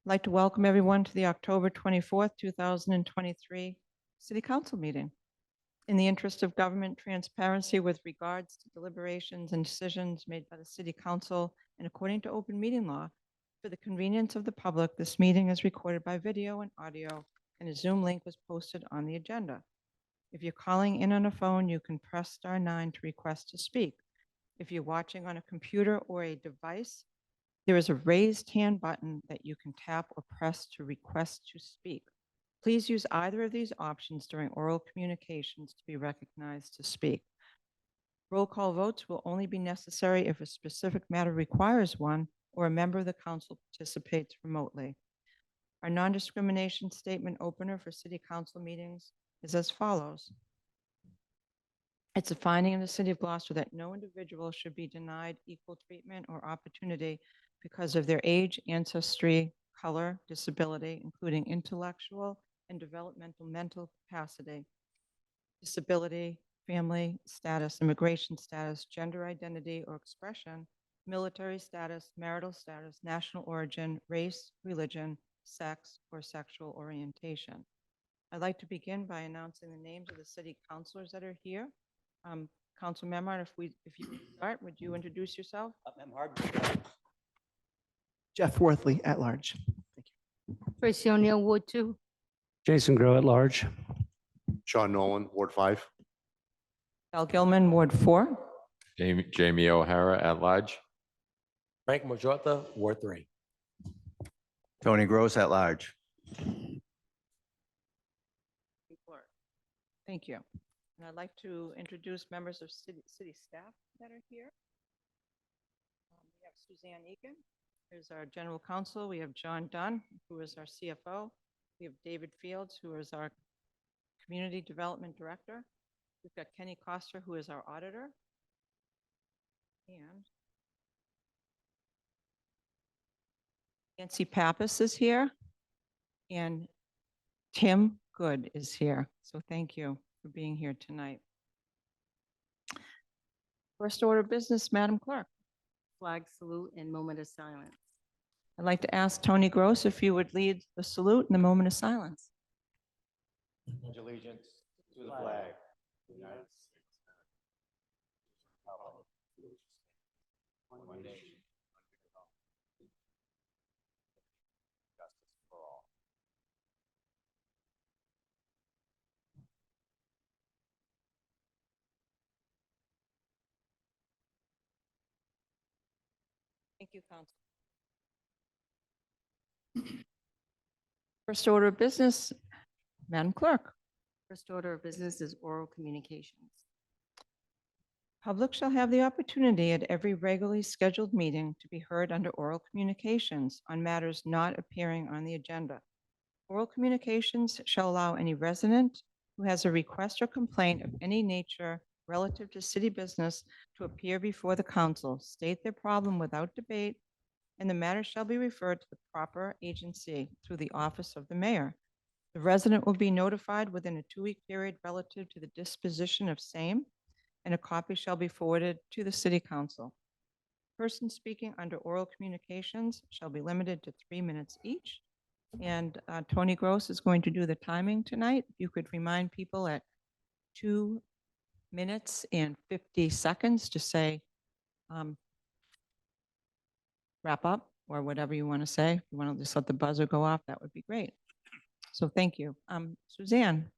I'd like to welcome everyone to the October 24th, 2023 City Council meeting. In the interest of government transparency with regards to deliberations and decisions made by the City Council and according to open meeting law, for the convenience of the public, this meeting is recorded by video and audio, and a Zoom link was posted on the agenda. If you're calling in on a phone, you can press *9 to request to speak. If you're watching on a computer or a device, there is a raised hand button that you can tap or press to request to speak. Please use either of these options during oral communications to be recognized to speak. Roll call votes will only be necessary if a specific matter requires one or a member of the council participates remotely. Our non-discrimination statement opener for City Council meetings is as follows. It's a finding in the City of Gloucester that no individual should be denied equal treatment or opportunity because of their age, ancestry, color, disability, including intellectual and developmental mental capacity, disability, family status, immigration status, gender identity or expression, military status, marital status, national origin, race, religion, sex, or sexual orientation. I'd like to begin by announcing the names of the city councilors that are here. Council Memard, if you would start, would you introduce yourself? Jeff Worthley at large. Thank you. Tracy O'Neill, Ward 2. Jason Grow at large. Sean Nolan, Ward 5. Al Gilman, Ward 4. Jamie O'Hara at large. Frank Majota, Ward 3. Tony Gross at large. Thank you. And I'd like to introduce members of city staff that are here. We have Suzanne Egan, who's our general counsel. We have John Dunn, who is our CFO. We have David Fields, who is our community development director. We've got Kenny Coster, who is our auditor. And Nancy Pappas is here. And Tim Good is here. So thank you for being here tonight. First order of business, Madam Clerk. Flag salute and moment of silence. I'd like to ask Tony Gross if you would lead the salute in the moment of silence. Pledge allegiance to the flag of the United States. One nation. Justice for all. Thank you, Council. First order of business, Madam Clerk. First order of business is oral communications. Public shall have the opportunity at every regularly scheduled meeting to be heard under oral communications on matters not appearing on the agenda. Oral communications shall allow any resident who has a request or complaint of any nature relative to city business to appear before the council, state their problem without debate, and the matter shall be referred to the proper agency through the office of the mayor. The resident will be notified within a 2-week period relative to the disposition of same, and a copy shall be forwarded to the city council. Persons speaking under oral communications shall be limited to 3 minutes each. And Tony Gross is going to do the timing tonight. If you could remind people at 2 minutes and 50 seconds to say wrap up or whatever you want to say. If you want to just let the buzzer go off, that would be great. So thank you. Suzanne,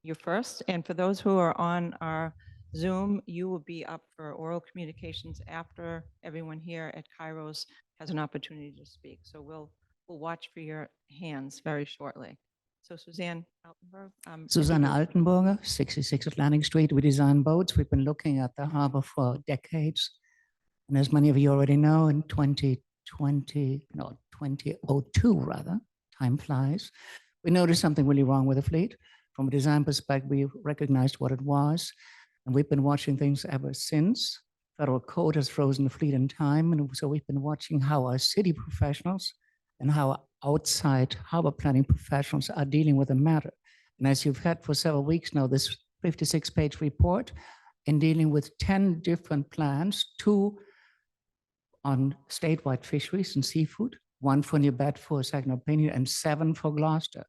you're first. And for those who are on our Zoom, you will be up for oral communications after everyone here at Kairos has an opportunity to speak. So we'll watch for your hands very shortly. So Suzanne Altenberg. Susanne Altenburger, 66 Atlantic Street. We design boats. We've been looking at the harbor for decades. And as many of you already know, in 2002 rather, time flies, we noticed something really wrong with the fleet. From a design perspective, we recognized what it was. And we've been watching things ever since. Federal code has frozen the fleet in time. And so we've been watching how our city professionals and how outside harbor planning professionals are dealing with the matter. And as you've had for several weeks now, this 56-page report in dealing with 10 different plans, 2 on statewide fisheries and seafood, 1 for New Bedford, second opinion, and 7 for Gloucester.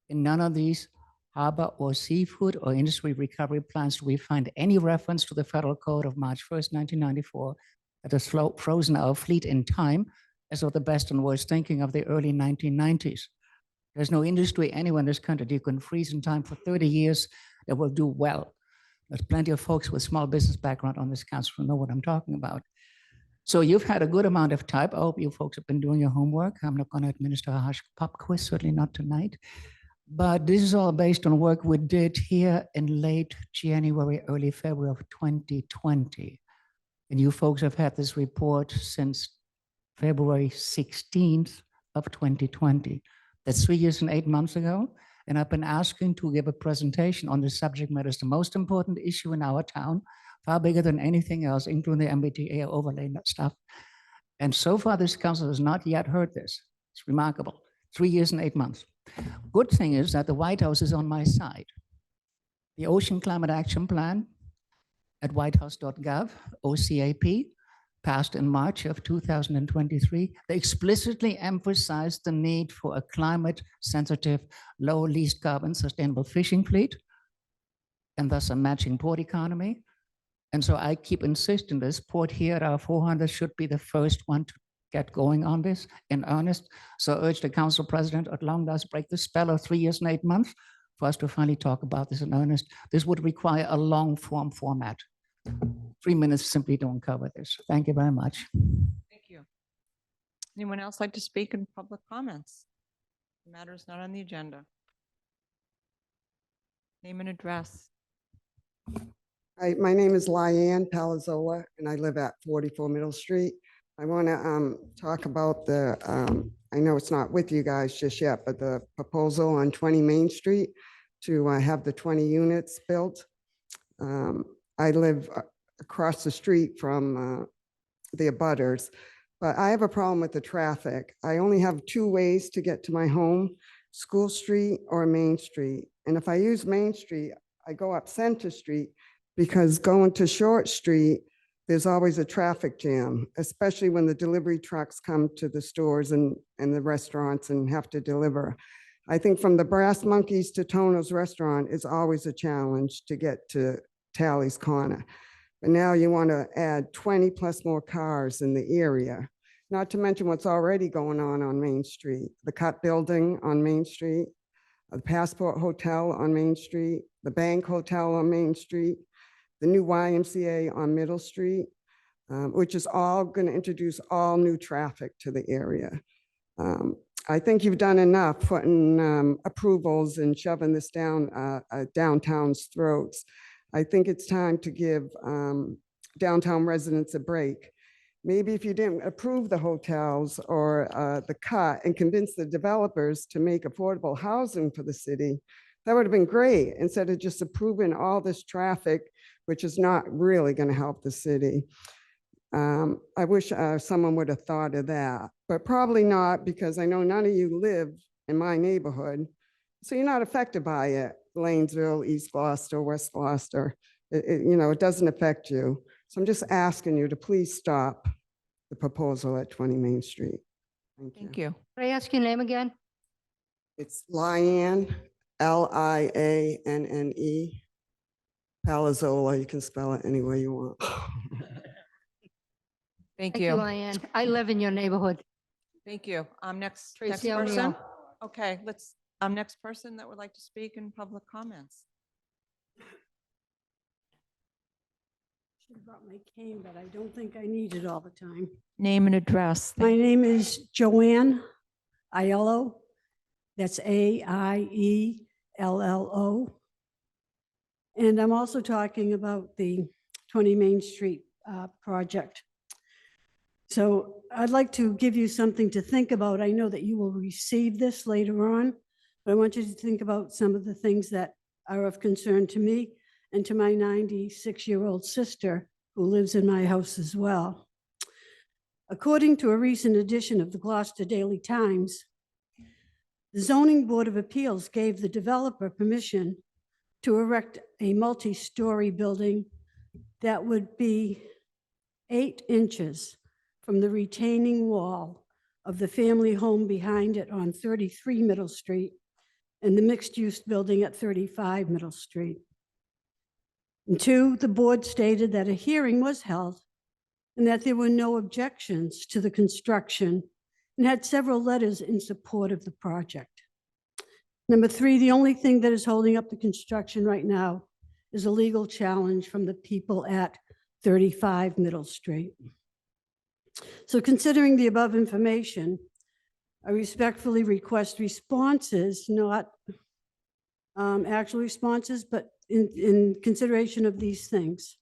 In none of these harbor or seafood or industry recovery plans do we find any reference to the Federal Code of March 1st, 1994, that has frozen our fleet in time as of the best and worst thinking of the early 1990s. There's no industry anywhere in this country that you can freeze in time for 30 years that will do well. There's plenty of folks with small business background on this council who know what I'm talking about. So you've had a good amount of time. I hope you folks have been doing your homework. I'm not going to administer a harsh pop quiz, certainly not tonight. But this is all based on work we did here in late January, early February of 2020. And you folks have had this report since February 16th of 2020. That's 3 years and 8 months ago. And I've been asking to give a presentation on the subject matter. It's the most important issue in our town, far bigger than anything else, including the MBTA overlay and that stuff. And so far, this council has not yet heard this. It's remarkable. 3 years and 8 months. Good thing is that the White House is on my side. The Ocean Climate Action Plan at whitehouse.gov, OCAP, passed in March of 2023, they explicitly emphasized the need for a climate-sensitive, low least carbon, sustainable fishing fleet, and thus a matching port economy. And so I keep insisting this port here at our 400 should be the first one to get going on this in earnest. So I urge the council president, at long last, break the spell of 3 years and 8 months for us to finally talk about this in earnest. This would require a long form format. 3 minutes simply don't cover this. Thank you very much. Thank you. Anyone else like to speak in public comments? The matter is not on the agenda. Name and address. Hi, my name is Lyanne Palazzola, and I live at 44 Middle Street. I want to talk about the, I know it's not with you guys just yet, but the proposal on 20 Main Street to have the 20 units built. I live across the street from the abutters, but I have a problem with the traffic. I only have 2 ways to get to my home, School Street or Main Street. And if I use Main Street, I go up Center Street because going to Short Street, there's always a traffic jam, especially when the delivery trucks come to the stores and the restaurants and have to deliver. I think from the Brass Monkeys to Tono's Restaurant is always a challenge to get to Tally's Corner. But now you want to add 20 plus more cars in the area, not to mention what's already going on Main Street, the Cut Building on Main Street, the Passport Hotel on Main Street, the Bank Hotel on Main Street, the new YMCA on Middle Street, which is all going to introduce all new traffic to the area. I think you've done enough putting approvals and shoving this down downtown's throats. I think it's time to give downtown residents a break. Maybe if you didn't approve the hotels or the cut and convince the developers to make affordable housing for the city, that would have been great, instead of just approving all this traffic, which is not really going to help the city. I wish someone would have thought of that, but probably not, because I know none of you live in my neighborhood, so you're not affected by it. Lanesville, East Gloucester, West Gloucester, it doesn't affect you. So I'm just asking you to please stop the proposal at 20 Main Street. Thank you. Could I ask your name again? It's Lyanne, Lianne, Palazzola. You can spell it any way you want. Thank Thank you, you. Lyanne. I live in your neighborhood. Thank you. Next Tracy person. O'Neill. Okay, next person that would like to speak in public comments. Should have brought my cane, but I don't think I need it all the time. Name and address. My name is Joanne Aiello. That's Aiello. And I'm also talking about the 20 Main Street project. So I'd like to give you something to think about. I know that you will receive this later on, but I want you to think about some of the things that are of concern to me and to my 96-year-old sister who lives in my house as well. According to a recent edition of the Gloucester Daily Times, the Zoning Board of Appeals gave the developer permission to erect a multi-story building that would be 8 inches from the retaining wall of the family home behind it on 33 Middle Street and the mixed-use building at 35 Middle Street. And two, the board stated that a hearing was held and that there were no objections to the construction and had several letters in support of the project. Number three, the only thing that is holding up the construction right now is a legal challenge from the people at 35 Middle Street. So considering the above information, I respectfully request responses, not actual responses, but in consideration of these things.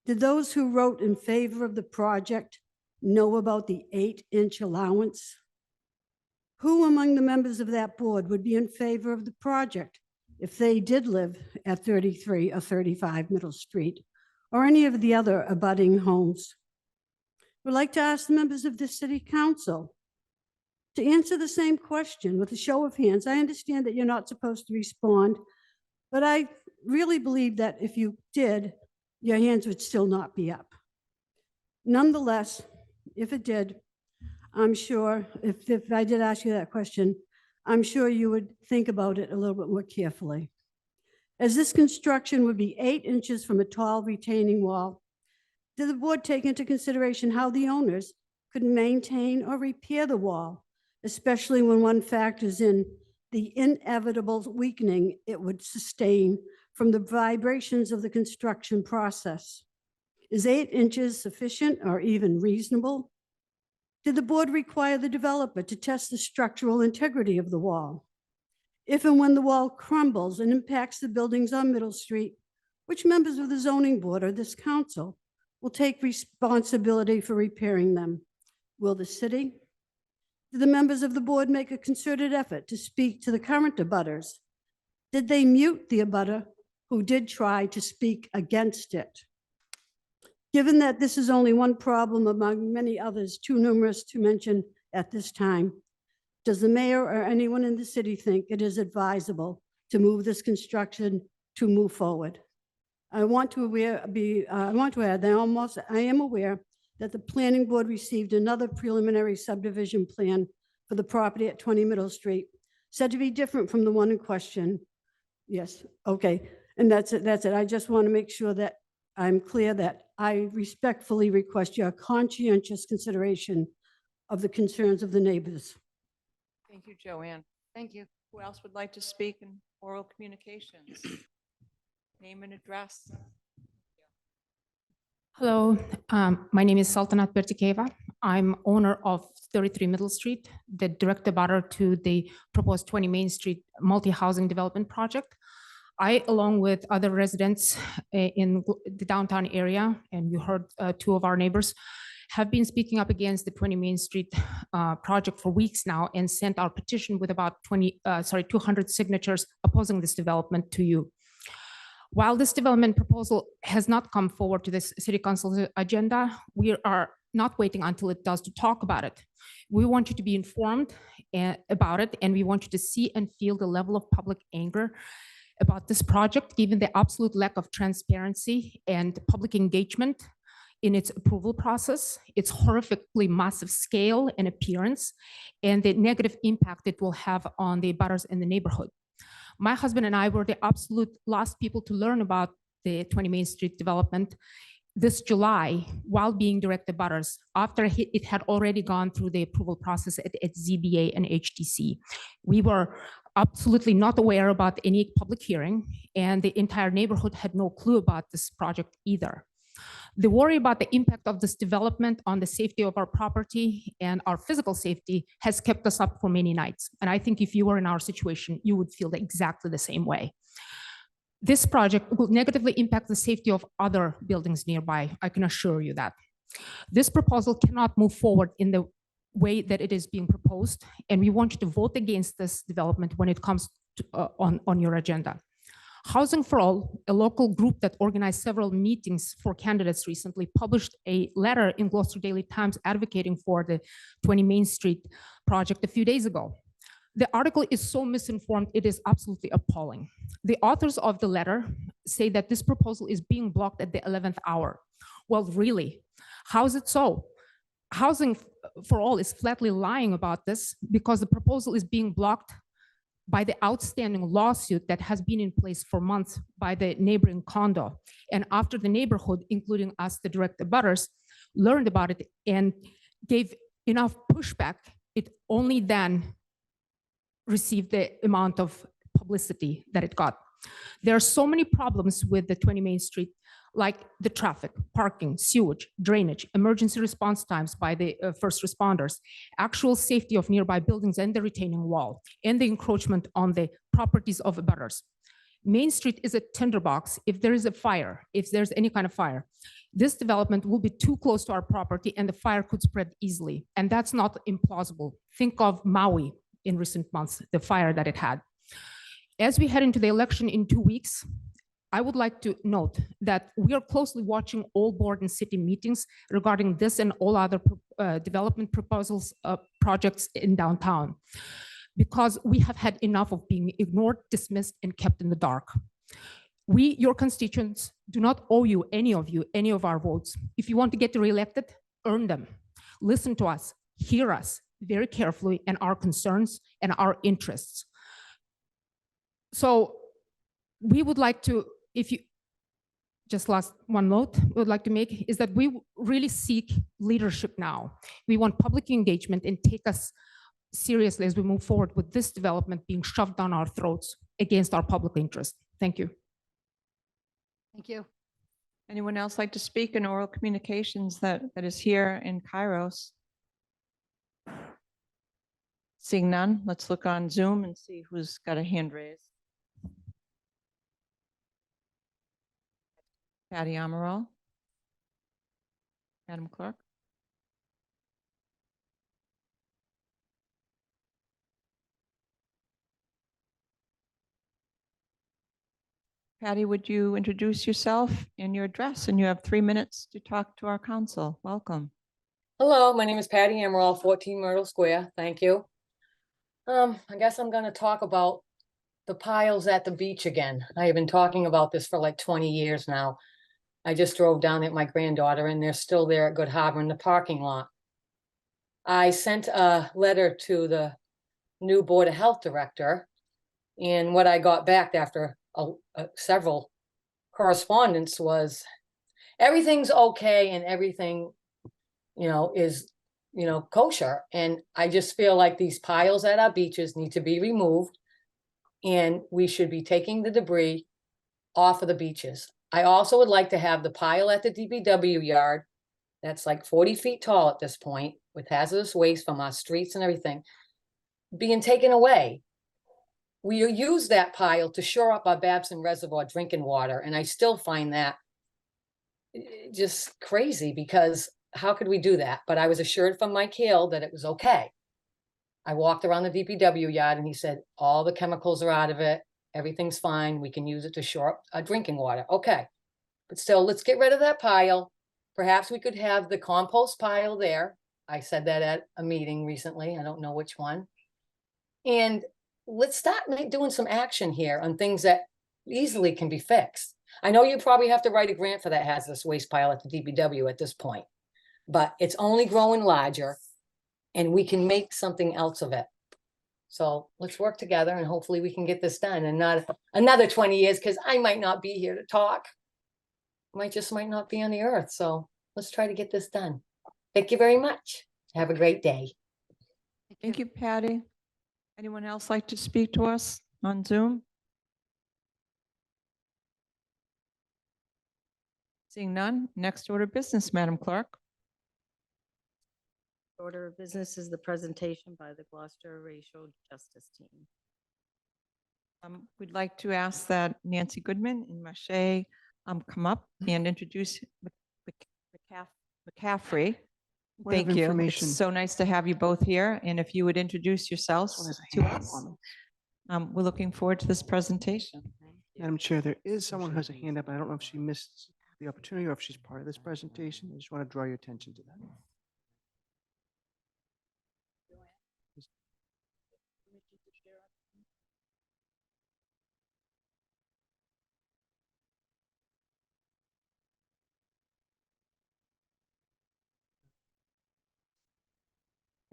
Did those who wrote in favor of the project know about the 8-inch allowance? Who among the members of that board would be in favor of the project if they did live at 33 or 35 Middle Street or any of the other abutting homes? Would like to ask the members of the City Council to answer the same question with a show of hands. I understand that you're not supposed to respond, but I really believe that if you did, your hands would still not be up. Nonetheless, if it did, I'm sure, if I did ask you that question, I'm sure you would think about it a little bit more carefully. As this construction would be 8 inches from a tall retaining wall, did the board take into consideration how the owners could maintain or repair the wall, especially when one factors in the inevitable weakening it would sustain from the vibrations of the construction process? Is 8 inches sufficient or even reasonable? Did the board require the developer to test the structural integrity of the wall? If and when the wall crumbles and impacts the buildings on Middle Street, which members of the zoning board or this council will take responsibility for repairing them? Will the city? Did the members of the board make a concerted effort to speak to the current abutters? Did they mute the abutter who did try to speak against it? Given that this is only one problem among many others too numerous to mention at this time, does the mayor or anyone in the city think it is advisable to move this construction to move forward? I want to add that I am aware that the planning board received another preliminary subdivision plan for the property at 20 Middle Street, said to be different from the one in question. Yes, okay, and that's it. I just want to make sure that I'm clear that I respectfully request your conscientious consideration of the concerns of the neighbors. Thank you, Joanne. Thank you. Who else would like to speak in oral communications? Name and address. Hello, my name is Saltanat Bertikeva. I'm owner of 33 Middle Street, the direct abutter to the proposed 20 Main Street multi-housing development project. I, along with other residents in the downtown area, and you heard two of our neighbors, have been speaking up against the 20 Main Street project for weeks now and sent our petition with about 200 signatures opposing this development to you. While this development proposal has not come forward to this city council's agenda, we are not waiting until it does to talk about it. We want you to be informed about it, and we want you to see and feel the level of public anger about this project, given the absolute lack of transparency and public engagement in its approval process, its horrifically massive scale and appearance, and the negative impact it will have on the abutters in the neighborhood. My husband and I were the absolute last people to learn about the 20 Main Street development this July while being direct abutters after it had already gone through the approval process at ZBA and HDC. We were absolutely not aware about any public hearing, and the entire neighborhood had no clue about this project either. The worry about the impact of this development on the safety of our property and our physical safety has kept us up for many nights. And I think if you were in our situation, you would feel exactly the same way. This project will negatively impact the safety of other buildings nearby. I can assure you that. This proposal cannot move forward in the way that it is being proposed, and we want you to vote against this development when it comes to, on your agenda. Housing for All, a local group that organized several meetings for candidates recently, published a letter in Gloucester Daily Times advocating for the 20 Main Street project a few days ago. The article is so misinformed, it is absolutely appalling. The authors of the letter say that this proposal is being blocked at the 11th hour. Well, really, how is it so? Housing for All is flatly lying about this because the proposal is being blocked by the outstanding lawsuit that has been in place for months by the neighboring condo. And after the neighborhood, including us, the direct abutters, learned about it and gave enough pushback, it only then received the amount of publicity that it got. There are so many problems with the 20 Main Street, like the traffic, parking, sewage, drainage, emergency response times by the first responders, actual safety of nearby buildings and the retaining wall, and the encroachment on the properties of abutters. Main Street is a tinderbox. If there is a fire, if there's any kind of fire, this development will be too close to our property and the fire could spread easily. And that's not implausible. Think of Maui in recent months, the fire that it had. As we head into the election in 2 weeks, I would like to note that we are closely watching all board and city meetings regarding this and all other development proposals, projects in downtown, because we have had enough of being ignored, dismissed, and kept in the dark. We, your constituents, do not owe you, any of our votes. If you want to get reelected, earn them. Listen to us, hear us very carefully and our concerns and our interests. So we would like to, if you, just last one note we would like to make is that we really seek leadership now. We want public engagement and take us seriously as we move forward with this development being shoved down our throats against our public interest. Thank you. Thank you. Anyone else like to speak in oral communications that is here in Kairos? Seeing none, let's look on Zoom and see who's got a hand raised. Patty Amaral. Madam Clerk. Patty, would you introduce yourself and your address? And you have 3 minutes to talk to our council. Welcome. Hello, my name is Patty Amaral, 14 Myrtle Square. Thank you. I guess I'm going to talk about the piles at the beach again. I have been talking about this for like 20 years now. I just drove down at my granddaughter and they're still there at Good Harbor in the parking lot. I sent a letter to the new Board of Health director, and what I got back after several correspondence was everything's okay and everything, is, kosher. And I just feel like these piles at our beaches need to be removed and we should be taking the debris off of the beaches. I also would like to have the pile at the DPW yard that's like 40 feet tall at this point with hazardous waste from our streets and everything being taken away. We use that pile to shore up our Babson Reservoir drinking water. And I still find that just crazy because how could we do that? But I was assured from Mike Hill that it was okay. I walked around the DPW yard and he said, all the chemicals are out of it. Everything's fine. We can use it to shore up our drinking water. Okay. But still, let's get rid of that pile. Perhaps we could have the compost pile there. I said that at a meeting recently. I don't know which one. And let's start doing some action here on things that easily can be fixed. I know you probably have to write a grant for that hazardous waste pile at the DPW at this point, but it's only growing larger and we can make something else of it. So let's work together and hopefully we can get this done and not another 20 years because I might not be here to talk. Might not be on the earth. So let's try to get this done. Thank you very much. Have a great day. Thank you, Patty. Anyone else like to speak to us on Zoom? Seeing none, next order of business, Madam Clerk. Order of business is the presentation by the Gloucester Racial Justice Team. We'd like to ask that Nancy Goodman and Mache come up and introduce McCaffrey. Point of Thank you. information. It's so nice to have you both here. And if you would introduce yourselves One has a to hand us. on them. We're looking forward to this presentation. Madam Chair, there is someone who has a hand up. I don't know if she missed the opportunity or if she's part of this presentation. I just want to draw your attention to that.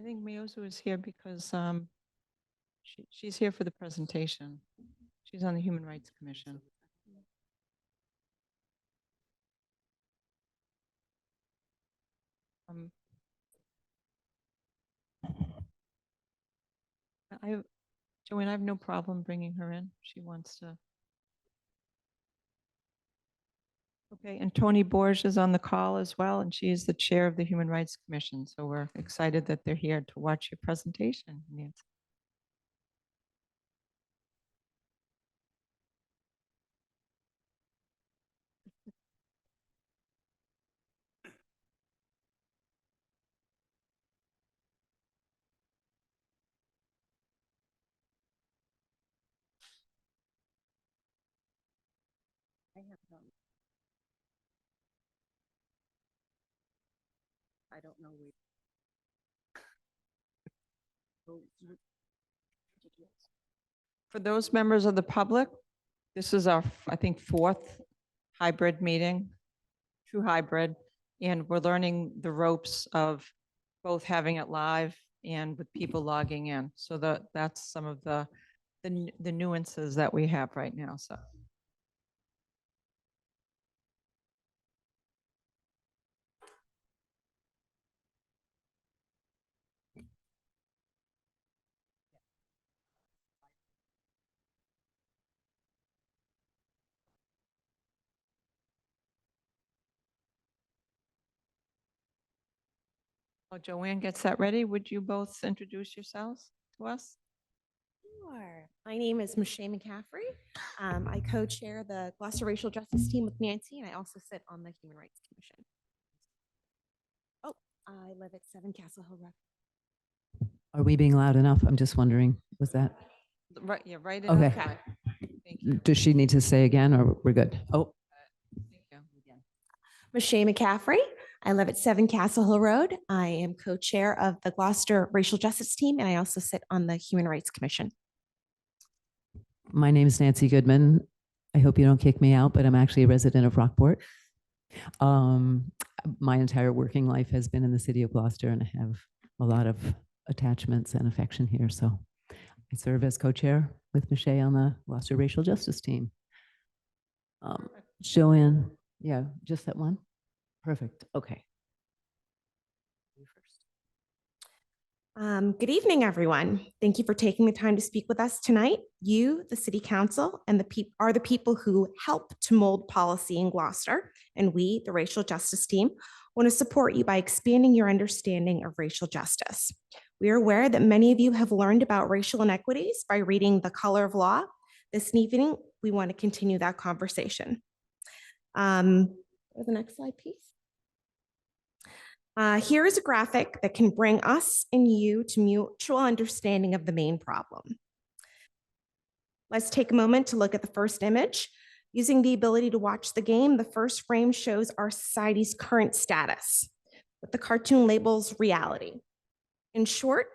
I think Miyozu is here because she's here for the presentation. She's on the Human Rights Commission. Um, Joanne, I have no problem bringing her in. She wants to. Okay, and Tony Borges is on the call as well, and she is the chair of the Human Rights Commission. So we're excited that they're here to watch your presentation, Nancy. I don't know. For those members of the public, this is our, I think, fourth hybrid meeting, true hybrid, and we're learning the ropes of both having it live and with people logging in. So that's some of the nuances that we have right now. So. While Joanne gets that ready, would you both introduce yourselves to us? Sure. My name is Michelle McCaffrey. I co-chair the Gloucester Racial Justice Team with Nancy, and I also sit on the Human Rights Commission. Oh, I live at 7 Castle Hill Road. Are we being loud enough? I'm just wondering, was that? Right, yeah, right. Okay. Thank you. Does she need to say again or we're good? Oh, Thank you. Michelle McCaffrey. I live at 7 Castle Hill Road. I am co-chair of the Gloucester Racial Justice Team, and I also sit on the Human Rights Commission. my name is Nancy Goodman. I hope you don't kick me out, but I'm actually a resident of Rockport. My entire working life has been in the city of Gloucester, and I have a lot of attachments and affection here. So I serve as co-chair with Michelle on the Gloucester Racial Justice Team. Joanne, yeah, just that one? Perfect, okay. Good evening, everyone. Thank you for taking the time to speak with us tonight. You, the City Council, and are the people who help to mold policy in Gloucester, and we, the Racial Justice Team, want to support you by expanding your understanding of racial justice. We are aware that many of you have learned about racial inequities by reading The Color of Law. This evening, we want to continue that conversation. Go to the next slide, please. Here is a graphic that can bring us and you to mutual understanding of the main problem. Let's take a moment to look at the first image. Using the ability to watch the game, the first frame shows our society's current status, with the cartoon labels reality. In short,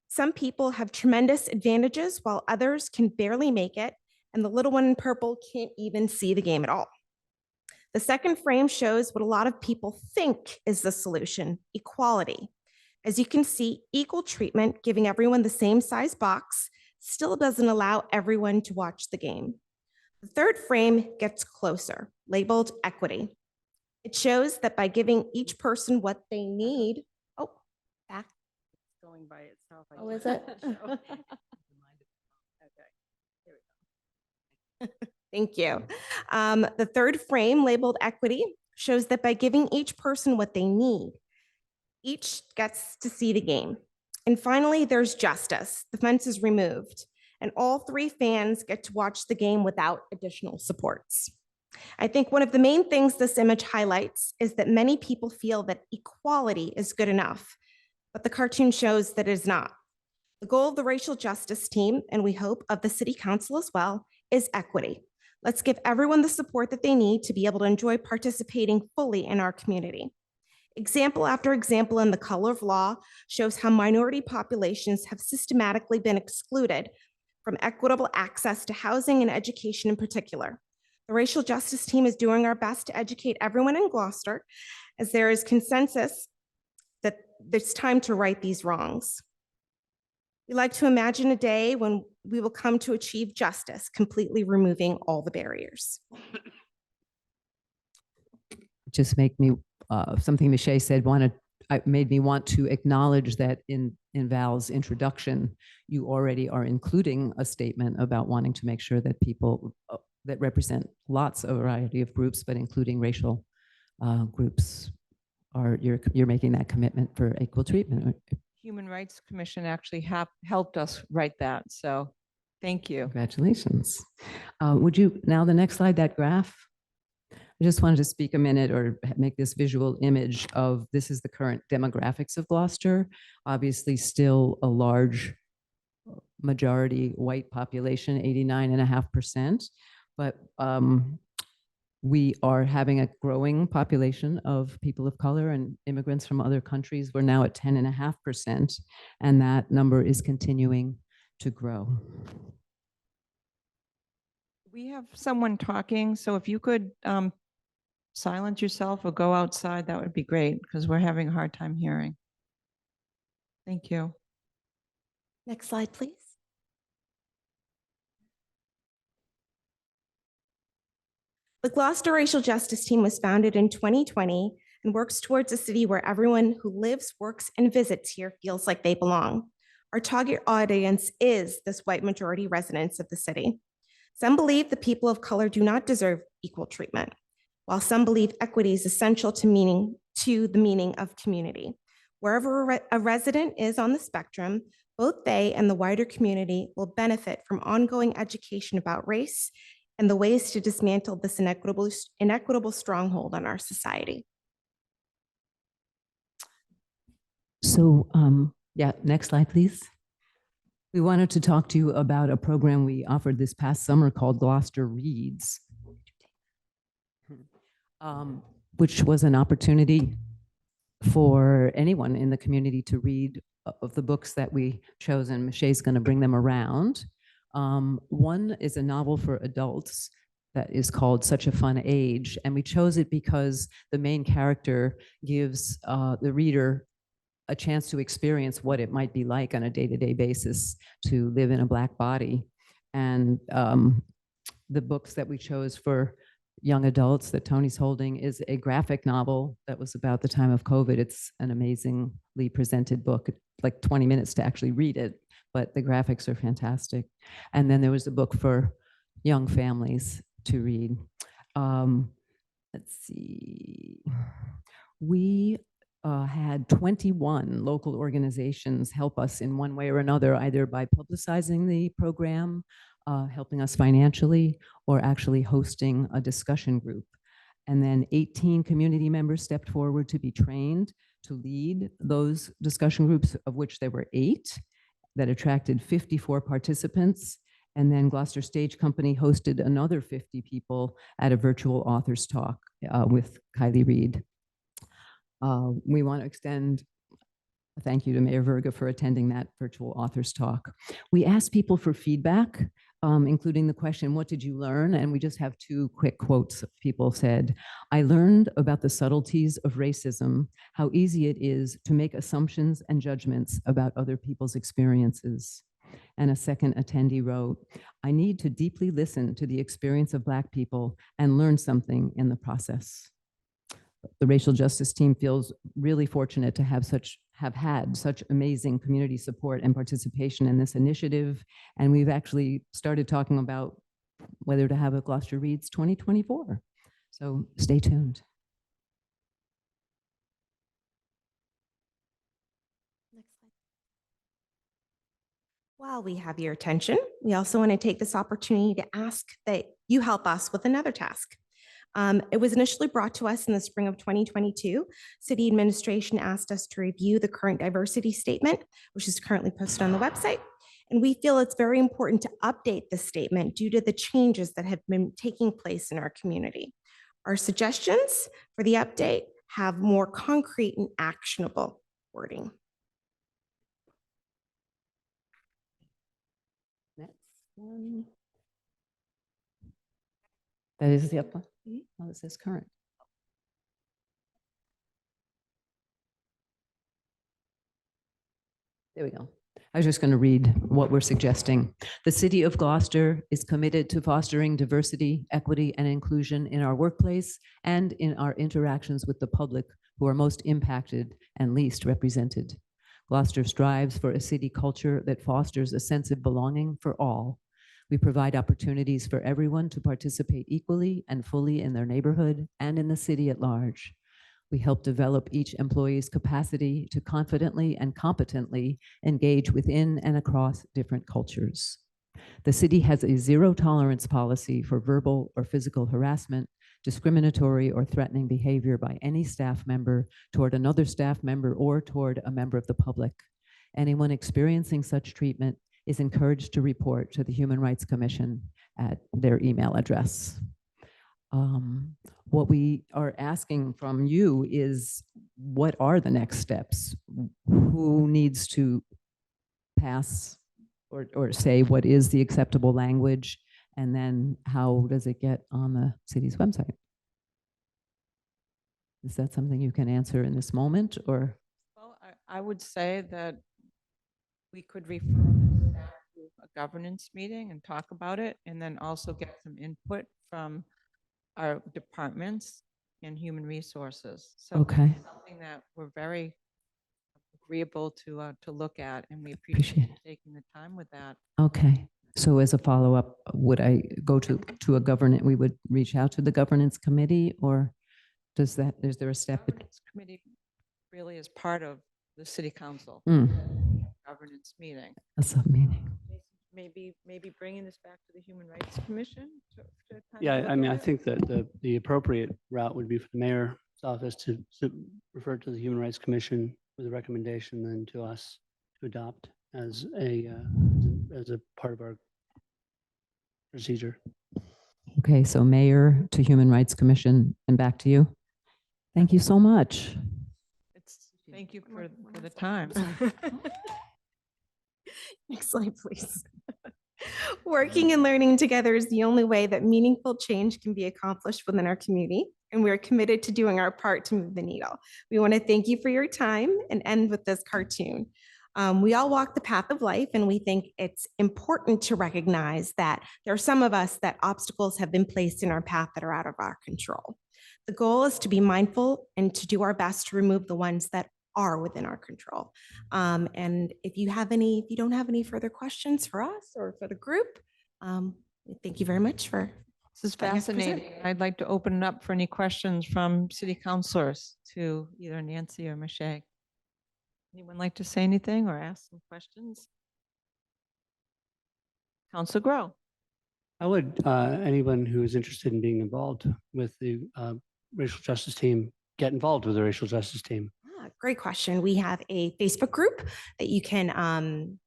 some people have tremendous advantages while others can barely make it, and the little one in purple can't even see the game at all. The second frame shows what a lot of people think is the solution: equality. As you can see, equal treatment, giving everyone the same size box, still doesn't allow everyone to watch the game. The third frame gets closer, labeled equity. It shows that by giving each person what they need, back. It's going by itself. Oh, is it? Okay. Here we go. Thank you. The third frame, labeled equity, shows that by giving each person what they need, each gets to see the game. And finally, there's justice. The fence is removed, and all three fans get to watch the game without additional supports. I think one of the main things this image highlights is that many people feel that equality is good enough, but the cartoon shows that it is not. The goal of the Racial Justice Team, and we hope of the City Council as well, is equity. Let's give everyone the support that they need to be able to enjoy participating fully in our community. Example after example in The Color of Law shows how minority populations have systematically been excluded from equitable access to housing and education in particular. The Racial Justice Team is doing our best to educate everyone in Gloucester, as there is consensus that it's time to right these wrongs. We like to imagine a day when we will come to achieve justice, completely removing all the barriers. Just make me, something Michelle said, made me want to acknowledge that in Val's introduction, you already are including a statement about wanting to make sure that people that represent lots of variety of groups, but including racial groups, you're making that commitment for equal treatment. Human Rights Commission actually helped us write that. So thank you. Congratulations. Would you, now the next slide, that graph? I just wanted to speak a minute or make this visual image of this is the current demographics of Gloucester. Obviously still a large majority white population, 89.5%, but we are having a growing population of people of color and immigrants from other countries. We're now at 10.5%, and that number is continuing to grow. We have someone talking, so if you could silence yourself or go outside, that would be great because we're having a hard time hearing. Thank you. Next slide, please. The Gloucester Racial Justice Team was founded in 2020 and works towards a city where everyone who lives, works, and visits here feels like they belong. Our target audience is this white majority residents of the city. Some believe the people of color do not deserve equal treatment, while some believe equity is essential to the meaning of community. Wherever a resident is on the spectrum, both they and the wider community will benefit from ongoing education about race and the ways to dismantle this inequitable stronghold on our society. So yeah, next slide, please. We wanted to talk to you about a program we offered this past summer called Gloucester Reads, which was an opportunity for anyone in the community to read of the books that we chose, and Michelle's going to bring them around. One is a novel for adults that is called Such a Fun Age, and we chose it because the main character gives the reader a chance to experience what it might be like on a day-to-day basis to live in a Black body. And the books that we chose for young adults that Tony's holding is a graphic novel that was about the time of COVID. It's an amazingly presented book, like 20 minutes to actually read it, but the graphics are fantastic. And then there was a book for young families to read. Let's see. We had 21 local organizations help us in one way or another, either by publicizing the program, helping us financially, or actually hosting a discussion group. And then 18 community members stepped forward to be trained to lead those discussion groups, of which there were 8 that attracted 54 participants. And then Gloucester Stage Company hosted another 50 people at a virtual authors talk with Kylie Reed. We want to extend a thank you to Mayor Verga for attending that virtual authors talk. We asked people for feedback, including the question, what did you learn? And we just have 2 quick quotes. People said, I learned about the subtleties of racism, how easy it is to make assumptions and judgments about other people's experiences. And a second attendee wrote, I need to deeply listen to the experience of Black people and learn something in the process. The racial justice team feels really fortunate to have had such amazing community support and participation in this initiative. And we've actually started talking about whether to have a Gloucester Reads 2024. So stay tuned. Next slide. While we have your attention, we also want to take this opportunity to ask that you help us with another task. It was initially brought to us in the spring of 2022. City administration asked us to review the current diversity statement, which is currently posted on the website. And we feel it's very important to update this statement due to the changes that have been taking place in our community. Our suggestions for the update have more concrete and actionable wording. Next one. That is the up one. Oh, it says current. There we go. I was just going to read what we're suggesting. The City of Gloucester is committed to fostering diversity, equity, and inclusion in our workplace and in our interactions with the public who are most impacted and least represented. Gloucester strives for a city culture that fosters a sense of belonging for all. We provide opportunities for everyone to participate equally and fully in their neighborhood and in the city at large. We help develop each employee's capacity to confidently and competently engage within and across different cultures. The city has a zero tolerance policy for verbal or physical harassment, discriminatory or threatening behavior by any staff member toward another staff member or toward a member of the public. Anyone experiencing such treatment is encouraged to report to the Human Rights Commission at their email address. What we are asking from you is, what are the next steps? Who needs to pass or say what is the acceptable language? And then how does it get on the city's website? Is that something you can answer in this moment, or? Well, I would say that we could refer this back to a governance meeting and talk about it, and then also get some input from our departments and human resources. So Okay. it's something that we're very agreeable to look at, and we Appreciate appreciate it. you taking the time with that. Okay. So as a follow-up, would I go to a governance, we would reach out to the governance committee, or is there a step? Governance committee really is part of the city council governance meeting. A sub-meeting. Maybe bringing this back to the Human Rights Commission to kind of Yeah, look I mean, at I it? think that the appropriate route would be for the mayor's office to refer to the Human Rights Commission with a recommendation, then to us to adopt as a part of our procedure. Okay, so mayor to Human Rights Commission and back to you. Thank you so much. Thank you for the time. Next slide, please. Working and learning together is the only way that meaningful change can be accomplished within our community, and we are committed to doing our part to move the needle. We want to thank you for your time and end with this cartoon. We all walk the path of life, and we think it's important to recognize that there are some of us that obstacles have been placed in our path that are out of our control. The goal is to be mindful and to do our best to remove the ones that are within our control. And if you don't have any further questions for us or for the group, thank you very much for. This is letting us present. fascinating. I'd like to open it up for any questions from city councilors to either Nancy or Michelle. Anyone like to say anything or ask some questions? Council Grow. How would anyone who is interested in being involved with the racial justice team get involved with the racial justice team? Great question. We have a Facebook group that you can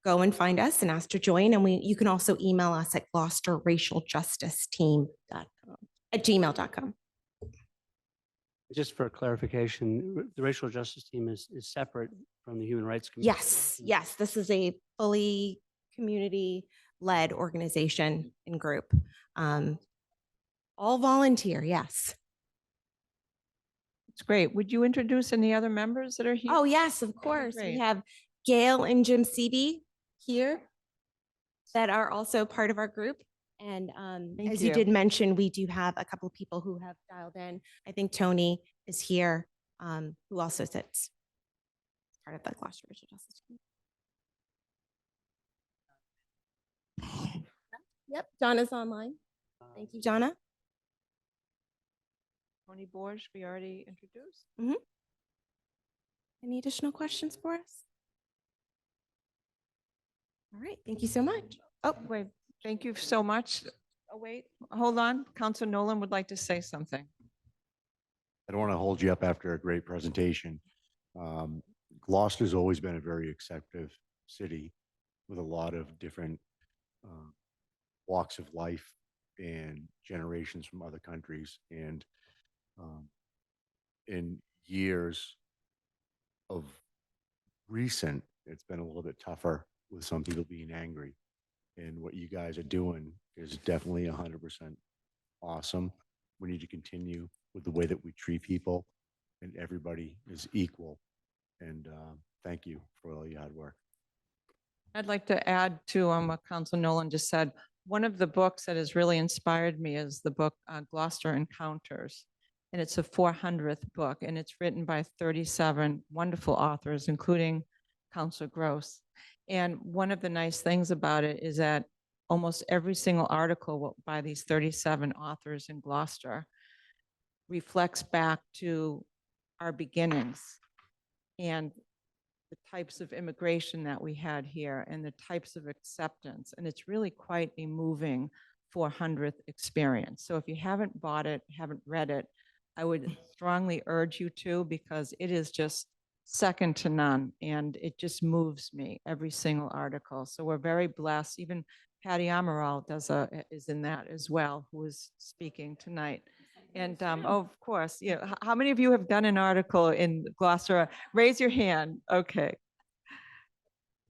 go and find us and ask to join. And you can also email us at gloucesterracialjusticeteam@gmail.com. Just for clarification, the racial justice team is separate from the Human Rights Commission. Yes, this is a fully community-led organization and group. All volunteer, yes. It's great. Would you introduce any other members that are here? Oh, yes, of course. We have Gail and Jim Seavey here that are also part of our group. And Thank as you you. did mention, we do have a couple of people who have dialed in. I think Tony is here, who also sits as part of the Gloucester Racial Justice team. Yep, Donna's online. Thank you, Donna. Tony Borges, we already introduced. Any additional questions for us? All right, thank you so much. Oh, wait, thank you so much. Oh, wait, hold on. Council Nolan would like to say something. I don't want to hold you up after a great presentation. Gloucester's always been a very acceptive city with a lot of different walks of life and generations from other countries. And in years of recent, it's been a little bit tougher with some people being angry. And what you guys are doing is definitely 100% awesome. We need to continue with the way that we treat people, and everybody is equal. And thank you for all your hard work. I'd like to add to what Council Nolan just said. One of the books that has really inspired me is the book Gloucester Encounters. And it's a 400th book, and it's written by 37 wonderful authors, including Councilor Gross. And one of the nice things about it is that almost every single article by these 37 authors in Gloucester reflects back to our beginnings and the types of immigration that we had here and the types of acceptance. And it's really quite a moving 400th experience. So if you haven't bought it, haven't read it, I would strongly urge you to, because it is just second to none. And it just moves me, every single article. So we're very blessed. Even Patty Amaral is in that as well, who is speaking tonight. And oh, of course, yeah. How many of you have done an article in Gloucester? Raise your hand. Okay.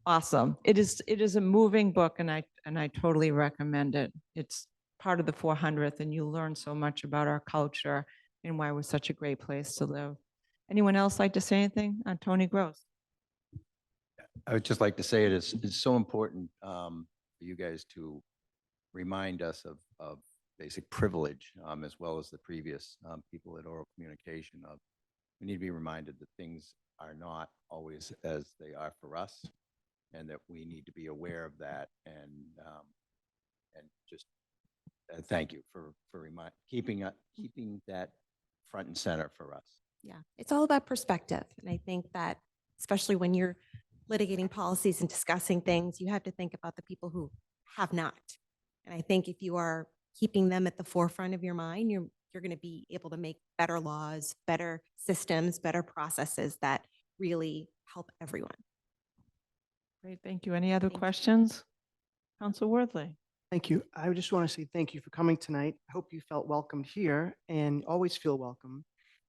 Awesome. It is a moving book, and I totally recommend it. It's part of the 400th, and you learn so much about our culture and why we're such a great place to live. Anyone else like to say anything? Tony Gross. I would just like to say it's so important for you guys to remind us of basic privilege, as well as the previous people at oral communication. We need to be reminded that things are not always as they are for us, and that we need to be aware of that. And just thank you for keeping that front and center for us. Yeah, it's all about perspective. And I think that especially when you're litigating policies and discussing things, you have to think about the people who have not. And I think if you are keeping them at the forefront of your mind, you're going to be able to make better laws, better systems, better processes that really help everyone. Great, thank you. Any other questions? Council Worthley. Thank you. I just want to say thank you for coming tonight. I hope you felt welcomed here and always feel welcome.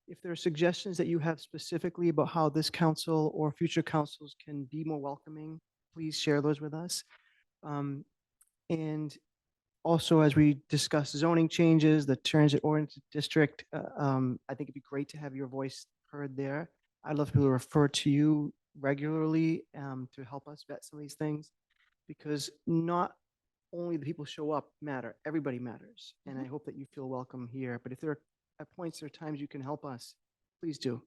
If there are suggestions that you have specifically about how this council or future councils can be more welcoming, please share those with us. And also, as we discuss zoning changes, the transit-oriented district, I think it'd be great to have your voice heard there. I'd love people to refer to you regularly to help us vet some of these things, because not only the people show up matter, everybody matters. And I hope that you feel welcome here. But if there are at points or times you can help us, please do.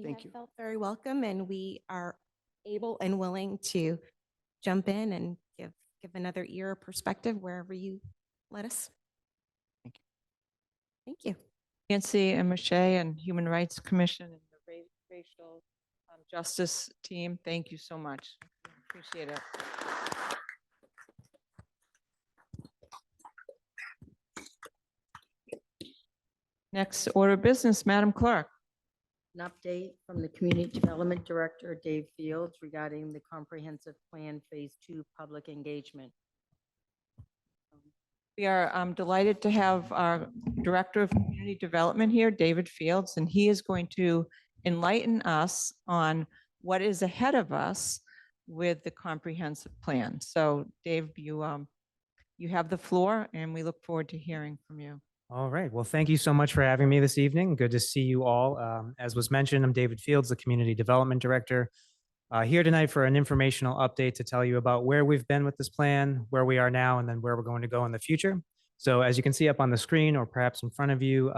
Thank you. Felt very welcome, and we are able and willing to jump in and give another ear or perspective wherever you let us. Thank you. Thank you. Nancy and Michelle and Human Rights Commission and the Racial Justice team, thank you so much. Appreciate it. Next order of business, Madam Clerk. An update from the Community Development Director, Dave Fields, regarding the Comprehensive Plan Phase 2 public engagement. We are delighted to have our Director of Community Development here, David Fields, and he is going to enlighten us on what is ahead of us with the comprehensive plan. So Dave, you have the floor, and we look forward to hearing from you. All right. Well, thank you so much for having me this evening. Good to see you all. As was mentioned, I'm David Fields, the Community Development Director, here tonight for an informational update to tell you about where we've been with this plan, where we are now, and then where we're going to go in the future. So as you can see up on the screen, or perhaps in front of you,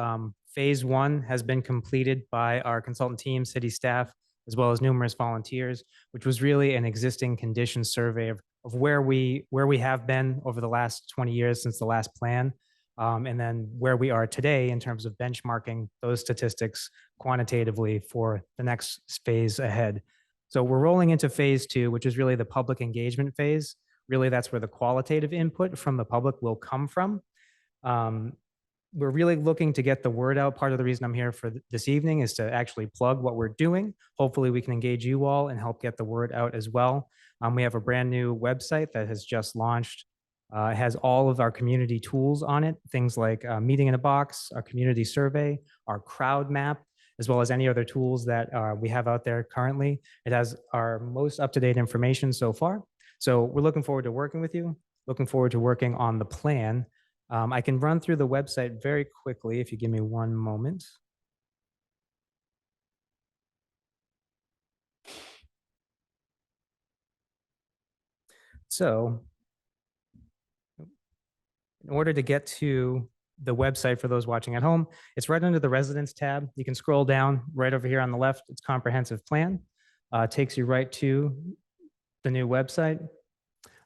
Phase 1 has been completed by our consultant team, city staff, as well as numerous volunteers, which was really an existing condition survey of where we have been over the last 20 years since the last plan. And then where we are today in terms of benchmarking those statistics quantitatively for the next phase ahead. So we're rolling into Phase 2, which is really the public engagement phase. Really, that's where the qualitative input from the public will come from. We're really looking to get the word out. Part of the reason I'm here for this evening is to actually plug what we're doing. Hopefully we can engage you all and help get the word out as well. We have a brand new website that has just launched. It has all of our community tools on it, things like Meeting in a Box, our community survey, our crowd map, as well as any other tools that we have out there currently. It has our most up-to-date information so far. So we're looking forward to working with you, looking forward to working on the plan. I can run through the website very quickly if you give me one moment. So in order to get to the website for those watching at home, it's right under the residence tab. You can scroll down right over here on the left. It's comprehensive plan. Takes you right to the new website.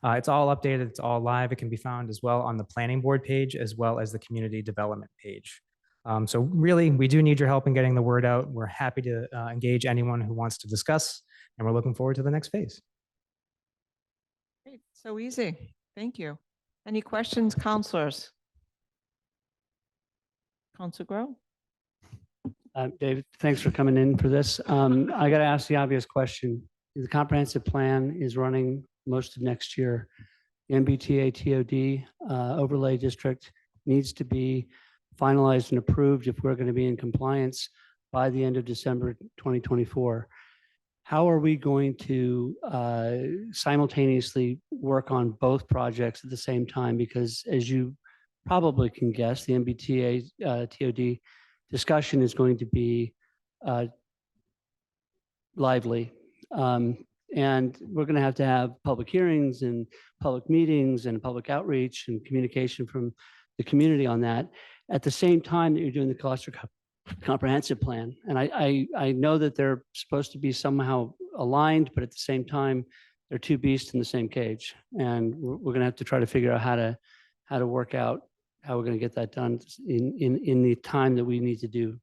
It's all updated. It's all live. It can be found as well on the planning board page as well as the community development page. So really, we do need your help in getting the word out. We're happy to engage anyone who wants to discuss, and we're looking forward to the next phase. Great, so easy. Thank you. Any questions, counselors? Counselor Grow? David, thanks for coming in for this. I got to ask the obvious question. The comprehensive plan is running most of next year. The MBTA TOD overlay district needs to be finalized and approved if we're going to be in compliance by the end of December 2024. How are we going to simultaneously work on both projects at the same time? Because as you probably can guess, the MBTA TOD discussion is going to be lively. And we're going to have public hearings and public meetings and public outreach and communication from the community on that at the same time that you're doing the Gloucester comprehensive plan. And I know that they're supposed to be somehow aligned, but at the same time, they're two beasts in the same cage. And we're going to have to try to figure out how to work out how we're going to get that done in the time that we need to do.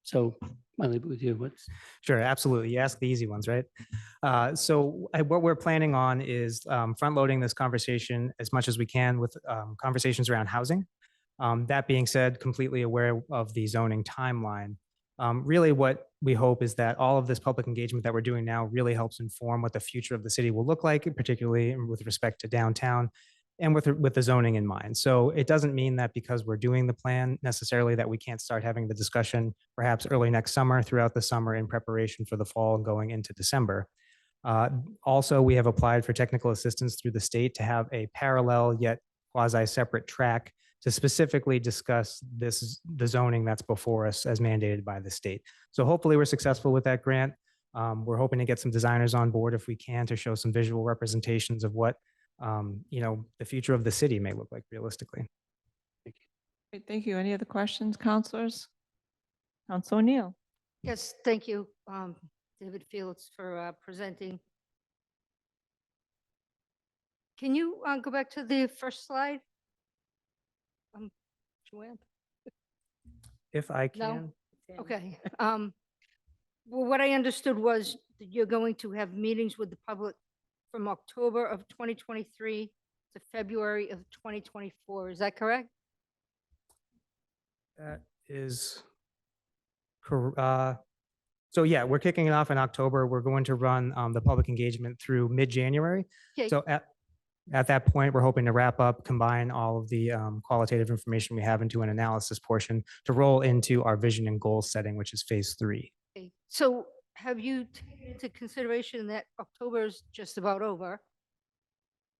So I leave it with you. Sure, absolutely. You ask the easy ones, right? What we're planning on is front loading this conversation as much as we can with conversations around housing. That being said, completely aware of the zoning timeline. Really what we hope is that all of this public engagement that we're doing now really helps inform what the future of the city will look like, particularly with respect to downtown and with the zoning in mind. So it doesn't mean that because we're doing the plan necessarily that we can't start having the discussion perhaps early next summer, throughout the summer in preparation for the fall and going into December. Also, we have applied for technical assistance through the state to have a parallel yet quasi-separate track to specifically discuss the zoning that's before us as mandated by the state. So hopefully we're successful with that grant. We're hoping to get some designers on board if we can to show some visual representations of what the future of the city may look like realistically. Great, thank you. Any other questions, counselors? Counselor O'Neill? Yes, thank you, David Fields, for presenting. Can you go back to the first slide? Joanne? If I No? can. Okay. Well, what I understood was that you're going to have meetings with the public from October of 2023 to February of 2024. Is that correct? That is correct. So yeah, we're kicking it off in October. We're going to run the public engagement through mid-January. Okay. So at that point, we're hoping to wrap up, combine all of the qualitative information we have into an analysis portion to roll into our vision and goal setting, which is phase 3. Okay. So have you taken into consideration that October is just about over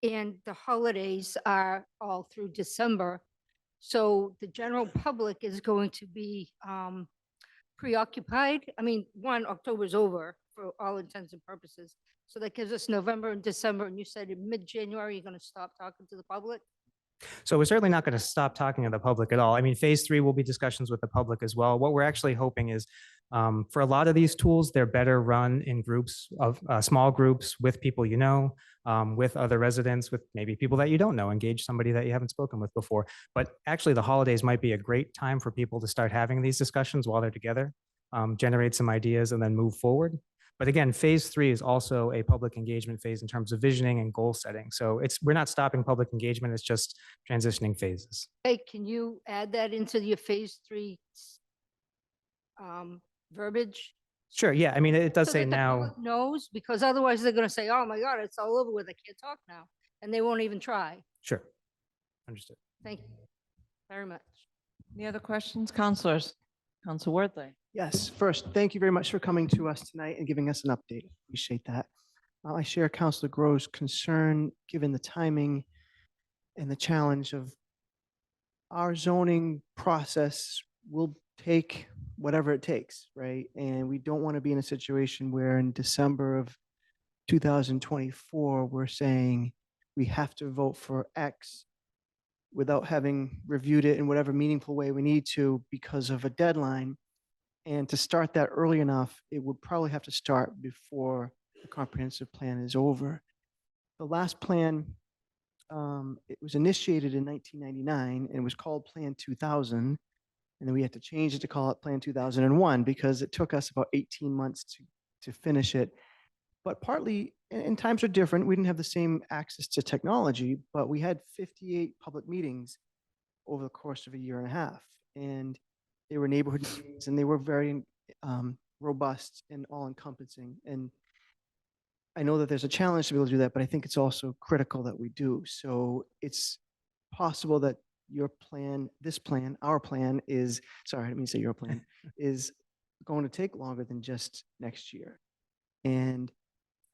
and the holidays are all through December? So the general public is going to be preoccupied. I mean, October's over for all intents and purposes. So that gives us November and December. And you said in mid-January, you're going to stop talking to the public? So we're certainly not going to stop talking to the public at all. I mean, phase 3 will be discussions with the public as well. What we're actually hoping is for a lot of these tools, they're better run in groups of small groups with people you know, with other residents, with maybe people that you don't know, engage somebody that you haven't spoken with before. But actually the holidays might be a great time for people to start having these discussions while they're together, generate some ideas and then move forward. But again, phase 3 is also a public engagement phase in terms of visioning and goal setting. So we're not stopping public engagement, it's just transitioning phases. Hey, can you add that into your phase 3 verbiage? Sure, yeah, I mean, it does So say that the now. public knows, because otherwise they're going to say, oh my God, it's all over with, I can't talk now. And they won't even try. Sure, understood. Thank you very much. Any other questions, counselors? Counselor Worthley? Yes, first, thank you very much for coming to us tonight and giving us an update. Appreciate that. I share Councilor Grove's concern, given the timing and the challenge of our zoning process will take whatever it takes, right? And we don't want to be in a situation where in December of 2024, we're saying we have to vote for X without having reviewed it in whatever meaningful way we need to because of a deadline. And to start that early enough, it would probably have to start before the comprehensive plan is over. The last plan, it was initiated in 1999 and it was called Plan 2000. And then we had to change it to call it Plan 2001 because it took us about 18 months to finish it. But partly, and times are different, we didn't have the same access to technology, but we had 58 public meetings over the course of a year and a half. And they were neighborhood meetings and they were very robust and all encompassing. And I know that there's a challenge to be able to do that, but I think it's also critical that we do. So it's possible that your plan, this plan, our plan is, sorry, I didn't mean to say your plan, is going to take longer than just next year. And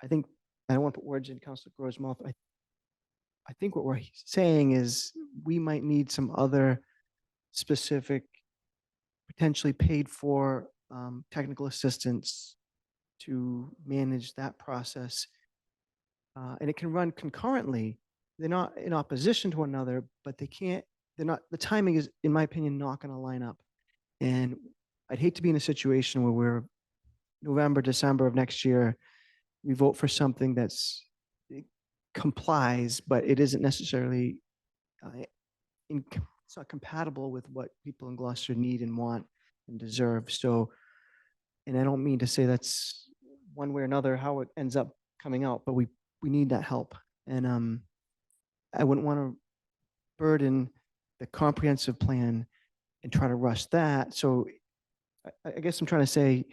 I think, I don't want to put words in Councilor Grove's mouth. I think what we're saying is we might need some other specific, potentially paid for technical assistance to manage that process. And it can run concurrently. They're not in opposition to one another, but they can't, they're not, the timing is, in my opinion, not going to line up. And I'd hate to be in a situation where we're November, December of next year, we vote for something that's it complies, but it isn't necessarily, it's not compatible with what people in Gloucester need and want and deserve. So, and I don't mean to say that's one way or another how it ends up coming out, but we need that help. And I wouldn't want to burden the comprehensive plan and try to rush that. So I guess I'm trying to say,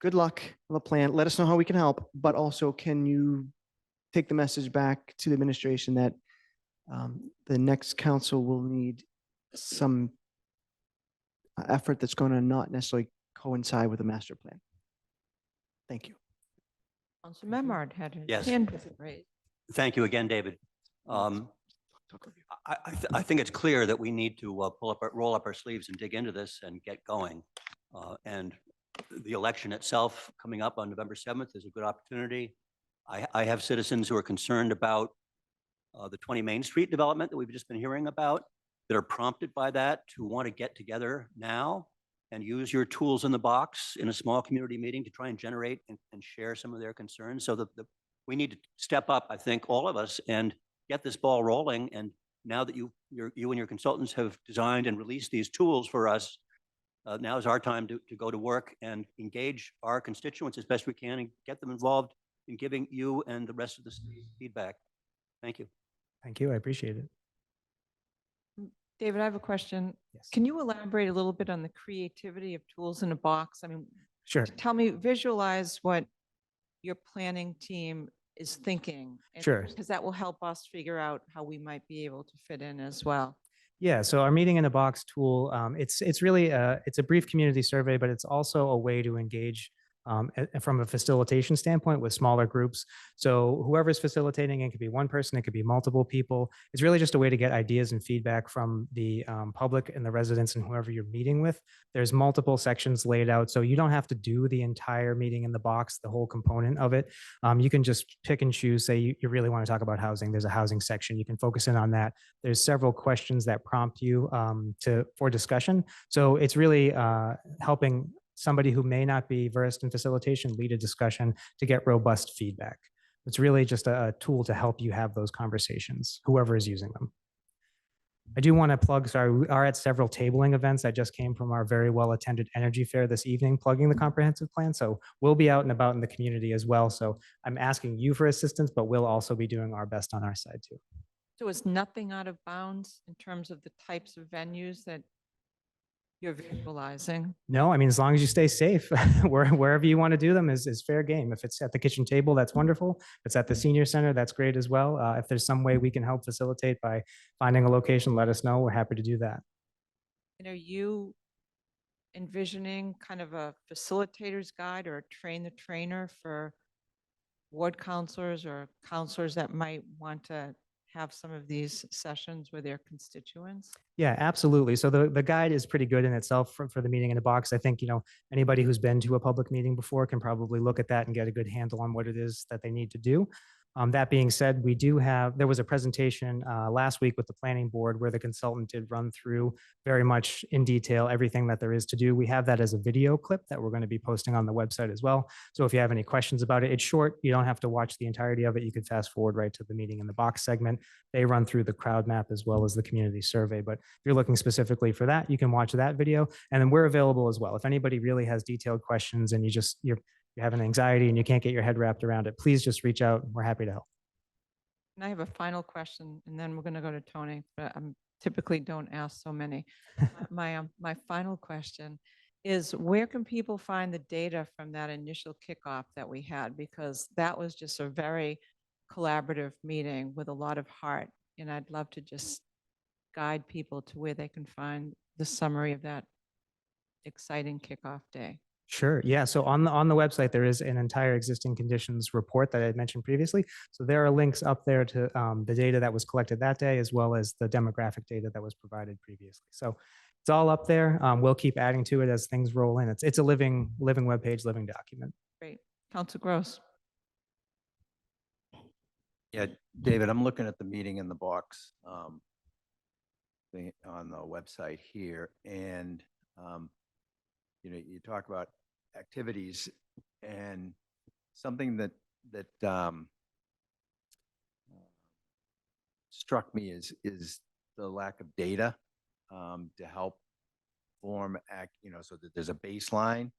good luck on the plan. Let us know how we can help, but also can you take the message back to the administration that the next council will need some effort that's going to not necessarily coincide with the master plan. Thank you. Councilor Memard had his Yes. hand raised. Thank you again, David. I think it's clear that we need to roll up our sleeves and dig into this and get going. And the election itself coming up on November 7th is a good opportunity. I have citizens who are concerned about the 20 Main Street development that we've just been hearing about, that are prompted by that to want to get together now and use your tools in the box in a small community meeting to try and generate and share some of their concerns. So we need to step up, I think, all of us, and get this ball rolling. And now that you and your consultants have designed and released these tools for us, now is our time to go to work and engage our constituents as best we can and get them involved in giving you and the rest of the city feedback. Thank you. Thank you. I appreciate it. David, I have a question. Yes. Can you elaborate a little bit on the creativity of tools in a box? I mean, Sure. tell me, visualize what your planning team is thinking. Sure. Because that will help us figure out how we might be able to fit in as well. Yeah, so our meeting in a box tool, it's really it's a brief community survey, but it's also a way to engage from a facilitation standpoint with smaller groups. So whoever's facilitating, it could be one person, it could be multiple people. It's really just a way to get ideas and feedback from the public and the residents and whoever you're meeting with. There's multiple sections laid out, so you don't have to do the entire meeting in the box, the whole component of it. You can just pick and choose, say you really want to talk about housing, there's a housing section, you can focus in on that. There's several questions that prompt you for discussion. So it's really helping somebody who may not be versed in facilitation lead a discussion to get robust feedback. It's really just a tool to help you have those conversations, whoever is using them. I do want to plug, sorry, we are at several tabling events. I just came from our very well-attended energy fair this evening, plugging the comprehensive plan. So we'll be out and about in the community as well. So I'm asking you for assistance, but we'll also be doing our best on our side too. So is nothing out of bounds in terms of the types of venues that you're visualizing? No, I mean, as long as you stay safe, wherever you want to do them is fair game. If it's at the kitchen table, that's wonderful. If it's at the senior center, that's great as well. If there's some way we can help facilitate by finding a location, let us know. We're happy to do that. And are you envisioning kind of a facilitator's guide or a train the trainer for ward counselors or counselors that might want to have some of these sessions with their constituents? Yeah, absolutely. So the guide is pretty good in itself for the meeting in a box. I think, anybody who's been to a public meeting before can probably look at that and get a good handle on what it is that they need to do. That being said, there was a presentation last week with the planning board where the consultant did run through very much in detail everything that there is to do. We have that as a video clip that we're going to be posting on the website as well. So if you have any questions about it, it's short. You don't have to watch the entirety of it. You can fast forward right to the meeting in the box segment. They run through the crowd map as well as the community survey. But if you're looking specifically for that, you can watch that video. And then we're available as well. If anybody really has detailed questions and you're having anxiety and you can't get your head wrapped around it, please just reach out. We're happy to help. And I have a final question, and then we're going to go to Tony, but I typically don't ask so many. My final question is, where can people find the data from that initial kickoff that we had? Because that was just a very collaborative meeting with a lot of heart, and I'd love to just guide people to where they can find the summary of that exciting kickoff day. Sure. Yeah. So on the website, there is an entire existing conditions report that I had mentioned previously. So there are links up there to the data that was collected that day, as well as the demographic data that was provided previously. So it's all up there. We'll keep adding to it as things roll in. It's a living web page, living document. Great. Council Gross. Yeah, David, I'm looking at the meeting in the box thing on the website here, and you talk about activities, and something that struck me is the lack of data to help form so that there's a baseline.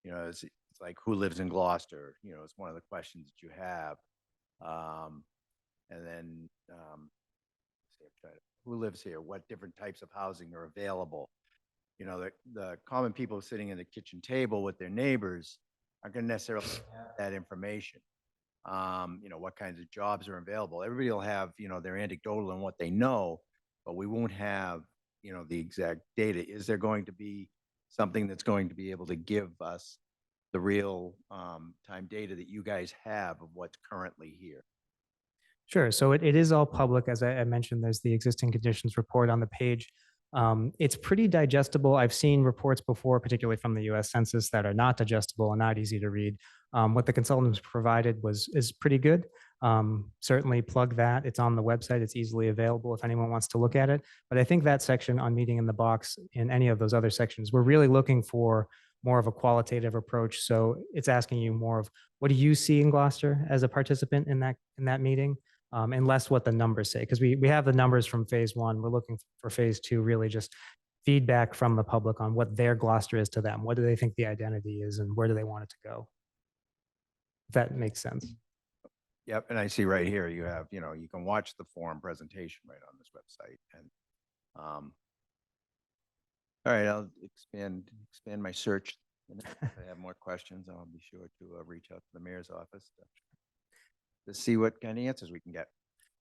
It's like, who lives in Gloucester? It's one of the questions that you have. And then who lives here? What different types of housing are available? The common people sitting at the kitchen table with their neighbors aren't going to necessarily have that information. What kinds of jobs are available? Everybody will have, their anecdotal and what they know, but we won't have, the exact data. Is there going to be something that's going to be able to give us the real time data that you guys have of what's currently here? Sure. So it is all public. As I mentioned, there's the existing conditions report on the page. It's pretty digestible. I've seen reports before, particularly from the US Census, that are not digestible and not easy to read. What the consultants provided is pretty good. Certainly plug that. It's on the website. It's easily available if anyone wants to look at it. But I think that section on meeting in the box and any of those other sections, we're really looking for more of a qualitative approach. So it's asking you more of, what do you see in Gloucester as a participant in that meeting? And less what the numbers say, because we have the numbers from phase one. We're looking for phase two, really just feedback from the public on what their Gloucester is to them. What do they think the identity is, and where do they want it to go? If that makes sense. Yep, and I see right here you have, you can watch the forum presentation right on this website. And all right, I'll expand my search. If I have more questions, I'll be sure to reach out to the mayor's office to see what kind of answers we can get.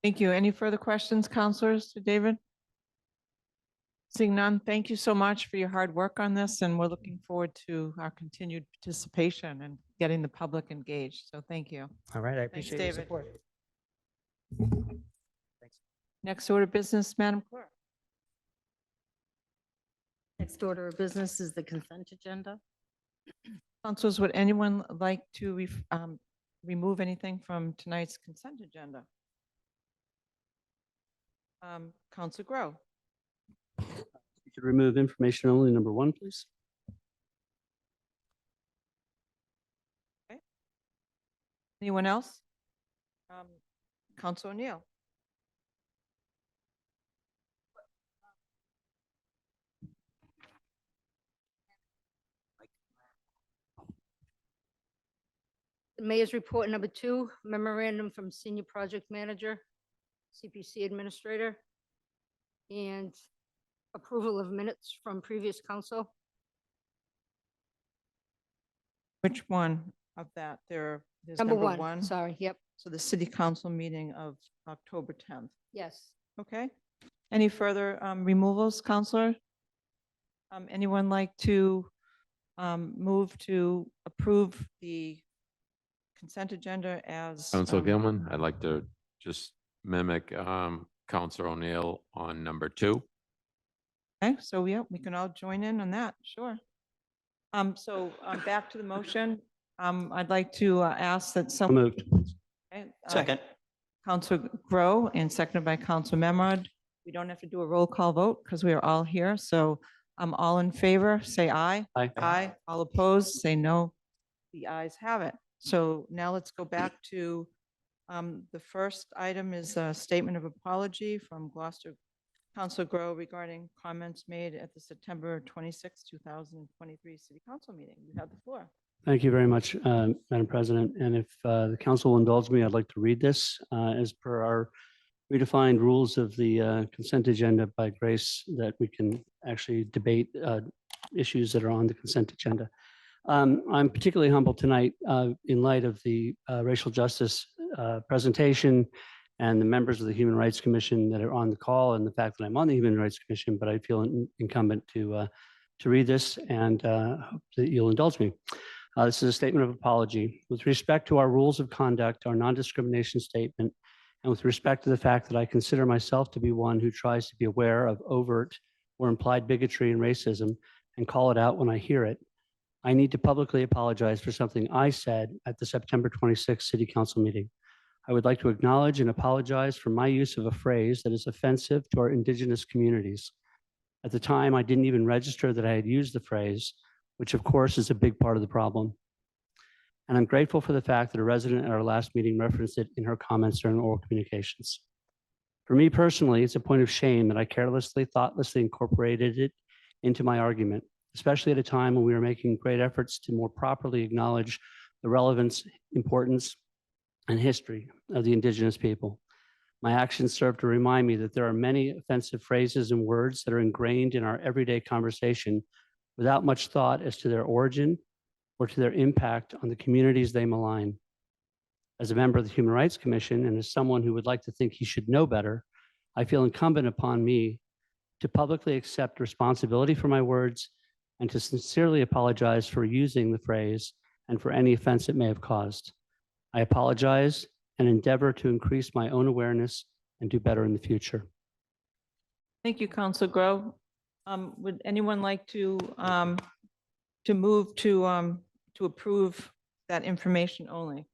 Thank you. Any further questions, councilors, to David? Seeing none, thank you so much for your hard work on this, and we're looking forward to our continued participation and getting the public engaged. So thank you. All right, I appreciate your David. support. Thanks. Next order of business, Madam Clerk. Next order of business is the consent agenda. Councilors, would anyone like to remove anything from tonight's consent agenda? Council Grow. You could remove information only, number 1, please. Okay. Anyone else? Council O'Neill. The mayor's report number 2, memorandum from senior project manager, CPC administrator, and approval of minutes from previous council. Which one of that? There's Number number 1, one. sorry, yep, So the city council meeting of October 10th. yes. Okay. Any further removals, Counselor? Anyone like to move to approve the consent agenda as? Council Gilman, I'd like to just mimic Councilor O'Neill on number 2. Okay, so yeah, we can all join in on that, sure. So back to the motion. I'd like to ask that some. Moved. Okay, Second. Counselor Grow and seconded by Counselor Memard. We don't have to do a roll call vote because we are all here. So all in favor, say aye. Aye. Aye. All opposed, say no. The ayes have it. So now let's go back to the first item is a statement of apology from Gloucester Council Grow regarding comments made at the September 26, 2023 City Council meeting. You have the floor. Thank you very much, Madam President. And if the council will indulge me, I'd like to read this as per our redefined rules of the consent agenda by grace that we can actually debate issues that are on the consent agenda. I'm particularly humbled tonight in light of the racial justice presentation and the members of the Human Rights Commission that are on the call and the fact that I'm on the Human Rights Commission, but I feel incumbent to read this and hope that you'll indulge me. This is a statement of apology. With respect to our rules of conduct, our non-discrimination statement, and with respect to the fact that I consider myself to be one who tries to be aware of overt or implied bigotry and racism and call it out when I hear it, I need to publicly apologize for something I said at the September 26th City Council meeting. I would like to acknowledge and apologize for my use of a phrase that is offensive to our Indigenous communities. At the time, I didn't even register that I had used the phrase, which of course is a big part of the problem. And I'm grateful for the fact that a resident at our last meeting referenced it in her comments during oral communications. For me personally, it's a point of shame that I carelessly, thoughtlessly incorporated it into my argument, especially at a time when we were making great efforts to more properly acknowledge the relevance, importance, and history of the Indigenous people. My actions serve to remind me that there are many offensive phrases and words that are ingrained in our everyday conversation without much thought as to their origin or to their impact on the communities they malign. As a member of the Human Rights Commission and as someone who would like to think he should know better, I feel incumbent upon me to publicly accept responsibility for my words and to sincerely apologize for using the phrase and for any offense it may have caused. I apologize and endeavor to increase my own awareness and do better in the future. Thank you, Councilor Grow. Would anyone like to move to approve that information only?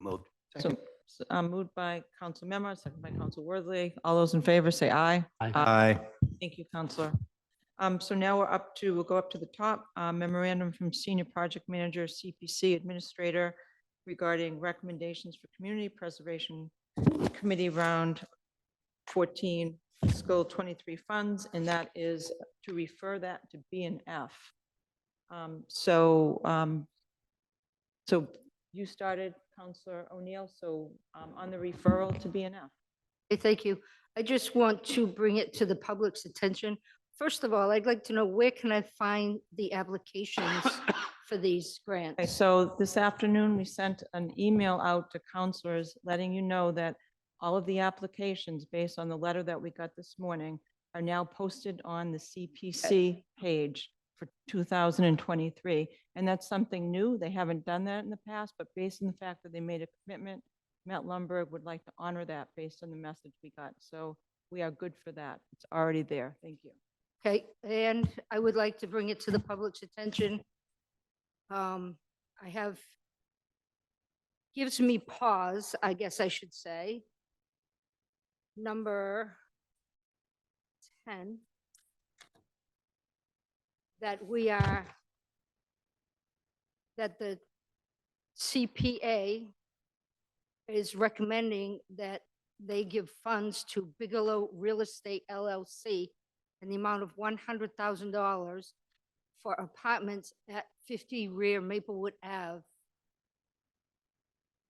Moved. So moved by Council Memard, second by Council Worthley. All those in favor say aye. Aye. Thank you, Councilor. So now we'll go up to the top. Memorandum from Senior Project Manager, CPC Administrator regarding recommendations for Community Preservation Committee Round 14 Fiscal 23 funds, and that is to refer that to B and F. So you started, Councilor O'Neill, so on the referral to B and F. Okay, thank you. I just want to bring it to the public's attention. First of all, I'd like to know where can I find the applications for these Okay, grants? so this afternoon, we sent an email out to counselors letting you know that all of the applications based on the letter that we got this morning are now posted on the CPC page for 2023. And that's something new. They haven't done that in the past, but based on the fact that they made a commitment, Matt Lumberg would like to honor that based on the message we got. So we are good for that. It's already there. Thank you. Okay, and I would like to bring it to the public's attention. Gives me pause, I guess I should say. Number 10, that the CPA is recommending that they give funds to Bigelow Real Estate LLC in the amount of $100,000 for apartments at 50 Rear Maplewood Ave.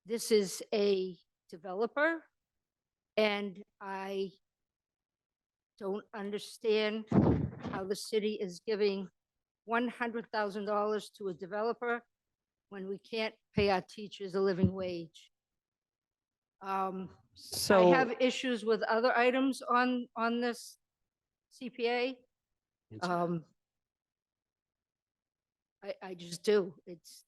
This is a developer, and I don't understand how the city is giving $100,000 to a developer when we can't pay our teachers a living wage. I have issues with other items on this CPA. I just do. It's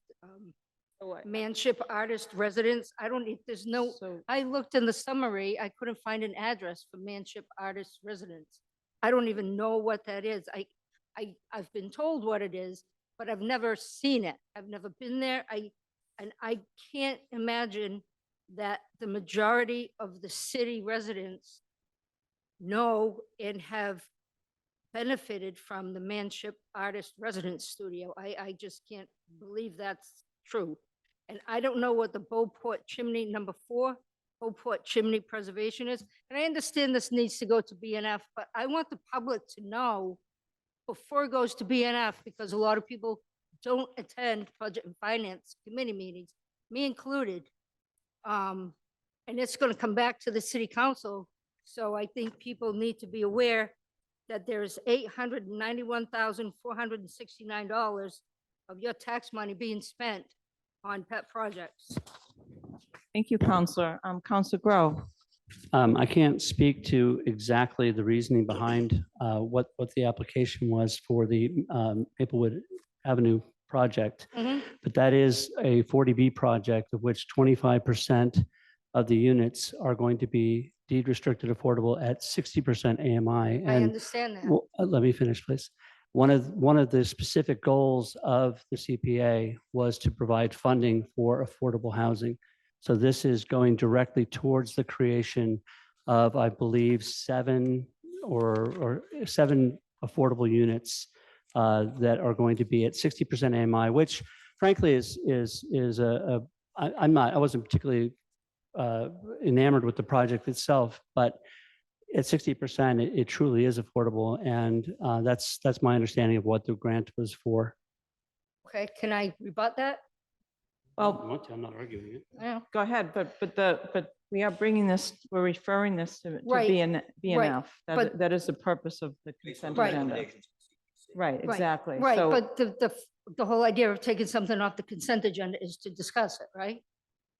Manship Artist Residence. I don't need, there's no, I looked in the summary, I couldn't find an address for Manship Artist Residence. I don't even know what that is. I've been told what it is, but I've never seen it. I've never been there. And I can't imagine that the majority of the city residents know and have benefited from the Manship Artist Residence Studio. I just can't believe that's true. And I don't know what the Beauport Chimney #4, Beauport Chimney Preservation is. And I understand this needs to go to BNF, but I want the public to know before it goes to BNF, because a lot of people don't attend Budget and Finance Committee meetings, me included. And it's going to come back to the city council. So I think people need to be aware that there's $891,469 of your tax money being spent on pet projects. Thank you, Counselor. Counselor Grow. I can't speak to exactly the reasoning behind what the application was for the Maplewood Avenue project, but that is a 40B project of which 25% of the units are going to be deed restricted affordable at 60% AMI. I And understand that. let me finish, please. One of the specific goals of the CPA was to provide funding for affordable housing. So this is going directly towards the creation of, I believe, seven affordable units that are going to be at 60% AMI, which frankly I wasn't particularly enamored with the project itself, but at 60%, it truly is affordable, and that's my understanding of what the grant was for. Okay, can I rebut that? Well, I'm not arguing it. Yeah. go ahead, but we are bringing this, we're referring this to Right, BNF. but- That is the purpose of the consent Right. agenda. Right, exactly. Right, So- but the whole idea of taking something off the consent agenda is to discuss it, right?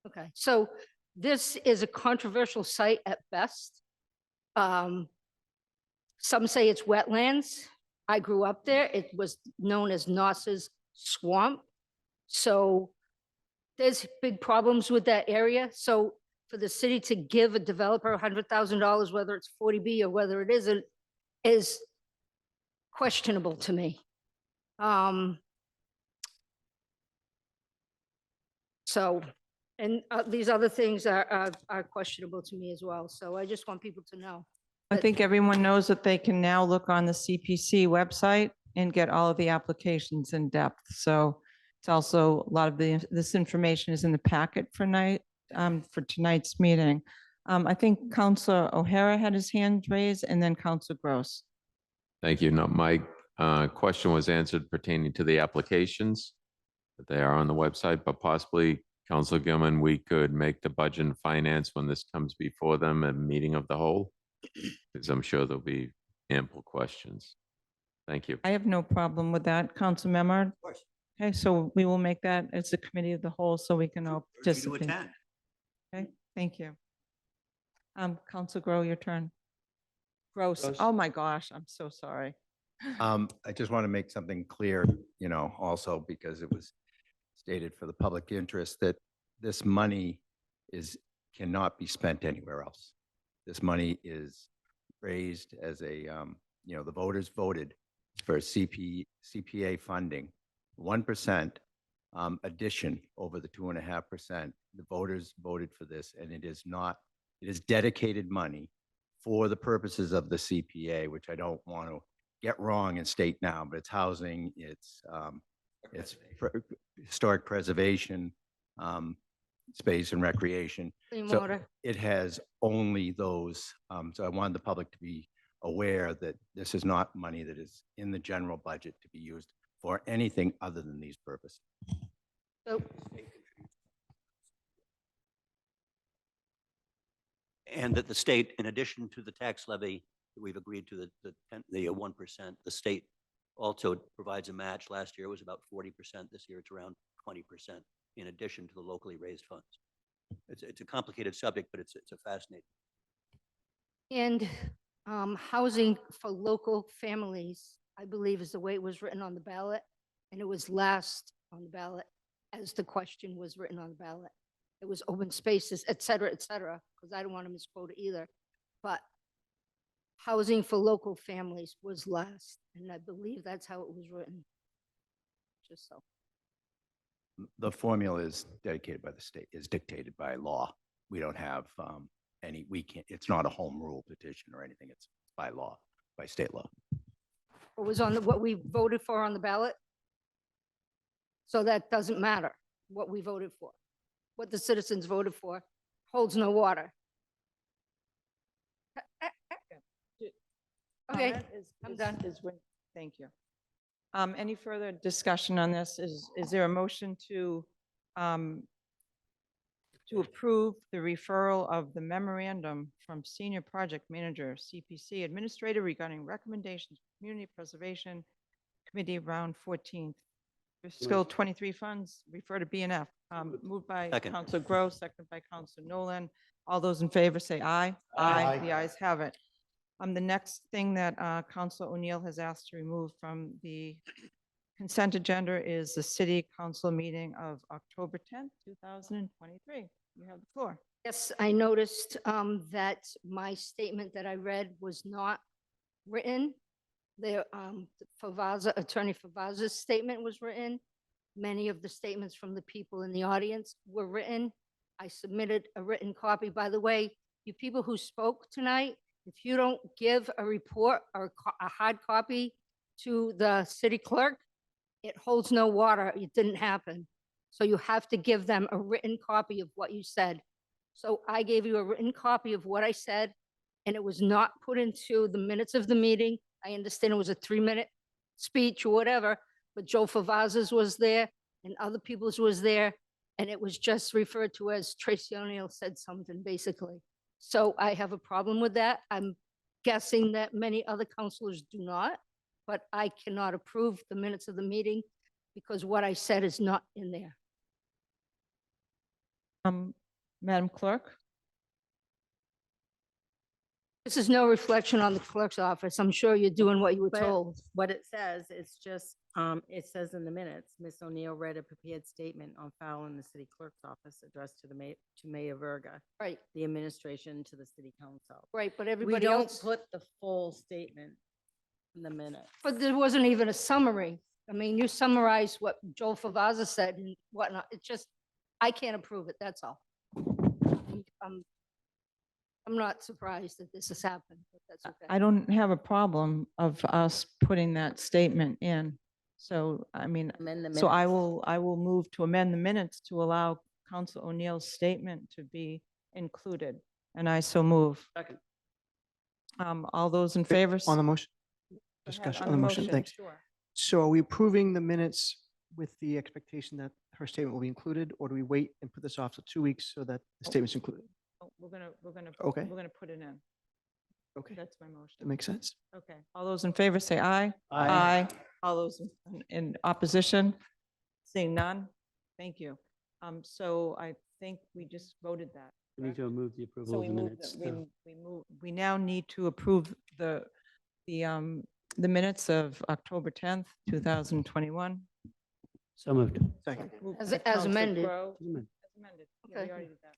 Okay, so this is a controversial site at best. Some say it's wetlands. I grew up there. It was known as Nossa's Swamp. So there's big problems with that area. So for the city to give a developer $100,000, whether it's 40B or whether it isn't, is questionable to me. So, and these other things are questionable to me as well. So I just want people to know. I think everyone knows that they can now look on the CPC website and get all of the applications in depth. So it's also, a lot of this information is in the packet for tonight's meeting. I think Counselor O'Hara had his hand raised, and then Counselor Gross. Thank you. No, my question was answered pertaining to the applications, that they are on the website, but possibly, Councilor Gilman, we could make the Budget and Finance when this comes before them a meeting of the whole, because I'm sure there'll be ample questions. Thank you. I have no problem with that. Council Memard? Of course. Okay, so we will make that as a committee of the whole so we can all participate. Okay, thank you. Council Grow, your turn. Gross. Oh my gosh, I'm so sorry. I just want to make something clear, also because it was stated for the public interest that this money cannot be spent anywhere else. This money is raised as the voters voted for CPA funding, 1% addition over the 2.5%. The voters voted for this, and it is dedicated money for the purposes of the CPA, which I don't want to get wrong and state now, but it's housing, it's historic preservation, space and recreation. Clean So water. it has only those. So I wanted the public to be aware that this is not money that is in the general budget to be used for anything other than these purposes. So And that the state, in addition to the tax levy that we've agreed to, the 1%, the state also provides a match. Last year it was about 40%. This year it's around 20%, in addition to the locally raised funds. It's a complicated subject, but it's a fascinating. And housing for local families, I believe, is the way it was written on the ballot. And it was last on the ballot as the question was written on the ballot. It was open spaces, et cetera, because I don't want to misquote it either. But housing for local families was last. And I believe that's how it was written. Just so. The formula is dedicated by the state, is dictated by law. we don't have we can't, it's not a home rule petition or anything. It's by law, by state law. What was on what we voted for on the ballot? So that doesn't matter what we voted for. What the citizens voted for holds no water. Okay, Comment I'm is- done. is when- Thank you. Any further discussion on this? Is there a motion to approve the referral of the memorandum from Senior Project Manager, CPC Administrator regarding recommendations, for Community Preservation Committee round 14th. Fiscal 23 funds, refer to BNF. Moved by Second. Council Gross, seconded by Council Nolan. All those in favor say aye. Aye. The ayes have it. The next thing that Council O'Neill has asked to remove from the consent agenda is the City Council meeting of October 10th, 2023. You have the floor. Yes, I noticed that my statement that I read was not written. The Attorney Favaza's statement was written. Many of the statements from the people in the audience were written. I submitted a written copy. By the way, you people who spoke tonight, if you don't give a report or a hard copy to the city clerk, it holds no water. It didn't happen. So you have to give them a written copy of what you said. So I gave you a written copy of what I said, and it was not put into the minutes of the meeting. I understand it was a 3-minute speech or whatever, but Joe Favaz's was there and other people's was there, and it was just referred to as Tracy O'Neill said something, basically. So I have a problem with that. I'm guessing that many other councilors do not, but I cannot approve the minutes of the meeting because what I said is not in there. Madam Clerk? This is no reflection on the clerk's office. I'm sure you're doing what you were But told. what it says, it's just, it says in the minutes, Ms. O'Neill read a prepared statement on file in the city clerk's office addressed to Mayor Verga, Right, the administration to the city council. right, but We everybody don't else, put the full statement in the minutes. but there wasn't even a summary. I mean, you summarized what Joel Favaza said and whatnot. It's just, I can't approve it, that's all. I'm not surprised that this has happened, but that's okay. I don't have a problem of us putting that statement in. So, I mean, Amend the so I minutes. will move to amend the minutes to allow Council O'Neill's statement to be included. And I so move. Second. All those in favor? On the motion, Go ahead, discussion on the motion, thanks. sure. So are we approving the minutes with the expectation that her statement will be included, or do we wait and put this off to 2 weeks so that the statement's included? Oh, We're gonna Okay. put it in. Okay, That's my motion. that makes sense. Okay, all those in favor say aye. Aye. All those in opposition? Seeing none? Thank you. So I think we just voted that. We need to move the approval So of we the move, minutes. we now need to approve the minutes of October 10th, 2021. So moved. Second. Moved As- by as Counsel amended. Grow. Amended. As amended. Yeah, we Okay. already did that.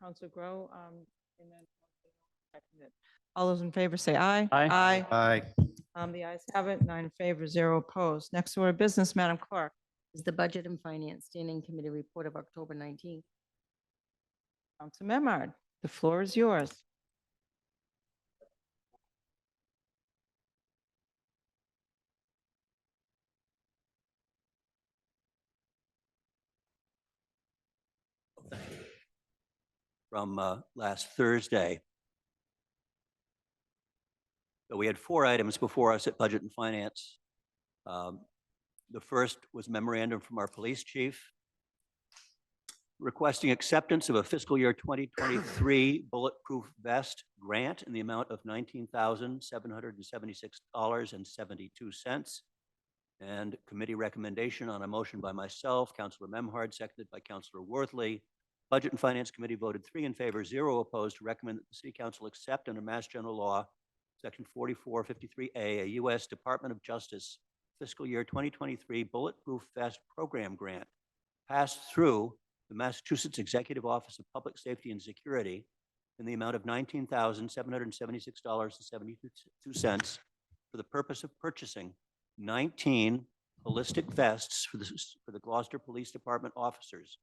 Council Grow, and then seconded. All those in favor say aye. Aye. Aye. The ayes have it, 9 in favor, 0 opposed. Next order of business, Madam Clerk. Is the Budget and Finance Standing Committee report of October 19th. Council Memard, the floor is yours. From last Thursday. So we had 4 items before us at Budget and Finance. The first was memorandum from our police chief requesting acceptance of a fiscal year 2023 bulletproof vest grant in the amount of $19,776.72. And committee recommendation on a motion by myself, Councilor Memhard, seconded by Councilor Worthley. Budget and Finance Committee voted 3 in favor, 0 opposed to recommend that the City Council accept under Mass General Law, Section 4453A, a U.S. Department of Justice fiscal year 2023 Bulletproof Vest Program Grant passed through the Massachusetts Executive Office of Public Safety and Security in the amount of $19,776.72 for the purpose of purchasing 19 ballistic vests for the Gloucester Police Department officers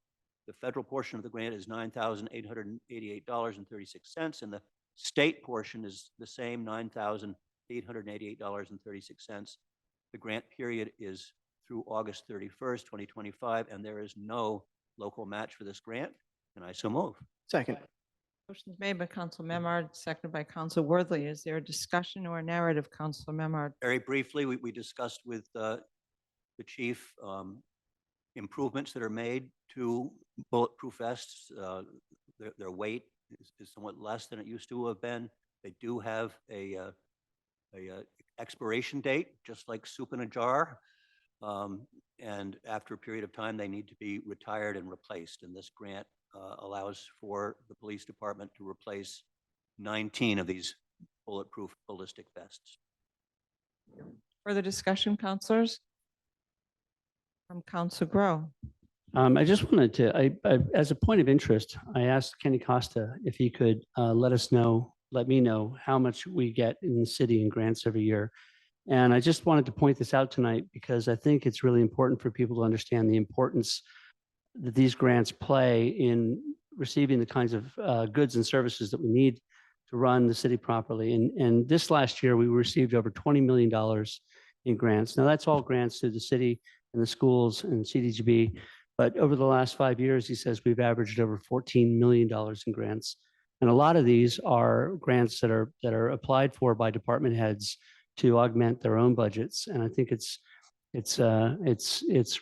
The federal portion of the grant is $9,888.36, and the state portion is the same $9,888.36. The grant period is through August 31st, 2025, and there is no local match for this grant, and I so move. Second. Motion's made by Council Memard, seconded by Council Worthley. Is there a discussion or a narrative, Council Memard? Very briefly, we discussed with the chief improvements that are made to bulletproof vests. Their weight is somewhat less than it used to have been. They do have a expiration date, just like soup in a jar. And after a period of time, they need to be retired and replaced. And this grant allows for the police department to replace 19 of these bulletproof ballistic vests. Further discussion, councilors? From Council Grow. I just wanted to, as a point of interest, I asked Kenny Costa if he could let me know how much we get in the city in grants every year. And I just wanted to point this out tonight because I think it's really important for people to understand the importance that these grants play in receiving the kinds of goods and services that we need to run the city properly. And this last year, we received over $20 million in grants. Now, that's all grants to the city and the schools and CDGB. But over the last 5 years, he says we've averaged over $14 million in grants. And a lot of these are grants that are applied for by department heads to augment their own budgets. And I think it's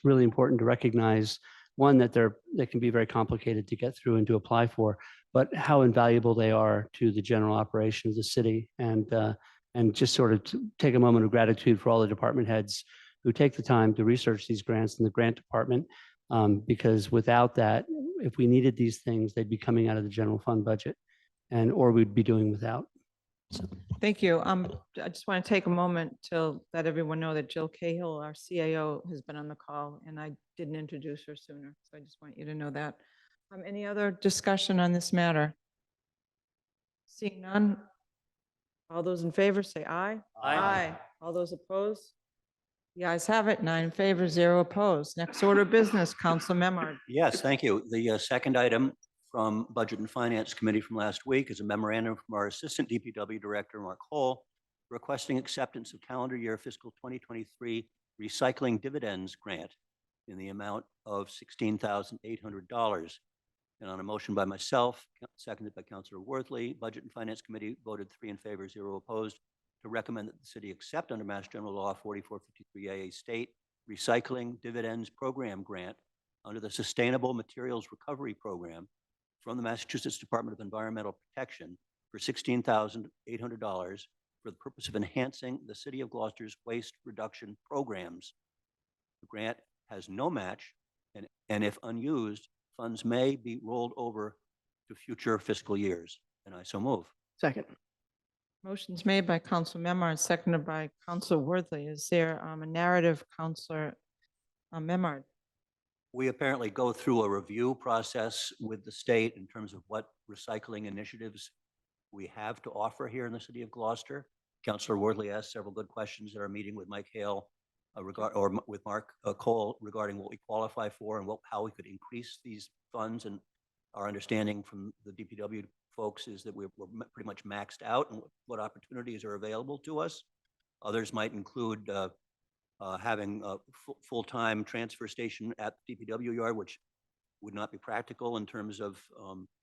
really important to recognize, one, that they can be very complicated to get through and to apply for, but how invaluable they are to the general operation of the city. And just sort of take a moment of gratitude for all the department heads who take the time to research these grants in the grant department, because without that, if we needed these things, they'd be coming out of the general fund budget, or we'd be doing without. So. Thank you. I just want to take a moment to let everyone know that Jill Cahill, our CAO, has been on the call, and I didn't introduce her sooner. So I just want you to know that. Any other discussion on this matter? Seeing none. All those in favor say aye. Aye. All those opposed? The ayes have it. 9 in favor, 0 opposed. Next order of business, Council Memard. Yes, thank you. The second item from Budget and Finance Committee from last week is a memorandum from our Assistant DPW Director, Mark Hall, requesting acceptance of calendar year fiscal 2023 recycling dividends grant in the amount of $16,800. And on a motion by myself, seconded by Councilor Worthley, Budget and Finance Committee voted 3 in favor, 0 opposed, to recommend that the city accept under Mass General Law 4453A state recycling dividends program grant under the Sustainable Materials Recovery Program from the Massachusetts Department of Environmental Protection for $16,800 for the purpose of enhancing the City of Gloucester's waste reduction programs. The grant has no match, and if unused, funds may be rolled over to future fiscal years. And I so move. Second. Motion's made by Council Memard, seconded by Council Worthley. Is there a narrative, Councilor Memard? We apparently go through a review process with the state in terms of what recycling initiatives we have to offer here in the city of Gloucester. Councilor Worthley asked several good questions at our meeting with Mike Hale with Mark Cole regarding what we qualify for and how we could increase these funds. And our understanding from the DPW folks is that we're pretty much maxed out and what opportunities are available to us. Others might include having a full-time transfer station at the DPW yard, which would not be practical in terms of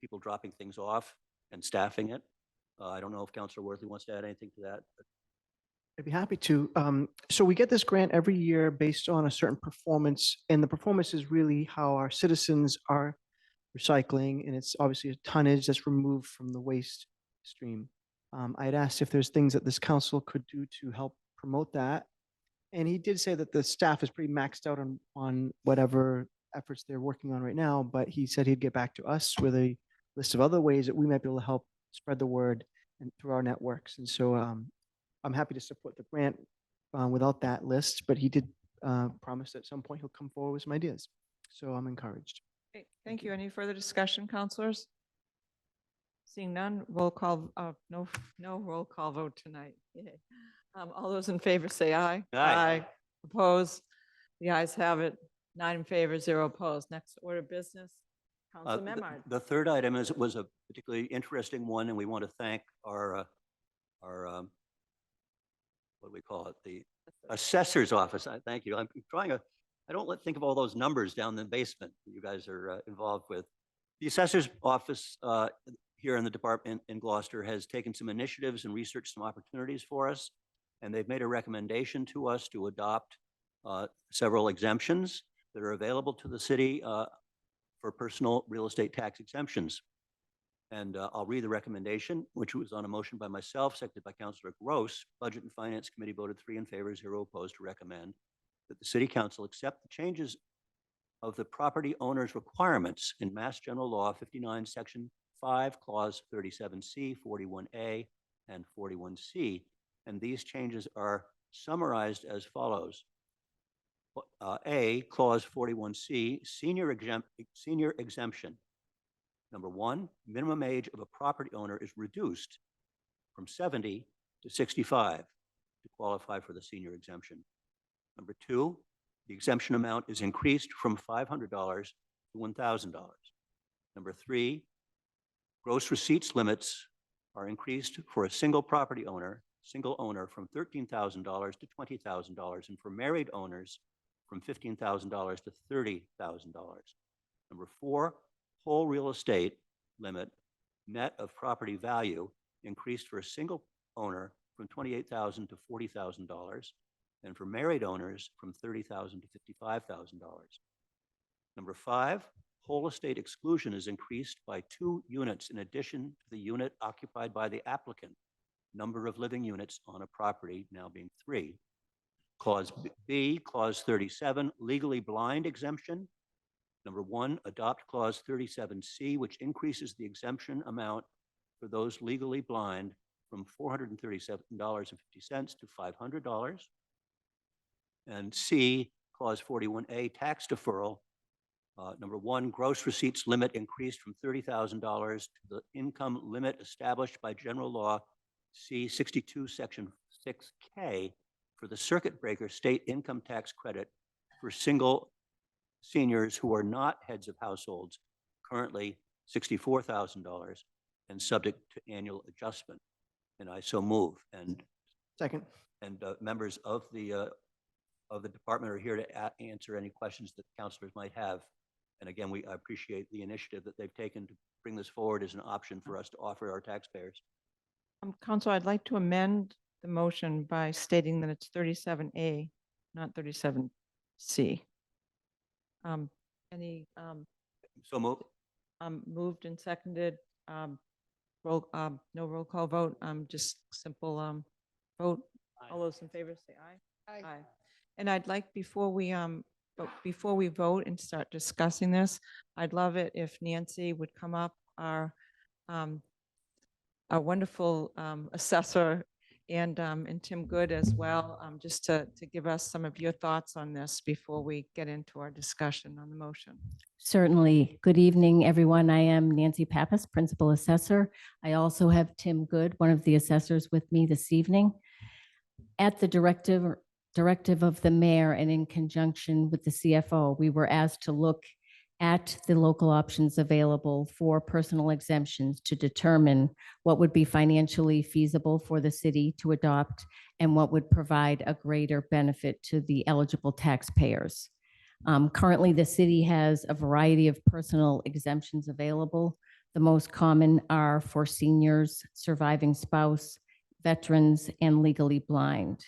people dropping things off and staffing it. I don't know if Councilor Worthley wants to add anything to that. I'd be happy to. So we get this grant every year based on a certain performance, and the performance is really how our citizens are recycling, and it's obviously a tonnage that's removed from the waste stream. I had asked if there's things that this council could do to help promote that, and he did say that the staff is pretty maxed out on whatever efforts they're working on right now, but he said he'd get back to us with a list of other ways that we might be able to help spread the word and through our networks. And so I'm happy to support the grant without that list, but he did promise that at some point he'll come forward with some ideas. So I'm encouraged. Okay, thank you. Any further discussion, councilors? Seeing none, roll call, no roll call vote tonight. Yay. All those in favor say aye. Aye. Opposed? The ayes have it. 9 in favor, 0 opposed. Next order of business. Council Memard. The third item was a particularly interesting one, and we want to thank our, what do we call it? The assessor's office. Thank you. I'm trying to, I don't think of all those numbers down in the basement that you guys are involved with. The assessor's office here in the department in Gloucester has taken some initiatives and researched some opportunities for us. And they've made a recommendation to us to adopt several exemptions that are available to the city for personal real estate tax exemptions. And I'll read the recommendation, which was on a motion by myself, seconded by Councilor Gross. Budget and Finance Committee voted 3 in favor, 0 opposed, to recommend that the City Council accept the changes of the property owner's requirements in Mass General Law 59, Section 5, Clause 37C, 41A, and 41C. And these changes are summarized as follows. A, Clause 41C, senior exemption. Number 1, minimum age of a property owner is reduced from 70 to 65 to qualify for the senior exemption. Number 2, the exemption amount is increased from $500 to $1,000. Number 3, gross receipts limits are increased for a single owner from $13,000 to $20,000, and for married owners from $15,000 to $30,000. Number 4, whole real estate limit net of property value increased for a single owner from $28,000 to $40,000, and for married owners from $30,000 to $55,000. Number 5, whole estate exclusion is increased by 2 units in addition to the unit occupied by the applicant. Number of living units on a property now being 3. Clause B, Clause 37, legally blind exemption. Number 1, adopt Clause 37C, which increases the exemption amount for those legally blind from $437.50 to $500. And C, Clause 41A, tax deferral. Number 1, gross receipts limit increased from $30,000 to the income limit established by General Law C 62, Section 6K for the circuit breaker state income tax credit for single seniors who are not heads of households, currently $64,000 and subject to annual adjustment. And I so move. And Second. And members of the department are here to answer any questions that councilors might have. And again, I appreciate the initiative that they've taken to bring this forward as an option for us to offer our taxpayers. Council, I'd like to amend the motion by stating that it's 37A, not 37C. So moved. Moved and seconded. No roll call vote. Just simple vote. All those in favor say aye. Aye. And I'd like before we vote and start discussing this, I'd love it if Nancy would come up, our wonderful assessor, and Tim Good as well, just to give us some of your thoughts on this before we get into our discussion on the motion. Certainly. Good evening, everyone. I am Nancy Pappas, Principal Assessor. I also have Tim Good, one of the assessors, with me this evening. At the directive of the mayor and in conjunction with the CFO, we were asked to look at the local options available for personal exemptions to determine what would be financially feasible for the city to adopt and what would provide a greater benefit to the eligible taxpayers. Currently, the city has a variety of personal exemptions available. The most common are for seniors, surviving spouse, veterans, and legally blind.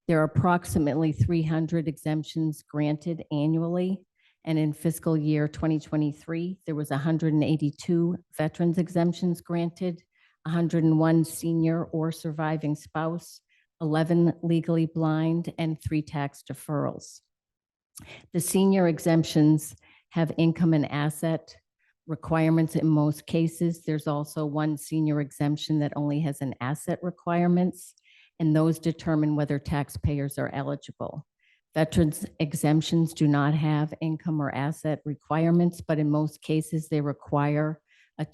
There are approximately 300 exemptions granted annually. And in fiscal year 2023, there was 182 veterans exemptions granted, 101 senior or surviving spouse, 11 legally blind, and 3 tax deferrals. The senior exemptions have income and asset requirements in most cases. There's also one senior exemption that only has an asset requirements, and those determine whether taxpayers are eligible. Veterans exemptions do not have income or asset requirements, but in most cases they require a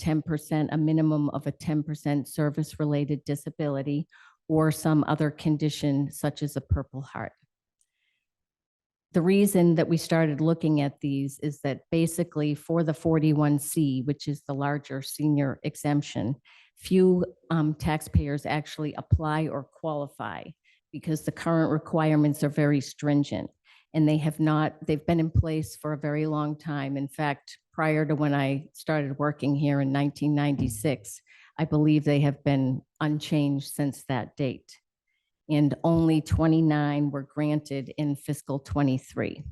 minimum of a 10% service-related disability or some other condition such as a Purple Heart. the reason that we started looking at these is that basically for the 41C, which is the larger senior exemption, few taxpayers actually apply or qualify because the current requirements are very stringent. And they've been in place for a very long time. In fact, prior to when I started working here in 1996, I believe they have been unchanged since that date. And only 29 were granted in fiscal 23.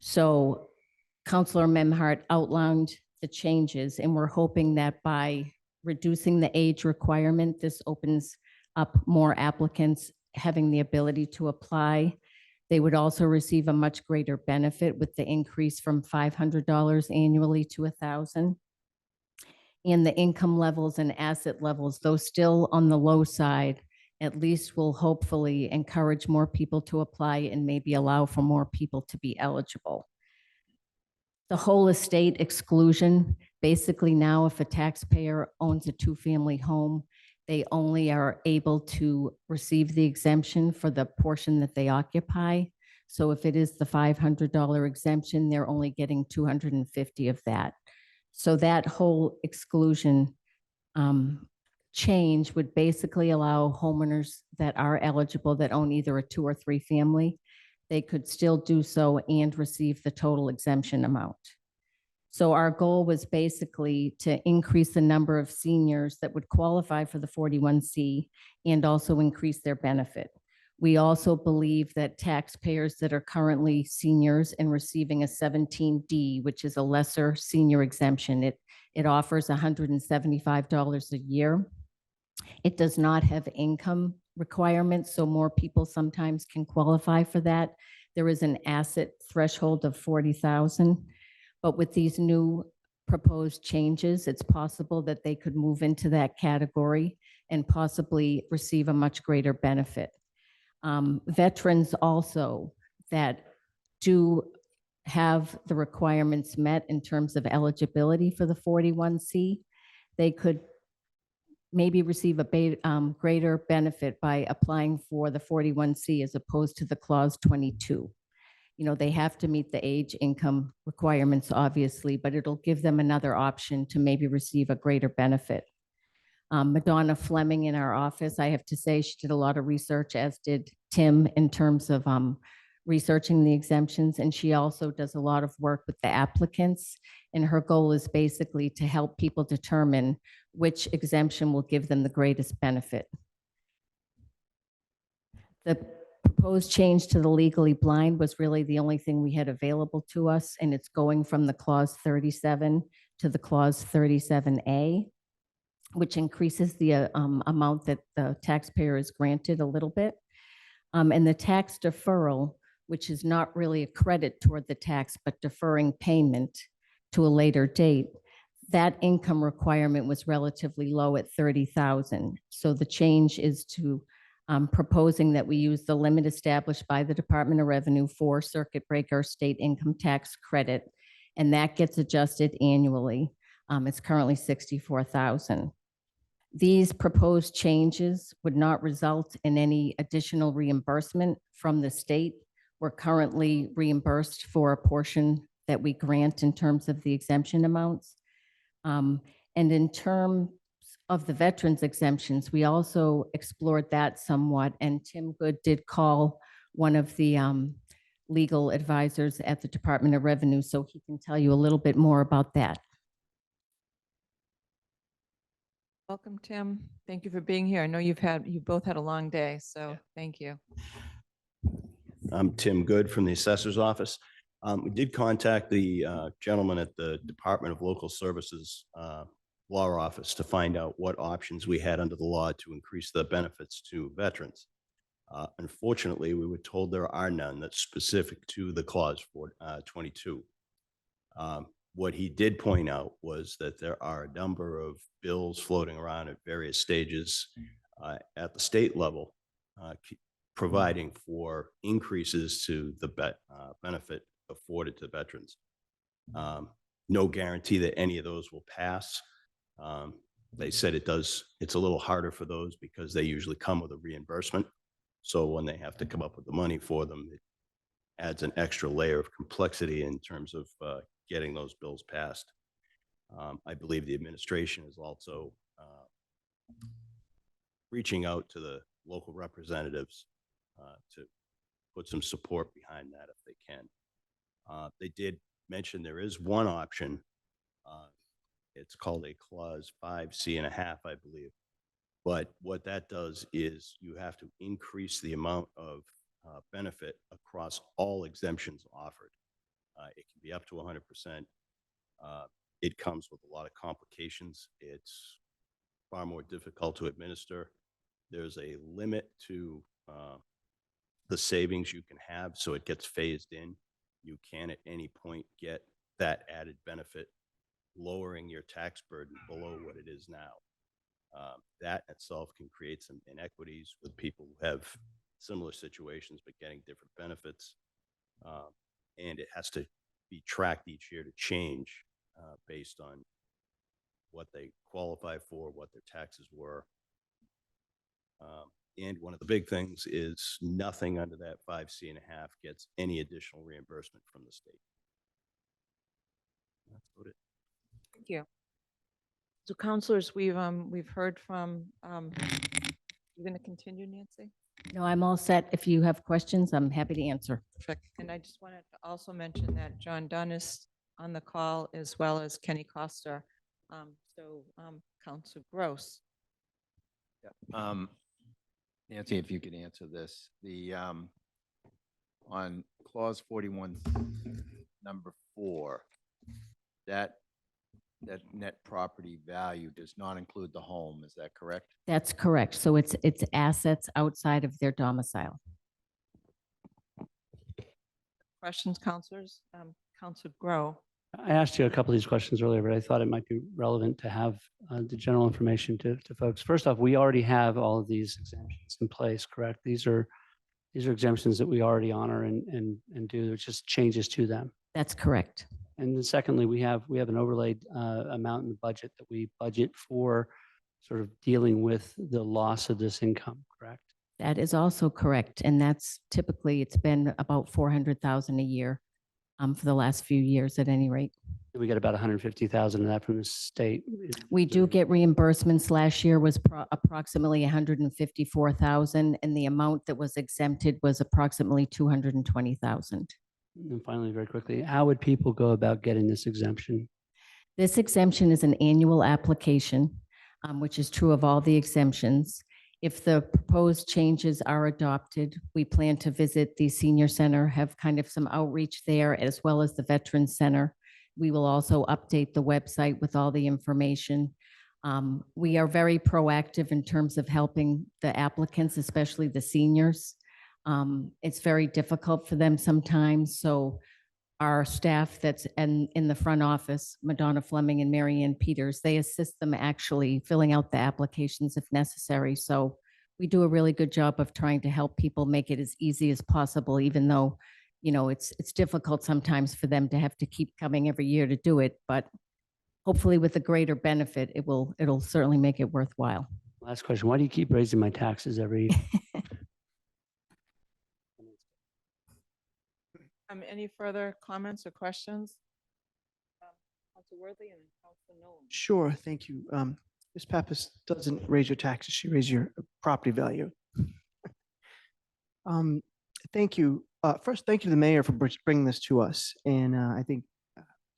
So Councilor Memhart outlined the changes, and we're hoping that by reducing the age requirement, this opens up more applicants having the ability to apply. They would also receive a much greater benefit with the increase from $500 annually to $1,000. And the income levels and asset levels, though still on the low side, at least will hopefully encourage more people to apply and maybe allow for more people to be eligible. The whole estate exclusion, basically now if a taxpayer owns a two-family home, they only are able to receive the exemption for the portion that they occupy. So if it is the $500 exemption, they're only getting $250 of that. So that whole exclusion change would basically allow homeowners that are eligible that own either a 2 or 3 family, they could still do so and receive the total exemption amount. So our goal was basically to increase the number of seniors that would qualify for the 41C and also increase their benefit. We also believe that taxpayers that are currently seniors and receiving a 17D, which is a lesser senior exemption, it offers $175 a year. It does not have income requirements, so more people sometimes can qualify for that. There is an asset threshold of $40,000. But with these new proposed changes, it's possible that they could move into that category and possibly receive a much greater benefit. Veterans also that do have the requirements met in terms of eligibility for the 41C, they could maybe receive a greater benefit by applying for the 41C as opposed to the clause 22. You know, they have to meet the age income requirements, obviously, but it'll give them another option to maybe receive a greater benefit. Madonna Fleming in our office, I have to say, she did a lot of research, as did Tim, in terms of researching the exemptions. And she also does a lot of work with the applicants. And her goal is basically to help people determine which exemption will give them the greatest benefit. The proposed change to the legally blind was really the only thing we had available to us, and it's going from the clause 37 to the clause 37A, which increases the amount that the taxpayer is granted a little bit. And the tax deferral, which is not really a credit toward the tax, but deferring payment to a later date, that income requirement was relatively low at $30,000. So the change is to proposing that we use the limit established by the Department of Revenue for circuit breaker state income tax credit, and that gets adjusted annually. It's currently $64,000. These proposed changes would not result in any additional reimbursement from the state. We're currently reimbursed for a portion that we grant in terms of the exemption amounts. And in terms of the veterans exemptions, we also explored that somewhat, and Tim Good did call one of the legal advisors at the Department of Revenue, so he can tell you a little bit more about that. Welcome, Tim. Thank you for being here. I know you both had a long day, so thank you. I'm Tim Good from the Assessor's Office. We did contact the gentleman at the Department of Local Services Law Office to find out what options we had under the law to increase the benefits to veterans. Unfortunately, we were told there are none that's specific to the clause 22. What he did point out was that there are a number of bills floating around at various stages at the state level, providing for increases to the benefit afforded to veterans. No guarantee that any of those will pass. They said it's a little harder for those because they usually come with a reimbursement. So when they have to come up with the money for them, adds an extra layer of complexity in terms of getting those bills passed. I believe the administration is also reaching out to the local representatives to put some support behind that if they can. They did mention there is one option. It's called a clause 5C.5, I believe. But what that does is you have to increase the amount of benefit across all exemptions offered. It can be up to 100%. It comes with a lot of complications. It's far more difficult to administer. There's a limit to the savings you can have, so it gets phased in. You can at any point get that added benefit, lowering your tax burden below what it is now. That itself can create some inequities with people who have similar situations but getting different benefits. And it has to be tracked each year to change based on what they qualify for, what their taxes were. And one of the big things is nothing under that 5C.5 gets any additional reimbursement from the state. That's about it. Thank you. So counselors, we've heard from, you're going to continue, Nancy? No, I'm all set. If you have questions, I'm happy to answer. Perfect. And I just wanted to also mention that John Dunn is on the call as well as Kenny Costa. Council Gross. Nancy, if you could answer this, on clause 41, number 4, that net property value does not include the home. Is that correct? That's correct. So it's assets outside of their domicile. Questions, counselors? Council Grow. I asked you a couple of these questions earlier, but I thought it might be relevant to have the general information to folks. First off, we already have all of these exemptions in place, correct? These are exemptions that we already honor and do. There's just changes to them. That's correct. And then secondly, we have an overlaid amount in the budget that we budget for sort of dealing with the loss of this income, correct? That is also correct. And that's typically, it's been about 400,000 a year for the last few years at any rate. We get about 150,000 of that from the state. We do get reimbursements. Last year was approximately 154,000, and the amount that was exempted was approximately 220,000. And finally, very quickly, how would people go about getting this exemption? This exemption is an annual application, which is true of all the exemptions. If the proposed changes are adopted, we plan to visit the senior center, have kind of some outreach there, as well as the Veterans Center. We will also update the website with all the information. We are very proactive in terms of helping the applicants, especially the seniors. It's very difficult for them sometimes, so our staff that's in the front office, Madonna Fleming and Marianne Peters, they assist them actually filling out the applications if necessary. So we do a really good job of trying to help people make it as easy as possible, even though, you know, it's difficult sometimes for them to have to keep coming every year to do it. But hopefully with a greater benefit, it'll certainly make it worthwhile. Last question, why do you keep raising my taxes every year? Any further comments or questions? Council Worthy and Council Nolan. Sure, thank you. Ms. Pappas doesn't raise your taxes, she raises your property value. Thank you. First, thank you to the mayor for bringing this to us. And I think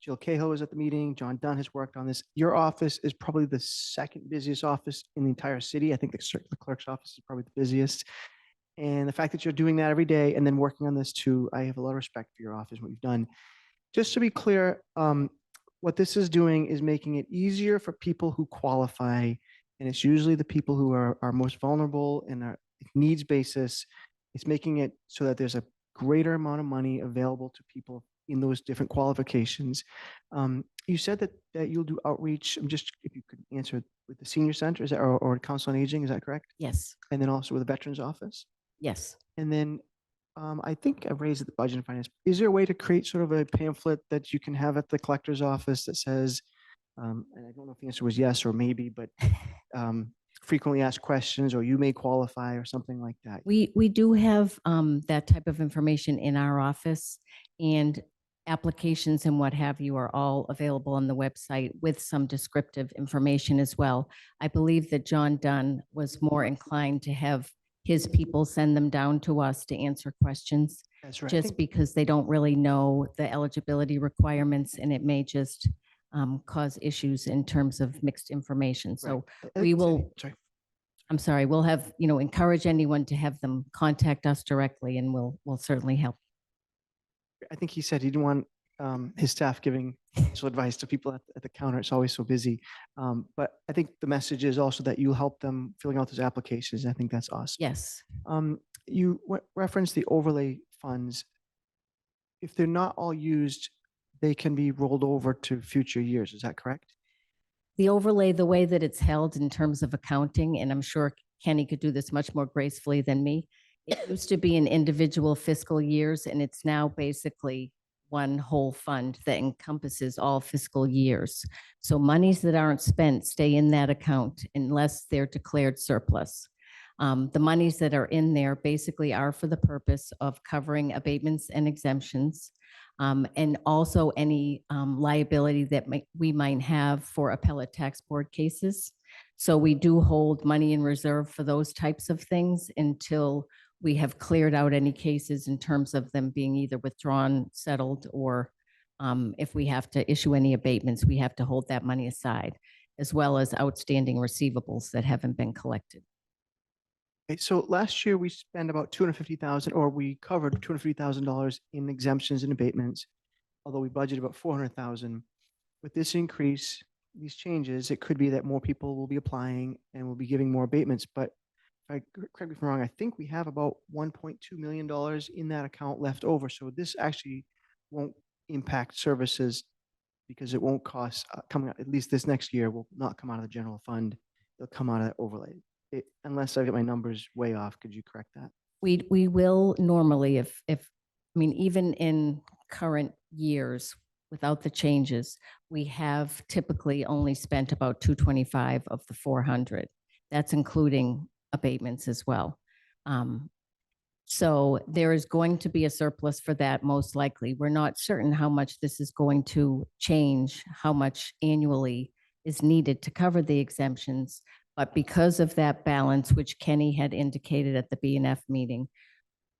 Jill Cahill was at the meeting. John Dunn has worked on this. Your office is probably the second busiest office in the entire city. I think the clerk's office is probably the busiest. And the fact that you're doing that every day and then working on this too, I have a lot of respect for your office, what you've done. Just to be clear, what this is doing is making it easier for people who qualify. And it's usually the people who are most vulnerable and are needs basis. It's making it so that there's a greater amount of money available to people in those different qualifications. You said that you'll do outreach. Just if you could answer with the senior center, is that or Council on Aging, is that correct? Yes. And then also with the Veterans Office? Yes. And then I think I've raised the budget and finance. Is there a way to create sort of a pamphlet that you can have at the collector's office that says, and I don't know if the answer was yes or maybe, but frequently asked questions, or you may qualify, or something like that? We do have that type of information in our office, and applications and what have you are all available on the website with some descriptive information as well. I believe that John Dunn was more inclined to have his people send them down to us to answer questions, That's right. just because they don't really know the eligibility requirements, and it may just cause issues in terms of mixed information. So we will, Sorry. I'm sorry, we'll have, encourage anyone to have them contact us directly, and we'll certainly help. I think he said he didn't want his staff giving financial advice to people at the counter. It's always so busy. But I think the message is also that you help them filling out those applications. I think that's awesome. Yes. You referenced the overlay funds. If they're not all used, they can be rolled over to future years. Is that correct? The overlay, the way that it's held in terms of accounting, and I'm sure Kenny could do this much more gracefully than me. It used to be in individual fiscal years, and it's now basically one whole fund that encompasses all fiscal years. So monies that aren't spent stay in that account unless they're declared surplus. The monies that are in there basically are for the purpose of covering abatements and exemptions, and also any liability that we might have for appellate tax board cases. So we do hold money in reserve for those types of things until we have cleared out any cases in terms of them being either withdrawn, settled, or if we have to issue any abatements, we have to hold that money aside, as well as outstanding receivables that haven't been collected. Okay, so last year we spent about 250,000, or we covered $250,000 in exemptions and abatements, although we budgeted about 400,000. With this increase, these changes, it could be that more people will be applying and will be giving more abatements. But correct me if I'm wrong, I think we have about $1.2 million in that account left over. So this actually won't impact services, because it won't cost coming out, at least this next year, will not come out of the general fund. It'll come out of that overlay. Unless I get my numbers way off, could you correct that? We will normally, even in current years, without the changes, we have typically only spent about 225 of the 400. That's including abatements as well. So there is going to be a surplus for that, most likely. We're not certain how much this is going to change, how much annually is needed to cover the exemptions. But because of that balance, which Kenny had indicated at the B&F meeting,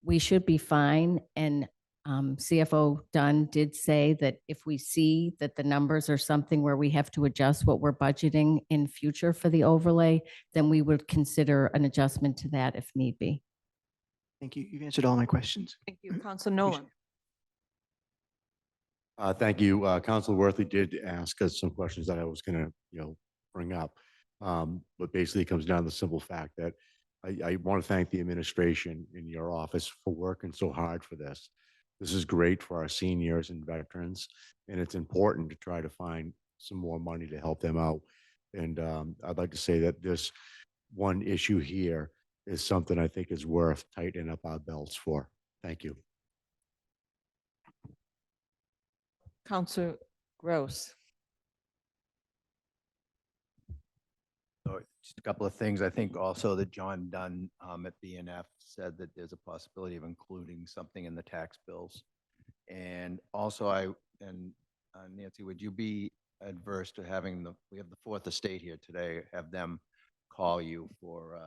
we should be fine. And CFO Dunn did say that if we see that the numbers are something where we have to adjust what we're budgeting in future for the overlay, then we would consider an adjustment to that if need be. Thank you. You've answered all my questions. Thank you. Council Nolan. Thank you. Council Worthy did ask us some questions that I was going to, bring up. But basically it comes down to the simple fact that I want to thank the administration in your office for working so hard for this. This is great for our seniors and veterans, and it's important to try to find some more money to help them out. And I'd like to say that this one issue here is something I think is worth tightening up our belts for. Thank you. Council Gross. So just a couple of things. I think also that John Dunn at BNF said that there's a possibility of including something in the tax bills. And also Nancy, would you be adverse to having we have the Fourth Estate here today, have them call you for,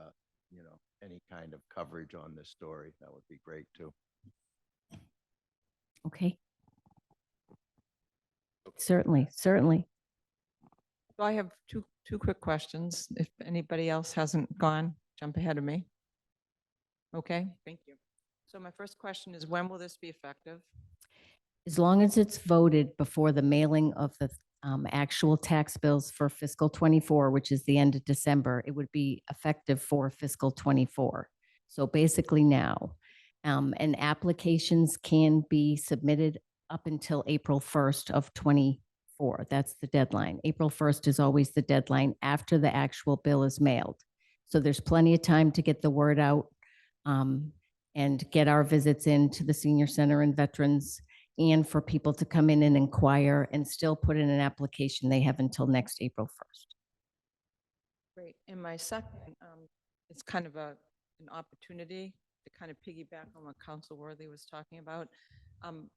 any kind of coverage on this story? That would be great too. Okay. Certainly. So I have two quick questions. If anybody else hasn't gone, jump ahead of me. Okay, thank you. So my first question is, when will this be effective? As long as it's voted before the mailing of the actual tax bills for fiscal 24, which is the end of December, it would be effective for fiscal 24. So basically now, and applications can be submitted up until April 1st of 24. That's the deadline. April 1st is always the deadline after the actual bill is mailed. So there's plenty of time to get the word out and get our visits into the senior center and veterans, and for people to come in and inquire and still put in an application. They have until next April 1st. Great. And my second, it's kind of an opportunity to kind of piggyback on what Council Worthy was talking about. Um,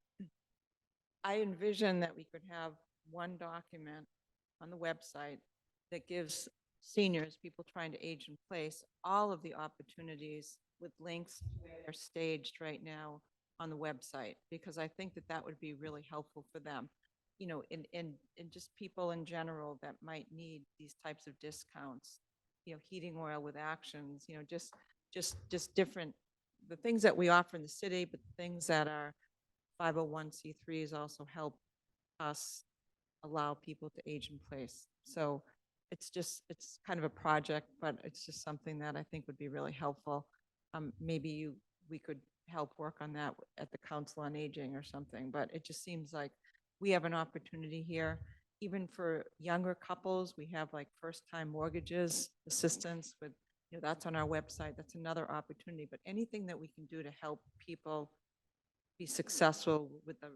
I envision that we could have one document on the website that gives seniors, people trying to age in place, all of the opportunities with links to where they're staged right now on the website, because I think that that would be really helpful for them. You know, in just people in general that might need these types of discounts, you know, heating oil with actions, you know, just different, the things that we offer in the city, but the things that are 501c3s also help us allow people to age in place. So it's kind of a project, but it's just something that I think would be really helpful. Maybe we could help work on that at the Council on Aging or something, but it just seems like we have an opportunity here. Even for younger couples, we have like first-time mortgages assistance with, you know, that's on our website. That's another opportunity, but anything that we can do to help people be successful with the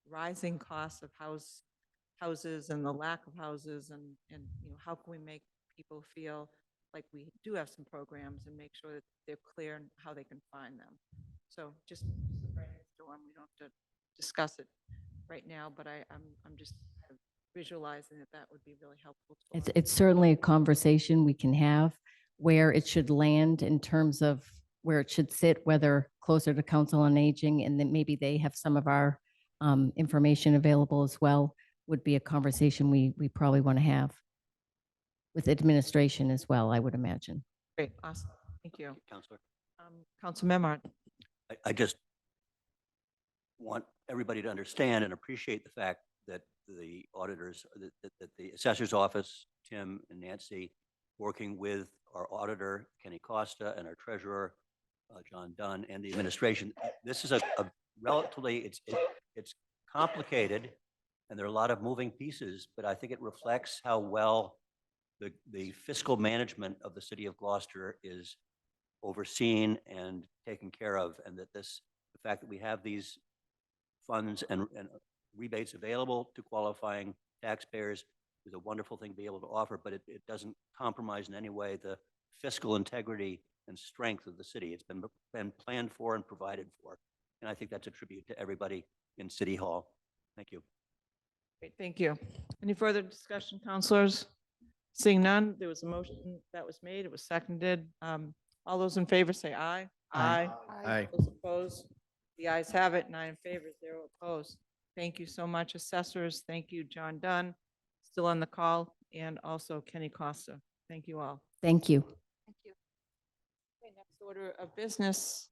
rising costs of houses and the lack of houses, and you know, how can we make people feel like we do have some programs and make sure that they're clear on how they can find them. So just a brainstorm. We don't have to discuss it right now, but I'm just kind of visualizing that that would be really helpful to us. It's certainly a conversation we can have where it should land in terms of where it should sit, whether closer to Council on Aging, and then maybe they have some of our information available as well, would be a conversation we probably want to have with administration as well, I would imagine. Great, awesome. Thank you. Counselor. Council Memard. I just want everybody to understand and appreciate the fact that the auditors, that the assessor's office, Tim and Nancy, working with our auditor, Kenny Costa, and our treasurer, John Dunn, and the administration. This is a relatively, it's complicated, and there are a lot of moving pieces, but I think it reflects how well the fiscal management of the city of Gloucester is overseen and taken care of, and that the fact that we have these funds and rebates available to qualifying taxpayers is a wonderful thing to be able to offer, but it doesn't compromise in any way the fiscal integrity and strength of the city. It's been planned for and provided for, and I think that's a tribute to everybody in City Hall. Thank you. Great, thank you. Any further discussion, councilors? Seeing none, there was a motion that was made. It was seconded. All those in favor say aye. Aye. Aye. Those opposed? The ayes have it. 9 in favor, 0 opposed. Thank you so much, assessors. Thank you, John Dunn, still on the call, and also Kenny Costa. Thank you all. Thank you. Thank you. Okay, next order of business.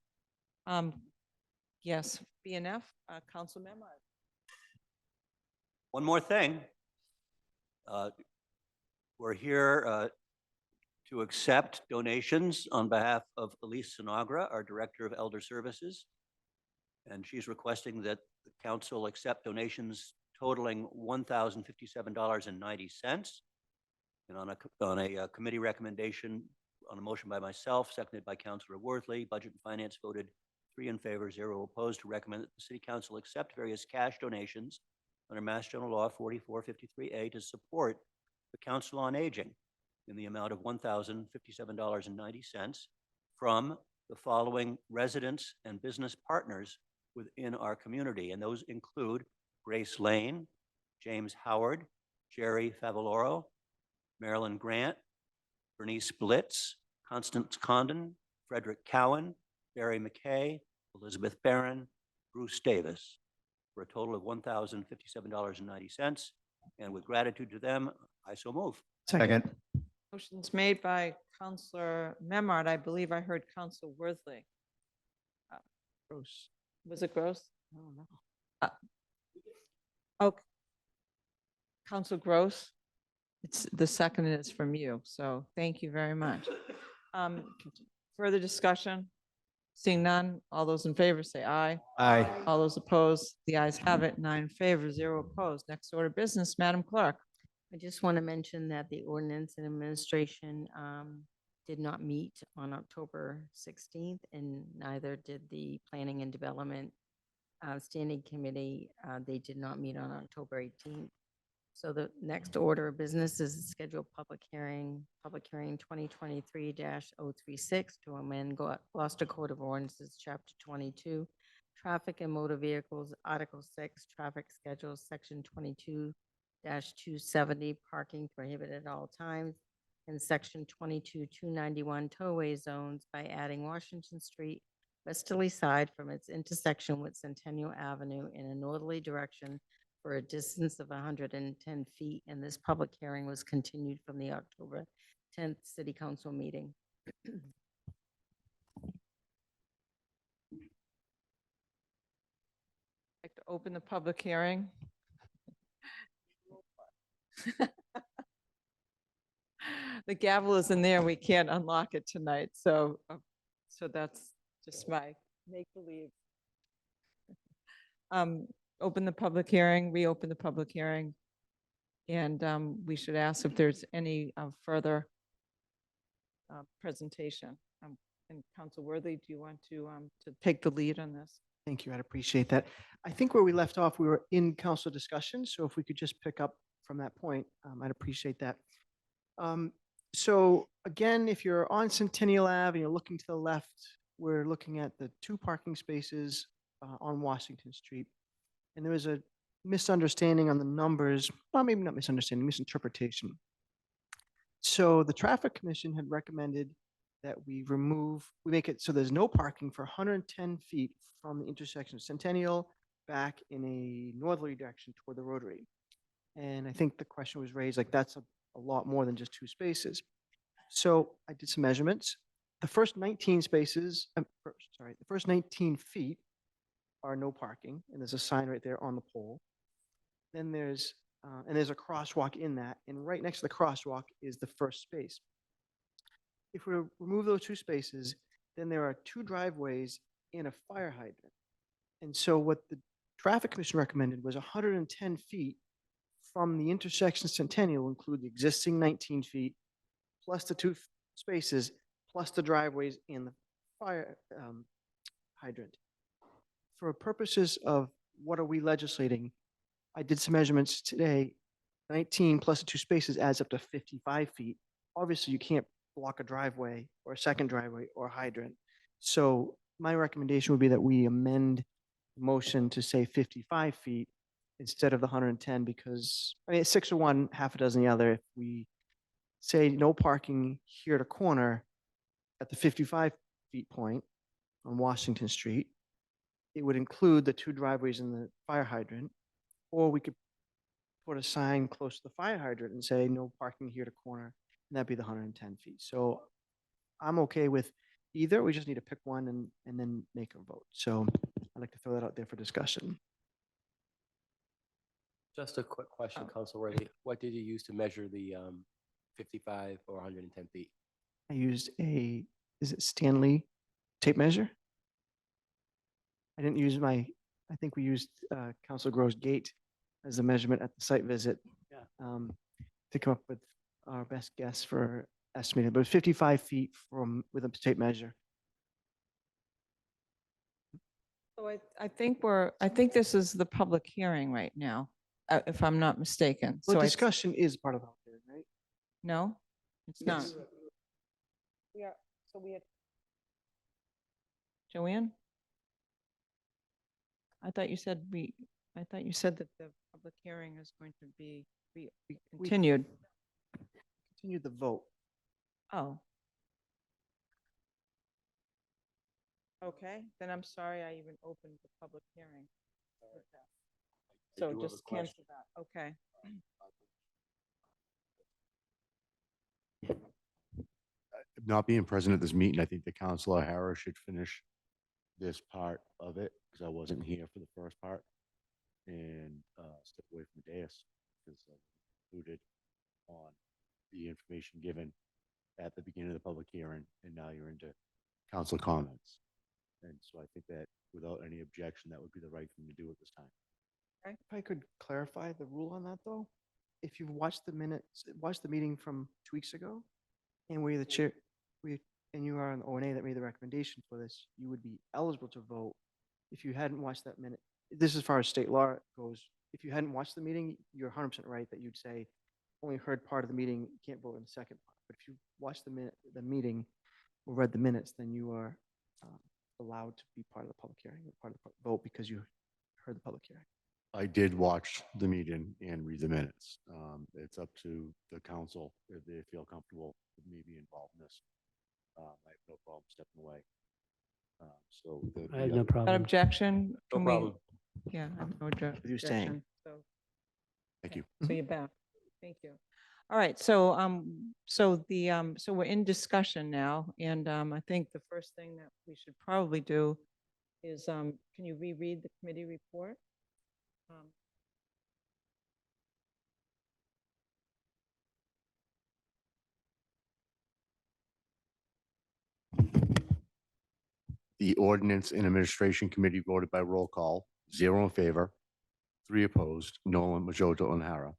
Yes, BNF, Council Memard. One more thing. We're here to accept donations on behalf of Elise Sinagra, our Director of Elder Services. And she's requesting that the council accept donations totaling $1,057.90. And on a committee recommendation, on a motion by myself, seconded by Councilor Worthley, Budget and Finance voted 3 in favor, 0 opposed, to recommend that the City Council accept various cash donations under Mass General Law 4453A to support the Council on Aging in the amount of $1,057.90 from the following residents and business partners within our community. And those include Grace Lane, James Howard, Jerry Favaloro, Marilyn Grant, Bernice Blitz, Constance Condon, Frederick Cowan, Barry McKay, Elizabeth Barron, Bruce Davis, for a total of $1,057.90. And with gratitude to them, I so move. Second. Motion's made by Councilor Memard. I believe I heard Councilor Worthley. Gross. Was it Gross? I don't know. Okay. Councilor Gross, it's the second is from you, so thank you very much. Further discussion? Seeing none, all those in favor say aye. Aye. All those opposed, the ayes have it. 9 in favor, 0 opposed. Next order of business, Madam Clerk. I just want to mention that the ordinance and administration did not meet on October 16th, and neither did the Planning and Development Standing Committee. They did not meet on October 18th. So the next order of business is a scheduled public hearing 2023-036 to amend Gloucester Code of Ordinances, Chapter 22, Traffic and Motor Vehicles, Article 6, Traffic Schedules, Section 22-270, Parking Prohibited at All Times, and Section 22-291, Towaway Zones by adding Washington Street westerly side from its intersection with Centennial Avenue in a northerly direction for a distance of 110 feet, and this public hearing was continued from the October 10th City Council meeting. Like to open the public hearing. The gavel is in there. We can't unlock it tonight. So that's just my make-believe. Open the public hearing, reopen the public hearing. And we should ask if there's any further presentation. And Council Worthy, do you want to take the lead on this? Thank you. I'd appreciate that. I think where we left off, we were in council discussion. So if we could just pick up from that point, I'd appreciate that. So again, if you're on Centennial Ave and you're looking to the left, we're looking at the 2 parking spaces on Washington Street. And there was a misunderstanding on the numbers, well, maybe not misunderstanding, misinterpretation. So the Traffic Commission had recommended that we make it so there's no parking for 110 feet from the intersection of Centennial back in a northerly direction toward the Rotary. And I think the question was raised, like, that's a lot more than just 2 spaces. So I did some measurements. The first 19 spaces, the first 19 feet are no parking, and there's a sign right there on the pole. Then there's a crosswalk in that, and right next to the crosswalk is the first space. If we remove those 2 spaces, then there are 2 driveways and a fire hydrant. And so what the Traffic Commission recommended was 110 feet from the intersection Centennial, include the existing 19 feet, plus the 2 spaces, plus the driveways and the fire hydrant. For purposes of what are we legislating, I did some measurements today. 19 plus the 2 spaces adds up to 55 feet. Obviously, you can't block a driveway or a second driveway or a hydrant. So my recommendation would be that we amend the motion to say 55 feet instead of the 110, because I mean, it's 6 of one, half a dozen the other. If we say no parking here at a corner at the 55 feet point on Washington Street, it would include the 2 driveways and the fire hydrant, or we could put a sign close to the fire hydrant and say no parking here at a corner, and that'd be the 110 feet. So I'm okay with either. We just need to pick one and then make a vote. So I'd like to throw that out there for discussion. Just a quick question, Council Worthy. What did you use to measure the 55 or 110 feet? I used is it Stanley tape measure? I didn't use I think we used Council Grove's gate as the measurement at the site visit. Yeah. To come up with our best guess for estimated, but 55 feet with a tape measure. So I think this is the public hearing right now, if I'm not mistaken. Well, So discussion is part of it, right? No, it's not. Yes. We had Joanne? I thought you said that the public hearing is going to be continued. Continue the vote. Oh. Okay, then I'm sorry I even opened the public hearing. So just cancel that. Okay. Not being present at this meeting, I think the Councilor Harris should finish this part of it, because I wasn't here for the first part, and step away from the dais, because I included on the information given at the beginning of the public hearing, and now you're into council comments. And so I think that without any objection, that would be the right thing to do at this time. If I could clarify the rule on that, though, if you've watched the meeting from 2 weeks ago, and we're the chair, and you are an O&A that made the recommendation for this, you would be eligible to vote if you hadn't watched that minute. This is as far as state law goes. if you hadn't watched the meeting, you're 100% right that you'd say, only heard part of the meeting, you can't vote in the second part. But if you watched the meeting or read the minutes, then you are allowed to be part of the public hearing, or part of the vote because you heard the public hearing. I did watch the meeting and read the minutes. It's up to the council if they feel comfortable with me being involved in this. I have no problem stepping away. So I have no An problem. objection? No Can we- problem. Yeah, I have no objection. You staying. So Thank you. So you're back. Thank you. All right, so, so we're in discussion now, and, I think the first thing that we should probably do is, can you reread the committee report? Um, The Ordinance and Administration Committee voted by roll call, 0 in favor, 3 opposed, Nolan, Majota, and Hara,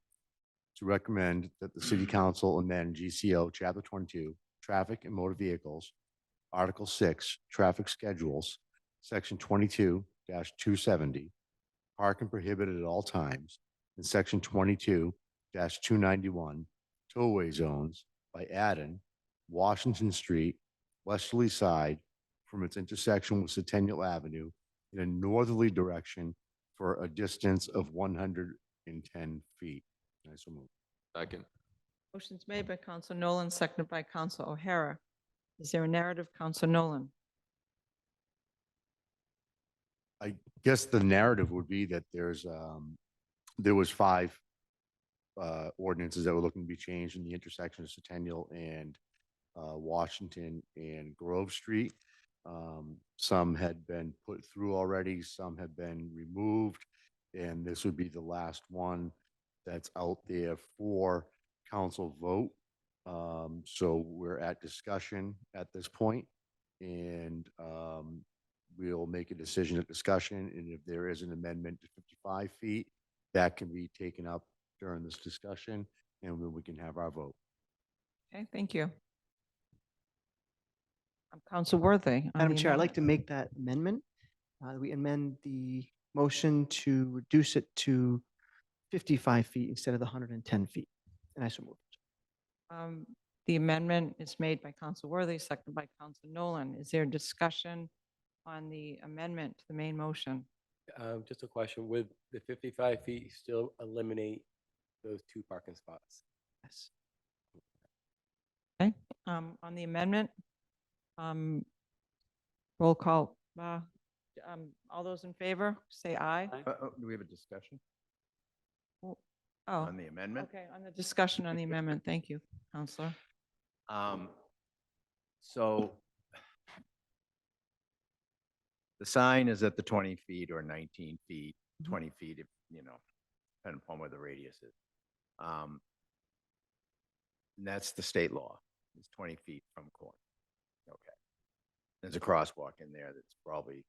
to recommend that the City Council amend GCO Chapter 22, Traffic and Motor Vehicles, Article 6, Traffic Schedules, Section 22-270, parking prohibited at all times, and Section 22-291, tollway zones by adding Washington Street, westerly side from its intersection with Centennial Avenue in a northerly direction for a distance of 110 feet. I so move. Second. Motion's made by Counsel Nolan, seconded by Counsel O'Hara. Is there a narrative, Counsel Nolan? I guess the narrative would be that there was 5 ordinances that were looking to be changed in the intersection of Centennial and Washington and Grove Street. Some had been put through already, some have been removed, and this would be the last one that's out there for council vote. So we're at discussion at this point, and we'll make a decision at discussion. And if there is an amendment to 55 feet, that can be taken up during this discussion, and then we can have our vote. Okay, thank you. Counsel Worthy. on Madam the Chair, I'd like amendment. to make that amendment. We amend the motion to reduce it to 55 feet instead of the 110 feet. And I so move. The amendment is made by Counsel Worthy, seconded by Counsel Nolan. Is there discussion on the amendment to the main motion? Just a question, with the 55 feet, you still eliminate those 2 parking spots? Yes. Okay, on the amendment, roll call. All those in favor, say aye. Do we have a discussion Oh, on the amendment? okay, on the discussion on the amendment. Thank you, Counselor. So the sign is at the 20 feet or 19 feet, 20 feet, if, depending upon where the radius is. And that's the state law. It's 20 feet from corner. Okay. There's a crosswalk in there that's probably,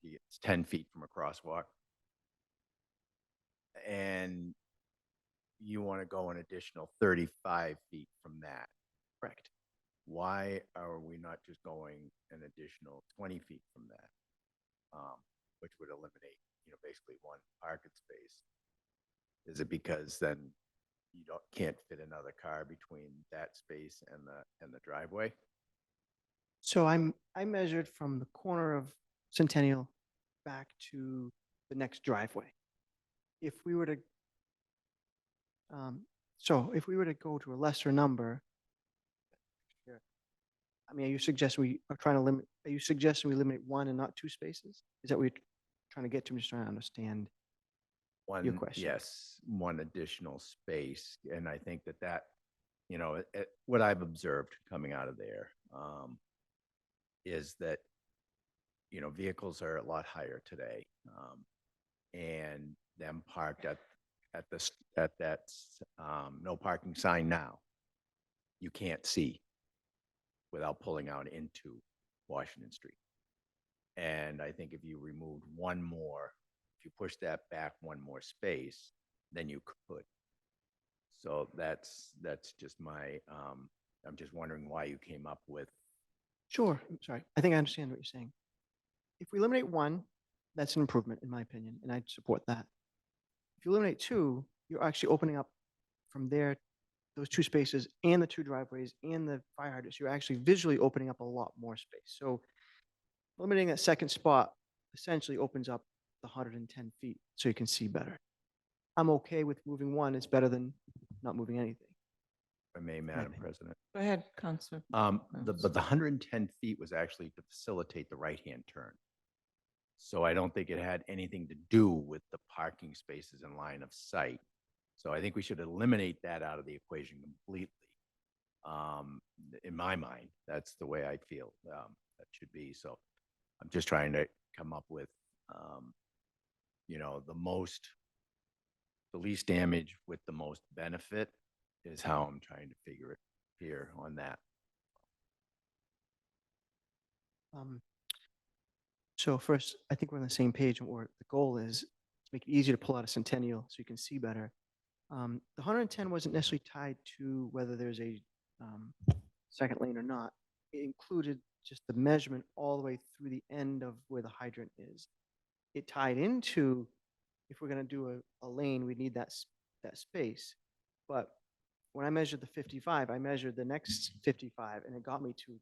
it's 10 feet from a crosswalk. And you want to go an additional 35 feet from that. Correct. Why are we not just going an additional 20 feet from that? Which would eliminate, basically one parking space. Is it because then you can't fit another car between that space and the driveway? So I measured from the corner of Centennial back to the next driveway. If we were to, if we were to go to a lesser number, I mean, are you suggesting we are trying to limit, are you suggesting we eliminate 1 and not 2 spaces? Is that what you're trying to get to? I'm just trying to understand your question. Yes, one additional space. And I think that, what I've observed coming out of there is that, vehicles are a lot higher today. And them parked at that no parking sign now, you can't see without pulling out into Washington Street. And I think if you removed one more, if you push that back one more space, then you could. So that's just my, I'm just wondering why you came up with. Sure. I'm sorry. I think I understand what you're saying. If we eliminate 1, that's an improvement in my opinion, and I'd support that. If you eliminate two, you're actually opening up from there, those two spaces and the two driveways and the fire hydrants. You're actually visually opening up a lot more space. So eliminating that second spot essentially opens up the 110 feet so you can see better. I'm okay with moving one. It's better than not moving anything. If I may, Madam President. Go ahead, Counselor. But the 110 feet was actually to facilitate the right-hand turn. So I don't think it had anything to do with the parking spaces in line of sight. So I think we should eliminate that out of the equation completely. In my mind, that's the way I feel that should be. So I'm just trying to come up with, the least damage with the most benefit is how I'm trying to figure it here on that. So first, I think we're on the same page, or the goal is to make it easier to pull out a Centennial so you can see better. The 110 wasn't necessarily tied to whether there's a second lane or not. It included just the measurement all the way through the end of where the hydrant is. It tied into, if we're going to do a lane, we need that space. But when I measured the 55, I measured the next 55, and it got me to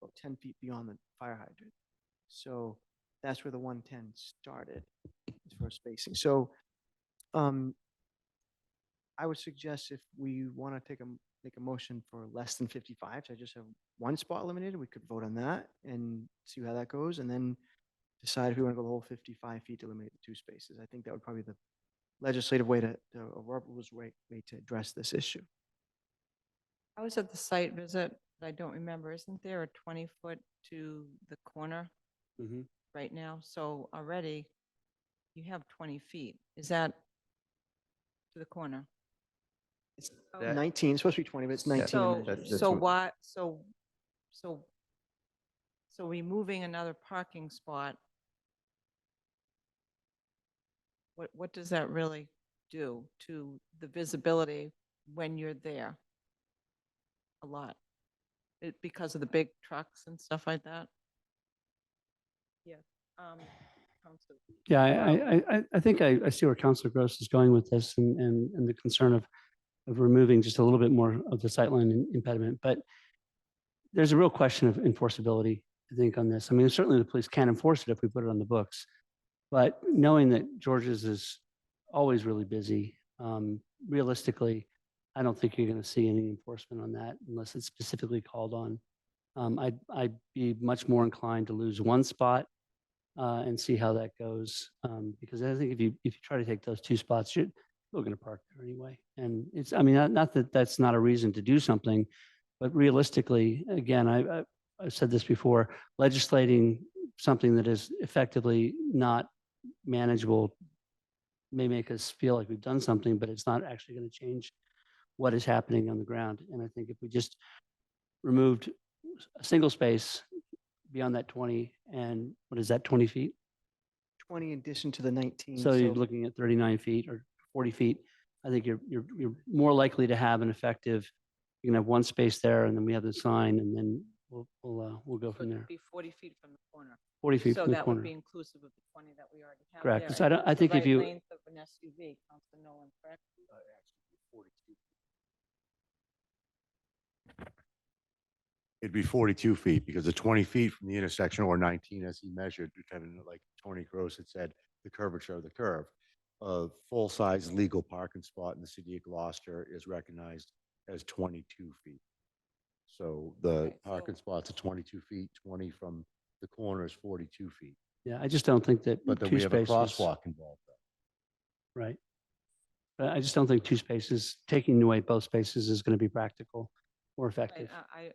about 10 feet beyond the fire hydrant. So that's where the 110 started as far as spacing. So I would suggest if we want to make a motion for less than 55, so I just have one spot eliminated, we could vote on that and see how that goes, and then decide if we want to go the whole 55 feet to eliminate the two spaces. I think that would probably be the legislative way to, or rules way to address this issue. I was at the site visit, but I don't remember. Isn't there a 20-foot to the corner right now? So already you have 20 feet. Is that to the corner? It's 19, it's supposed to be 20, but it's 19. So removing another parking spot, what does that really do to the visibility when you're there? A lot. Because of the big trucks and stuff like that? Yeah. Counselor. Yeah, I think I see where Councilor Gross is going with this and the concern of removing just a little bit more of the sightline impediment. But there's a real question of enforceability, I think, on this. I mean, certainly the police can enforce it if we put it on the books. But knowing that George's is always really busy, realistically, I don't think you're going to see any enforcement on that unless it's specifically called on. I'd be much more inclined to lose one spot and see how that goes. Because I think if you try to take those two spots, you're still going to park there anyway. And it's, I mean, not that that's not a reason to do something, but realistically, again, I've said this before, legislating something that is effectively not manageable may make us feel like we've done something, but it's not actually going to change what is happening on the ground. And I think if we just removed a single space beyond that 20, and what is that, 20 feet? 20 in addition to the 19. So you're looking at 39 feet or 40 feet. I think you're more likely to have an effective, you can have one space there and then we have the sign and then we'll go from there. It'd be 40 feet from the corner. 40 feet So from the that corner. would be inclusive of the 20 that we already have Correct. there. So And I it's the think if right you, length of an SUV, Councilor Nolan, correct? It'd be 42 feet because the 20 feet from the intersection, or 19 as he measured, Lieutenant, like Tony Gross had said, the curvature of the curve. A full-size legal parking spot in the city of Gloucester is recognized as 22 feet. So the parking spots are 22 feet, 20 from the corner is 42 feet. yeah, I just don't think that But then two we have a spaces. crosswalk involved. Right. But I just don't think two spaces, taking away both spaces is going to be practical or effective.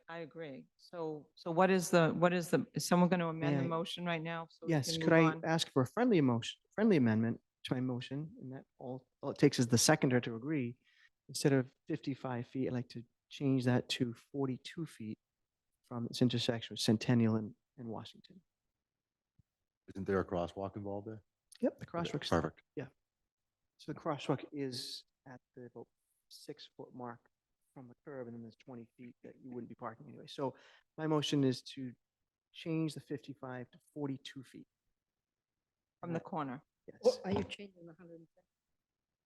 I agree. So what is is someone going to amend the May I- motion right now? So we Yes, can could move I on? ask for a friendly amendment to my motion? And that all it takes is the seconder to agree. Instead of 55 feet, I'd like to change that to 42 feet from its intersection with Centennial and Washington. Isn't there a crosswalk involved there? Yep, the crosswalk's. Perfect. Yeah. So the crosswalk is at the about 6-foot mark from the curb, and then there's 20 feet that you wouldn't be parking anyway. So my motion is to change the 55 to 42 feet. From the corner. Yes. Are you changing the 110?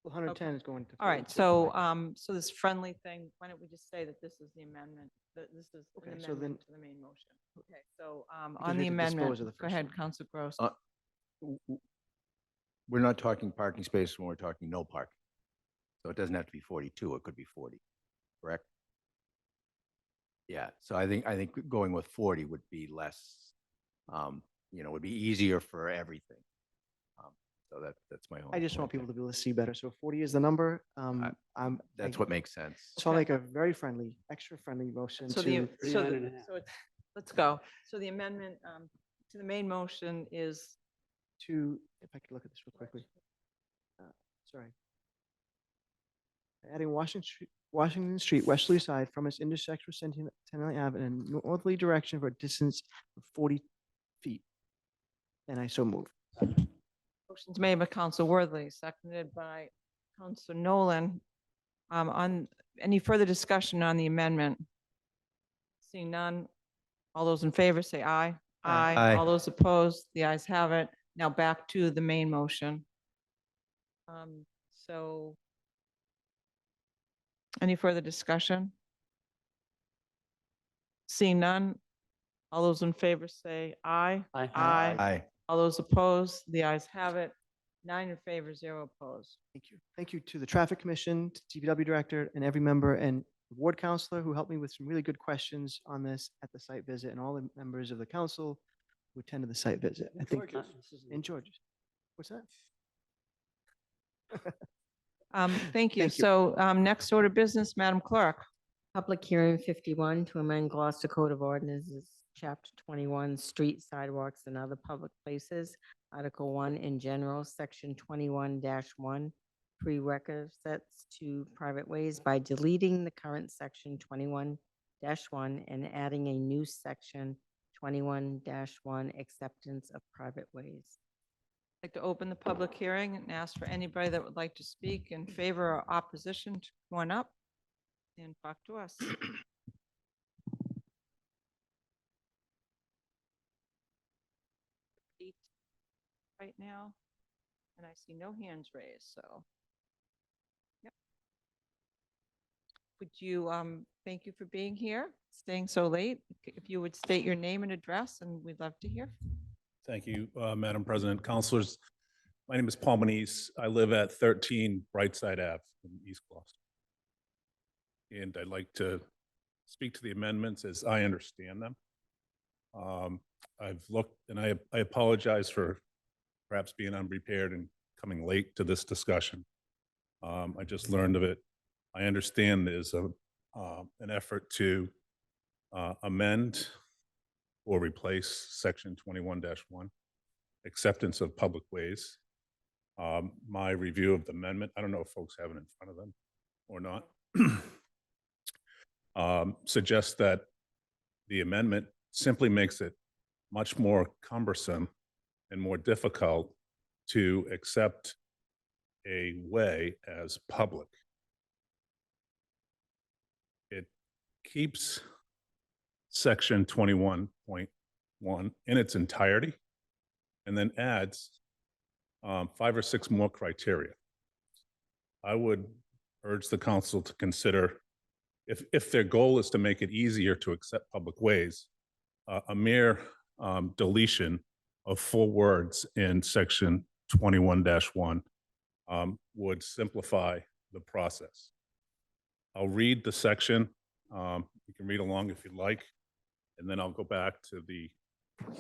110 is going to. All right, 42. so, so this friendly thing, why don't we just say that this is the amendment, that this is an Okay, so amendment then- to the main motion? Okay, so, Because on we the have to dispose amendment, of the go first ahead, one. Council Gross. We're not talking parking space when we're talking no parking. So it doesn't have to be 42, it could be 40, correct? Yeah, so I think going with 40 would be less, would be easier for everything. So that's my own. I just want point people there. to be able to see better. So 40 is the number. That's I- what makes sense. So I'll make a very friendly, extra friendly motion So to. the, so, so it's, let's go. So the amendment, to the main motion is, To, if I could look at this real quickly. Sorry. Adding Washington Street westerly side from its intersection with Centennial Avenue in northerly direction for a distance of 40 feet. And I so move. motion's made by Council Worthy, seconded by Council Nolan. On, any further discussion on the amendment? Seeing none, all those in favor say aye. Aye. Aye. All those opposed, the ayes have it. Now back to the main motion. So any further discussion? Seeing none, all those in favor say aye. Aye. Aye. All those opposed, the ayes have it. 9 in favor, 0 opposed. Thank you. Thank you to the Traffic Commission, to DPW Director, and every member and ward counselor who helped me with some really good questions on this at the site visit, and all the members of the council who attended the site visit. I think, and George. What's that? Thank you. Thank you. So next order of business, Madam Clerk. Public hearing 51 to amend Gloucester Code of Ordinances, Chapter 21, Street Sidewalks and Other Public Places, Article 1 in general, Section 21-1, prerequisites to private ways by deleting the current Section 21-1 and adding a new Section 21-1, acceptance of private ways. I'd like to open the public hearing and ask for anybody that would like to speak in favor or opposition to come on up and talk to us. Eight right now, and I see no hands raised, so. Yep. Would you, thank you for being here, staying so late. If you would state your name and address, and we'd love to hear. Thank you, Madam President. Councilors, my name is Paul Manise. I live at 13 Brightside Ave in East Gloucester. And I'd like to speak to the amendments as I understand them. I've looked, and I apologize for perhaps being unprepared and coming late to this discussion. I just learned of it. I understand there's an effort to amend or replace Section 21-1, acceptance of public ways. My review of the amendment, I don't know if folks have it in front of them or not, suggests that the amendment simply makes it much more cumbersome and more difficult to accept a way as public. It keeps Section 21.1 in its entirety and then adds 5 or 6 more criteria. I would urge the council to consider, if their goal is to make it easier to accept public ways, a mere deletion of 4 words in Section 21-1 would simplify the process. I'll read the section. You can read along if you'd like, and then I'll go back to the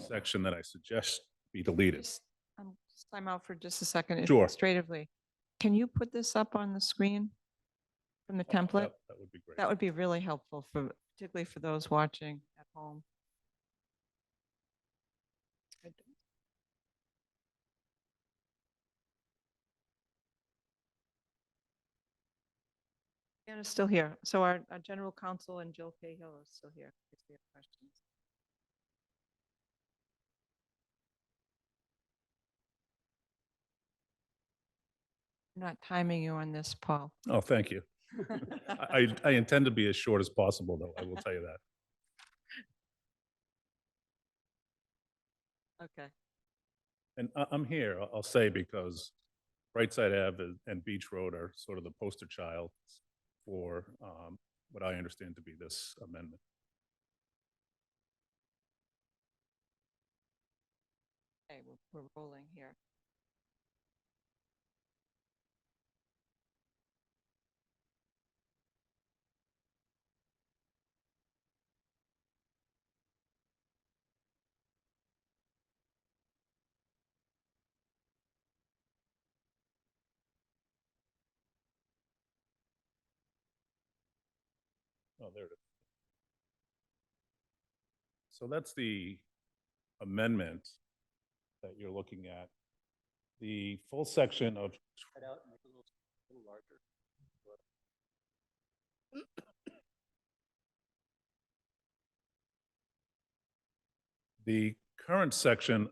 section that I suggest be deleted. Just time out for just a second. Sure. Administratively, can you put this up on the screen from the template? That would be great. That would be really helpful for, particularly for those watching at home. Anna's still here. So our general counsel and Jill Cahill is still here if we have questions. I'm not timing you on this, Paul. Oh, thank you. I intend to be as short as possible, though, I will tell you that. Okay. And I'm here, I'll say, because Brightside Ave and Beach Road are sort of the poster child for what I understand to be this amendment. Okay, we're rolling here. Oh, there it is. So that's the amendment that you're looking at. The full section of the current section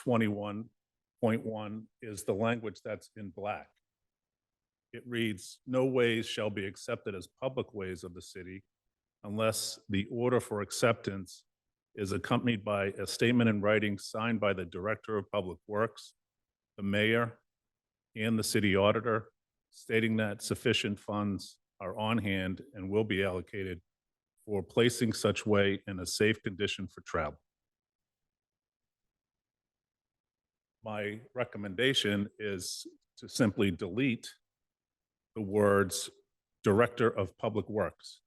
21.1 is the language that's in black. It reads, "No ways shall be accepted as public ways of the city unless the order for acceptance is accompanied by a statement in writing signed by the Director of Public Works, the mayor, and the city auditor, stating that sufficient funds are on hand and will be allocated for placing such way in a safe condition for travel." My recommendation is to simply delete the words Director of Public Works.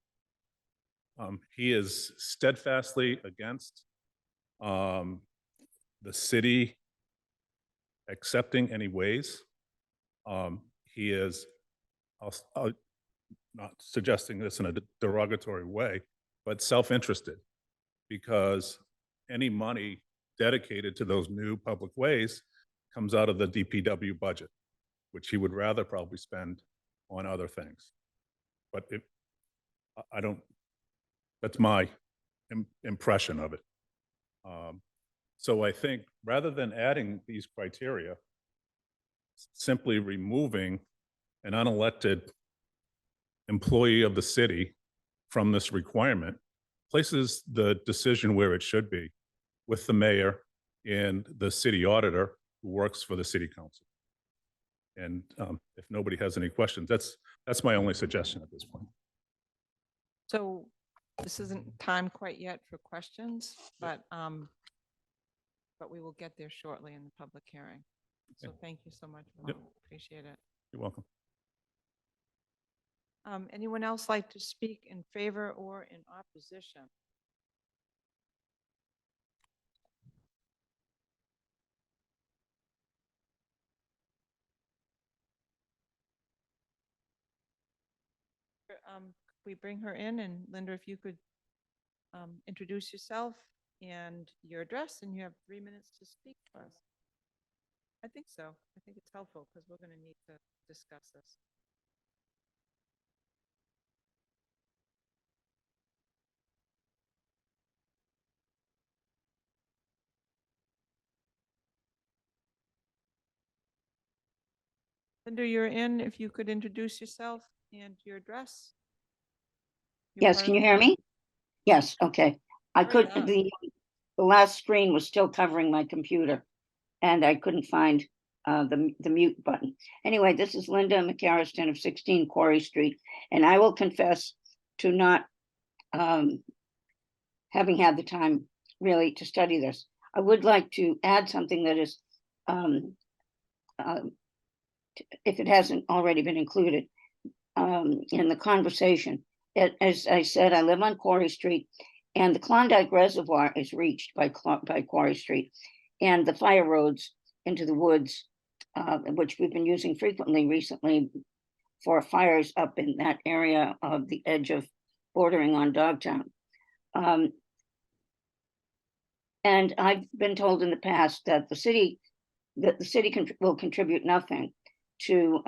He is steadfastly against the city accepting any ways. He is, I'll not suggesting this in a derogatory way, but self-interested, because any money dedicated to those new public ways comes out of the DPW budget, which he would rather probably spend on other things. But I don't, that's my impression of it. So I think rather than adding these criteria, simply removing an unelected employee of the city from this requirement places the decision where it should be, with the mayor and the city auditor who works for the city council. And if nobody has any questions, that's my only suggestion at this point. So this isn't time quite yet for questions, but we will get there shortly in the public hearing. So thank you so much, Ron. Appreciate it. You're welcome. Anyone else like to speak in favor or in opposition? Could we bring her in, and Linda, if you could introduce yourself and your address, and you have 3 minutes to speak to us. I think so. I think it's helpful because we're going to need to discuss this. Linda, you're in. If you could introduce yourself and your address. Yes, can you hear me? Yes, okay. I could, the last screen was still covering my computer and I couldn't find the mute button. Anyway, this is Linda McCarriston of 16 Quarry Street, and I will confess to not having had the time really to study this. I would like to add something that is, if it hasn't already been included in the conversation. As I said, I live on Quarry Street, and the Klondike Reservoir is reached by Quarry Street, and the fire roads into the woods, which we've been using frequently recently for fires up in that area of the edge of bordering on Dogtown. And I've been told in the past that the city will contribute nothing to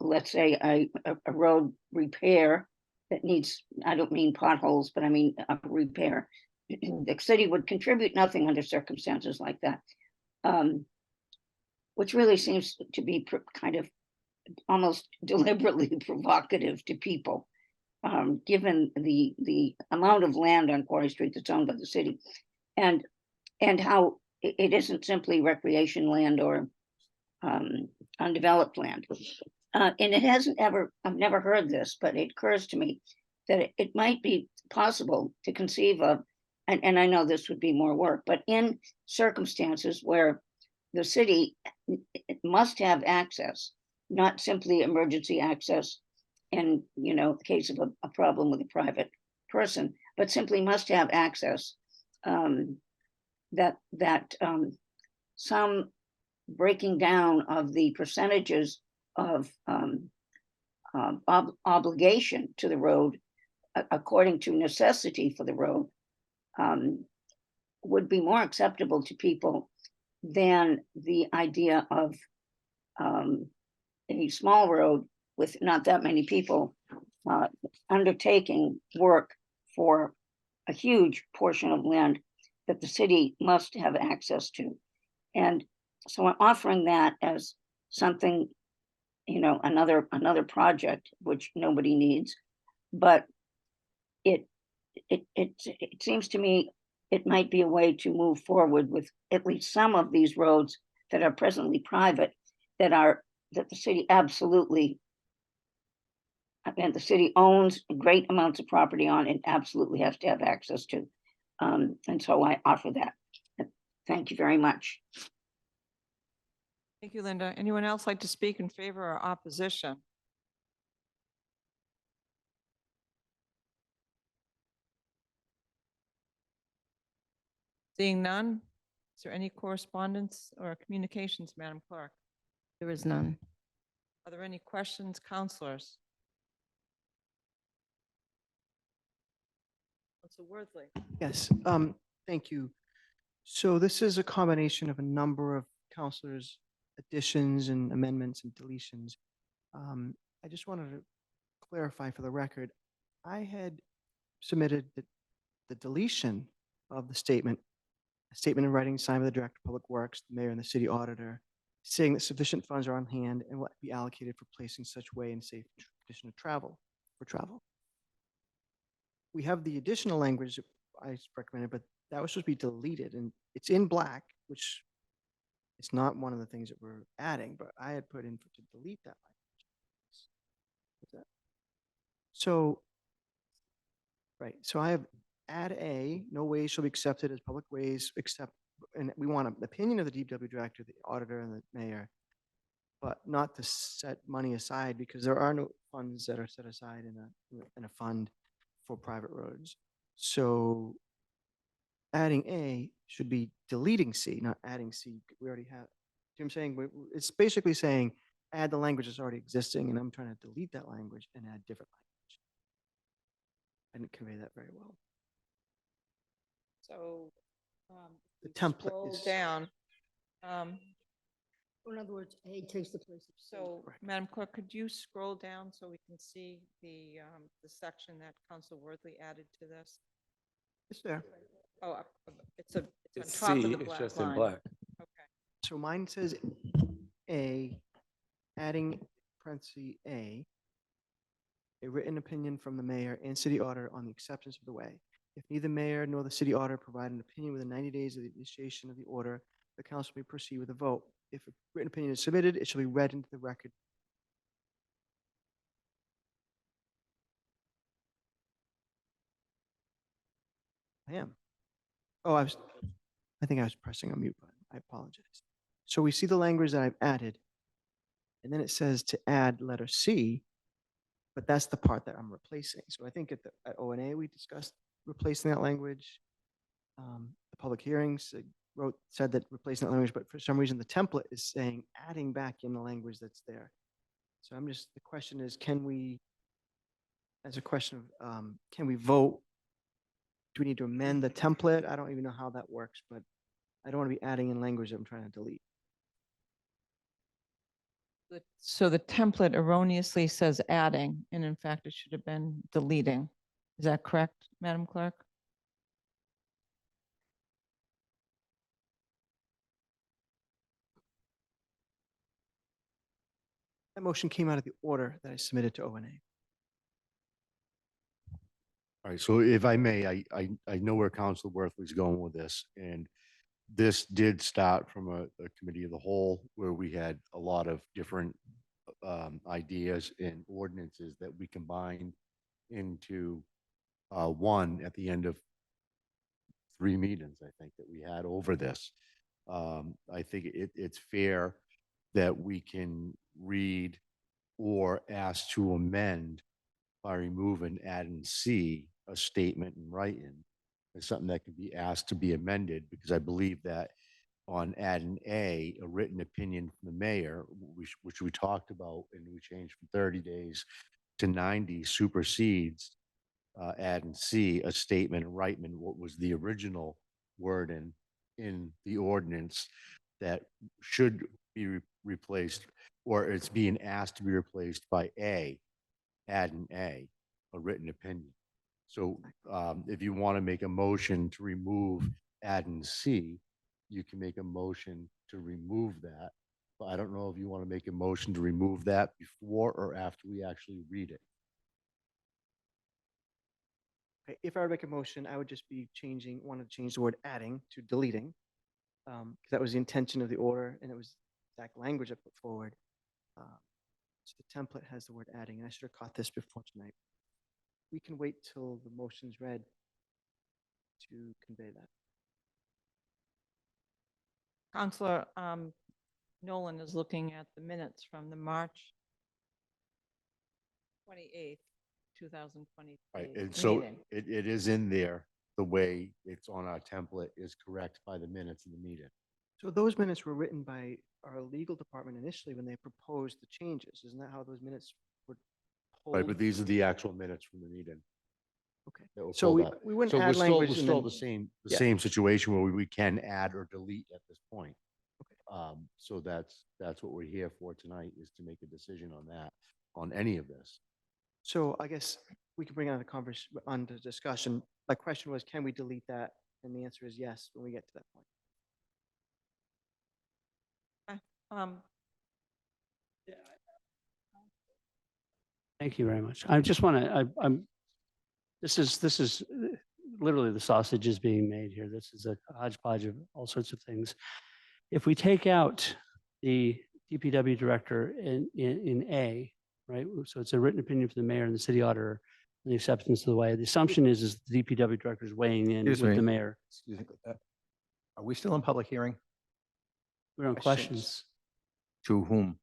let's say a road repair that needs, I don't mean potholes, but I mean a repair. The city would contribute nothing under circumstances like that, which really seems to be kind of almost deliberately provocative to people, given the amount of land on Quarry Street that's owned by the city, and how it isn't simply recreation land or undeveloped land. And it hasn't ever, I've never heard this, but it occurs to me that it might be possible to conceive of, and I know this would be more work, but in circumstances where the city must have access, not simply emergency access in, the case of a problem with a private person, but simply must have access, that some breaking down of the percentages of obligation to the road according to necessity for the road would be more acceptable to people than the idea of a small road with not that many people undertaking work for a huge portion of land that the city must have access to. And so I'm offering that as something, another project which nobody needs, but it seems to me it might be a way to move forward with at least some of these roads that are presently private, that the city absolutely, and the city owns great amounts of property on and absolutely has to have access to. And so I offer that. Thank you very much. Thank you, Linda. Anyone else like to speak in favor or opposition? Seeing none, is there any correspondence or communications, Madam Clerk? There is none. Are there any questions, councilors? Council Worthley. Yes, thank you. So this is a combination of a number of counselors' additions and amendments and deletions. I just wanted to clarify for the record, I had submitted the deletion of the statement, a statement in writing signed by the Director of Public Works, the Mayor, and the City Auditor, saying that sufficient funds are on hand and will be allocated for placing such way in safe condition of travel, for travel. We have the additional language that I recommended, but that was supposed to be deleted, and it's in black, which it's not one of the things that we're adding, but I had put in to delete that language. What's that? So, right, so I have add A, no ways shall be accepted as public ways except, and we want an opinion of the DPW director, the auditor, and the mayor, but not to set money aside because there are no funds that are set aside in a fund for private roads. So adding A should be deleting C, not adding C. We already have. See what I'm saying? It's basically saying add the language that's already existing, and I'm trying to delete that language and add different language. I didn't convey that very well. So The template scroll is down. In other words, A takes the place of C. So, Madam Clerk, could you scroll down so we can see the section that Council Worthley added to this? It's there. Oh, it's on It's top of C, the it's black just line. in black. Okay. So mine says A, adding parentheses A written opinion from the mayor and city auditor on the acceptance of the way. If neither mayor nor the city auditor provide an opinion within 90 days of the initiation of the order, the council may proceed with a vote. If a written opinion is submitted, it shall be read into the record. I am. Oh, I think I was pressing a mute button. I apologize. So we see the language that I've added, and then it says to add letter C, but that's the part that I'm replacing. So I think at O&A, we discussed replacing that language. The public hearings said that replacing that language, but for some reason the template is saying adding back in the language that's there. So the question is, can we vote? Do we need to amend the template? I don't even know how that works, but I don't want to be adding in language that I'm trying to delete. So the template erroneously says adding, and in fact, it should have been deleting. Is that correct, Madam Clerk? That motion came out of the order that I submitted to O&A. All right, so if I may, I know where Council Worthley's going with this, and this did start from a committee of the whole where we had a lot of different ideas and ordinances that we combined into one at the end of 3 meetings, I think, that we had over this. I think it's fair that we can read or ask to amend by removing adding C, a statement in writing. It's something that can be asked to be amended, because I believe that on adding A, a written opinion from the mayor, which we talked about, and we changed from 30 days to 90, supersedes adding C, a statement in writing, what was the original wording in the ordinance that should be replaced, or it's being asked to be replaced by A, adding A, a written opinion. So if you want to make a motion to remove adding C, you can make a motion to remove that. But I don't know if you want to make a motion to remove that before or after we actually read it. Okay, if I were to make a motion, I would just be wanted to change the word adding to deleting. Because that was the intention of the order, and it was the exact language I put forward. So the template has the word adding, and I should have caught this before tonight. We can wait till the motion's read to convey that. Counselor Nolan is looking at the minutes from the March 28th, 2023 Right, and so meeting. it is in there, the way it's on our template is correct by the minutes of the meeting. So those minutes were written by our legal department initially when they proposed the changes. Isn't that how those minutes were pulled? Right, but these are the actual minutes from the meeting. Okay. that were So pulled we- up. we wouldn't So add we're still, language we're and still then- the same, Yeah. same situation where we can add or delete at this point. So that's what we're here for tonight, is to make a decision on that, on any of this. So I guess we could bring on the conversation, on the discussion. My question was, can we delete that? And the answer is yes, when we get to that point. Um, Thank you very much. I just want to, this is literally the sausage is being made here. This is a hodgepodge of all sorts of things. If we take out the DPW director in A, right? So it's a written opinion from the mayor and the city auditor, and the acceptance of the way. The assumption is the DPW director is weighing in Excuse with me. the mayor. Excuse me. Are we still in public hearing? We're on questions. To whom?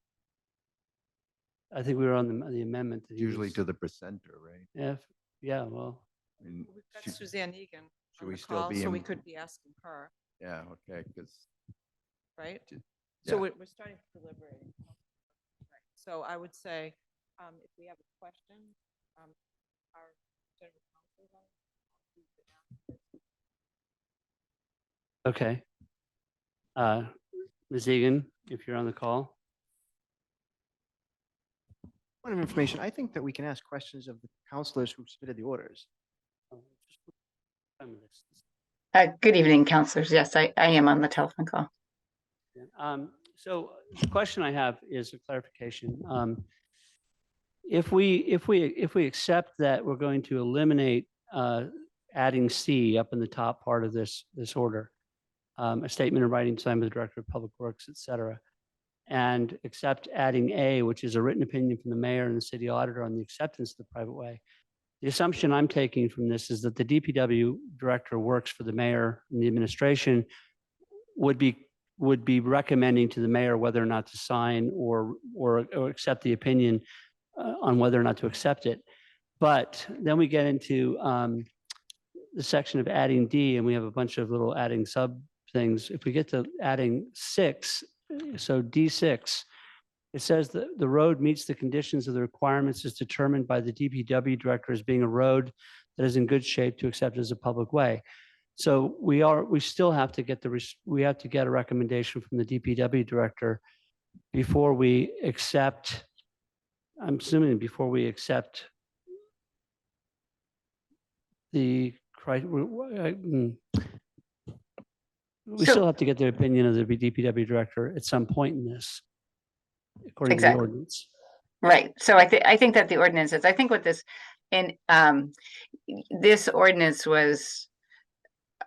I think we were on the amendment. That he Usually was- to the presenter, right? Yeah, well, I mean, We've got should- Suzanne Egan should on we the still call, be so we in- could be asking her, Yeah, okay, because right? yeah. So we're starting deliberating. Right. So I would say, if we have a question, our general counsel is on. You can ask it. okay. Ms. Egan, if you're on the call. Point of information, I think that we can ask questions of the counselors who submitted the orders. Good evening, counselors. Yes, I am on the telephone call. So the question I have is a clarification. If we accept that we're going to eliminate adding C up in the top part of this order, a statement in writing signed by the Director of Public Works, et cetera, and accept adding A, which is a written opinion from the mayor and the city auditor on the acceptance of the private way. The assumption I'm taking from this is that the DPW director works for the mayor and the administration, would be recommending to the mayor whether or not to sign or accept the opinion on whether or not to accept it. But then we get into the section of adding D, and we have a bunch of little adding sub things. If we get to adding 6, so D6, it says that the road meets the conditions of the requirements as determined by the DPW director as being a road that is in good shape to accept as a public way. So we still have to get we have to get a recommendation from the DPW director before we accept, I'm assuming before we accept the we still have to get the opinion of the DPW director at some point in this, according to the Exactly. ordinance. Right. So I think that the ordinance is, I think what this, and this ordinance was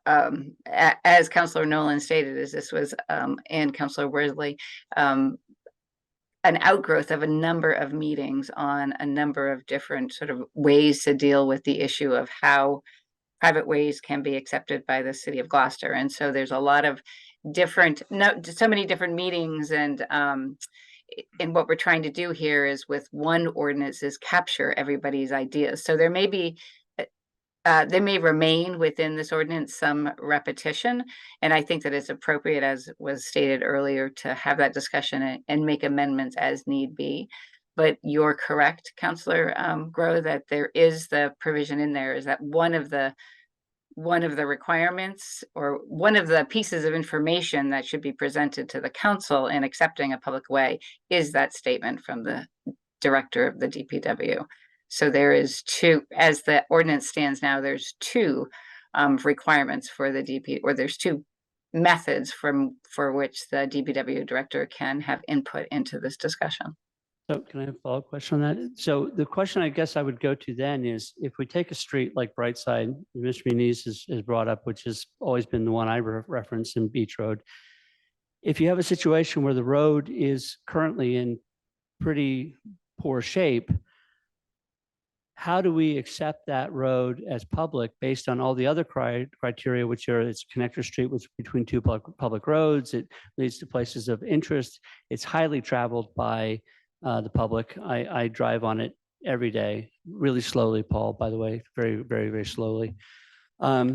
as Councilor Nolan stated, as this was, and Councilor Worsley, an outgrowth of a number of meetings on a number of different sort of ways to deal with the issue of how private ways can be accepted by the city of Gloucester. And so there's a lot of different, so many different meetings, and what we're trying to do here is with one ordinance is capture everybody's ideas. So there may be there may remain within this ordinance some repetition, and I think that it's appropriate, as was stated earlier, to have that discussion and make amendments as need be. But you're correct, Councillor Grow, that there is the provision in there is that one of the requirements or one of the pieces of information that should be presented to the council in accepting a public way is that statement from the director of the DPW. So there is two, as the ordinance stands now, there's two requirements for the DP, or there's two methods for which the DPW director can have input into this discussion. So can I have a follow-up question on that? So the question I guess I would go to then is, if we take a street like Brightside, Mr. Muniz has brought up, which has always been the one I reference in Beach Road. If you have a situation where the road is currently in pretty poor shape, how do we accept that road as public based on all the other criteria, which are it's a connector street between two public roads, it leads to places of interest, it's highly traveled by the public. I drive on it every day, really slowly, Paul, by the way, very, very, very slowly. How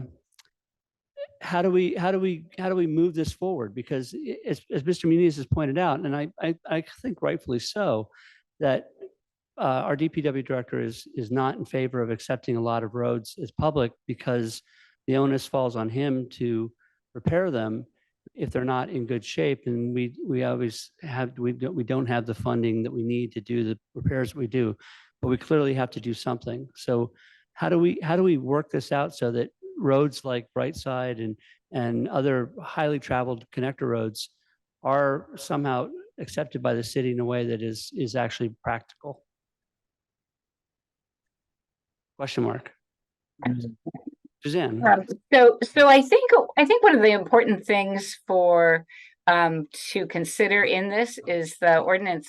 do we move this forward? Because as Mr. Muniz has pointed out, and I think rightfully so, that our DPW director is not in favor of accepting a lot of roads as public because the onus falls on him to repair them if they're not in good shape. And we always have, we don't have the funding that we need to do the repairs we do, but we clearly have to do something. So how do we work this out so that roads like Brightside and other highly traveled connector roads are somehow accepted by the city in a way that is actually practical? Question mark. Suzanne. So I think one of the important things for to consider in this is the ordinance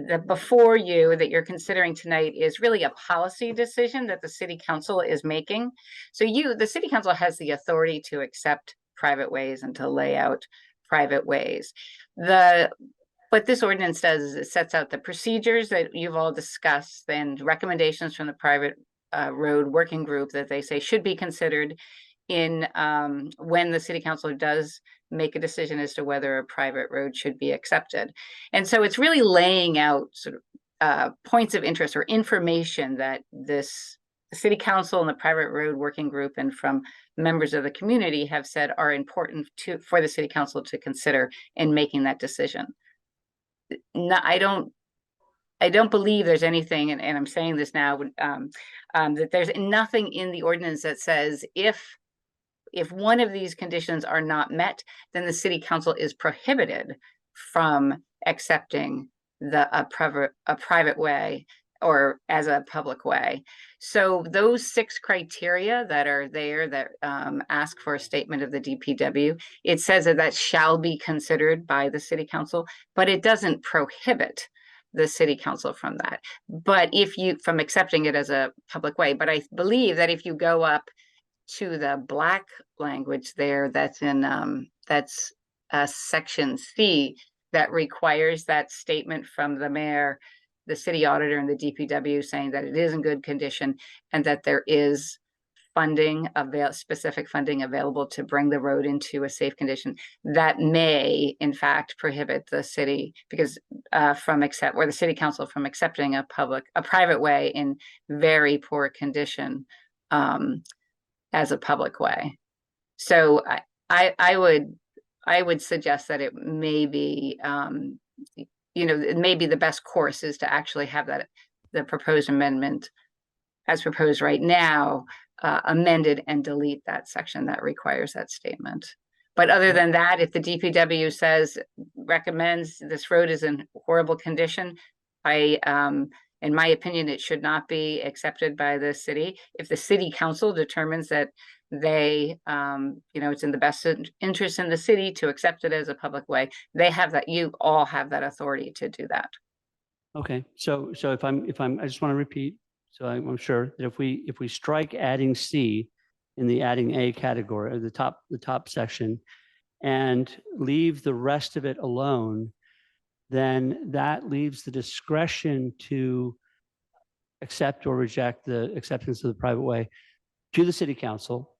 that before you that you're considering tonight is really a policy decision that the city council is making. So the city council has the authority to accept private ways and to lay out private ways. What this ordinance does is it sets out the procedures that you've all discussed and recommendations from the private road working group that they say should be considered in when the city council does make a decision as to whether a private road should be accepted. And so it's really laying out sort of points of interest or information that the city council and the private road working group and from members of the community have said are important for the city council to consider in making that decision. I don't believe there's anything, and I'm saying this now, that there's nothing in the ordinance that says if one of these conditions are not met, then the city council is prohibited from accepting a private way or as a public way. So those 6 criteria that are there that ask for a statement of the DPW, it says that shall be considered by the city council, but it doesn't prohibit the city council from that. But from accepting it as a public way, but I believe that if you go up to the black language there, that's in section C, that requires that statement from the mayor, the city auditor, and the DPW saying that it is in good condition and that there is specific funding available to bring the road into a safe condition. That may, in fact, prohibit the city or the city council from accepting a private way in very poor condition as a public way. So I would suggest that it may be, it may be the best course is to actually have the proposed amendment as proposed right now, amended and delete that section that requires that statement. But other than that, if the DPW recommends this road is in horrible condition, in my opinion, it should not be accepted by the city. If the city council determines that they, it's in the best interest in the city to accept it as a public way. They have that, you all have that authority to do that. Okay, so I just want to repeat, so I'm sure that if we strike adding C in the adding A category, or the top section, and leave the rest of it alone, then that leaves the discretion to accept or reject the acceptance of the private way to the city council,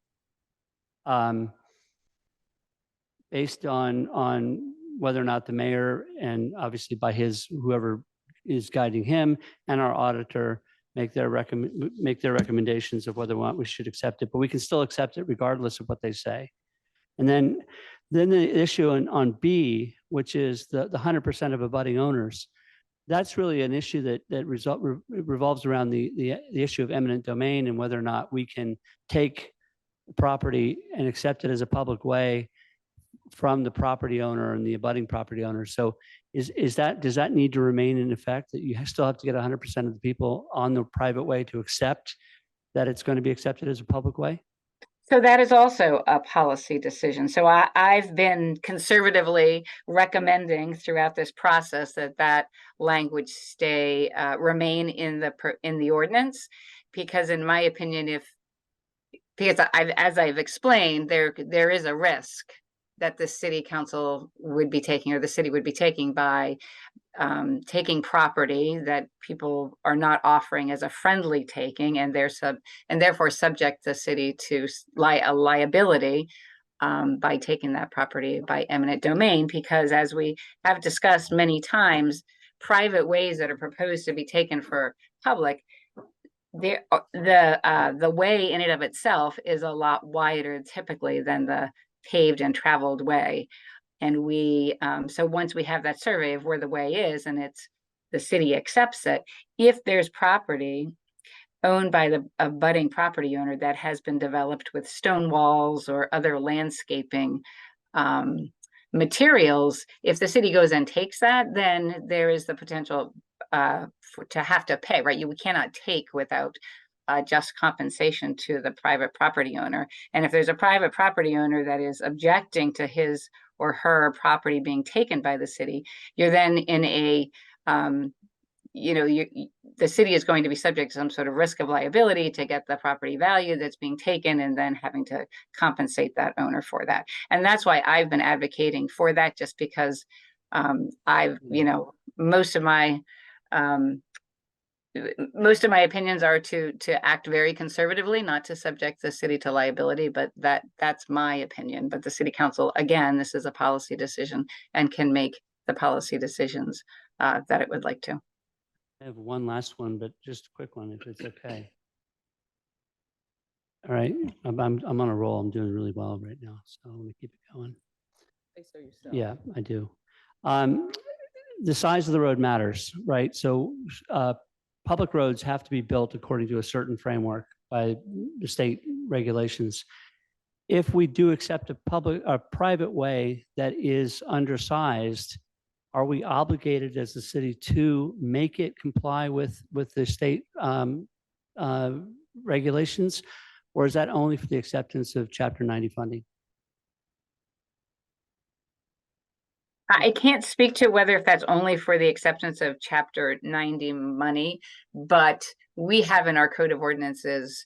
based on whether or not the mayor, and obviously by whoever is guiding him, and our auditor make their recommendations of whether or not we should accept it. But we can still accept it regardless of what they say. And then the issue on B, which is the 100% of abutting owners, that's really an issue that revolves around the issue of eminent domain and whether or not we can take property and accept it as a public way from the property owner and the abutting property owner. So does that need to remain in effect, that you still have to get 100% of the people on the private way to accept that it's going to be accepted as a public way? So that is also a policy decision. So I've been conservatively recommending throughout this process that language remain in the ordinance, because in my opinion, as I've explained, there is a risk that the city council would be taking, or the city would be taking, by taking property that people are not offering as a friendly taking, and therefore subject the city to a liability by taking that property by eminent domain. Because as we have discussed many times, private ways that are proposed to be taken for public, the way in and of itself is a lot wider typically than the paved and traveled way. And so once we have that survey of where the way is, and the city accepts it, if there's property owned by the abutting property owner that has been developed with stone walls or other landscaping materials, if the city goes and takes that, then there is the potential to have to pay, right? We cannot take without just compensation to the private property owner. And if there's a private property owner that is objecting to his or her property being taken by the city, you're then in the city is going to be subject to some sort of risk of liability to get the property value that's being taken, and then having to compensate that owner for that. And that's why I've been advocating for that, just because most of my opinions are to act very conservatively, not to subject the city to liability, but that's my opinion. But the city council, again, this is a policy decision and can make the policy decisions that it would like to. I have one last one, but just a quick one, if it's okay. All right, I'm on a roll. I'm doing really well right now, so I'm going to keep it going. Yeah, I do. The size of the road matters, right? So public roads have to be built according to a certain framework by the state regulations. If we do accept a private way that is undersized, are we obligated as a city to make it comply with the state regulations, or is that only for the acceptance of Chapter 90 funding? I can't speak to whether if that's only for the acceptance of Chapter 90 money, but we have in our code of ordinances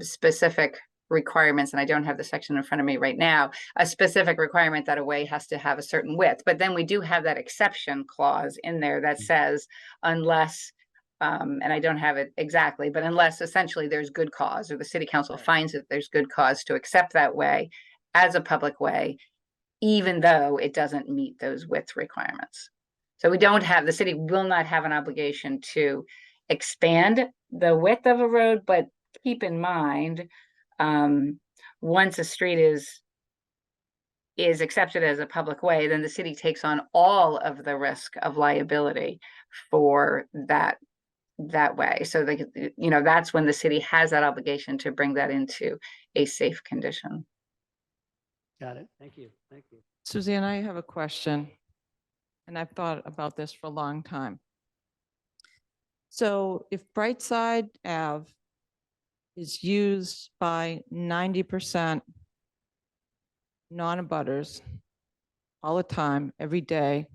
specific requirements, and I don't have the section in front of me right now, a specific requirement that a way has to have a certain width. But then we do have that exception clause in there that says, unless, and I don't have it exactly, but unless essentially there's good cause, or the city council finds that there's good cause to accept that way as a public way, even though it doesn't meet those width requirements. So the city will not have an obligation to expand the width of a road, but keep in mind, once a street is accepted as a public way, then the city takes on all of the risk of liability for that way. So that's when the city has that obligation to bring that into a safe condition. Got it. Thank you. Thank you. Suzanne, I have a question, and I've thought about this for a long time. So if Brightside Ave is used by 90% non-abutters all the time, every day,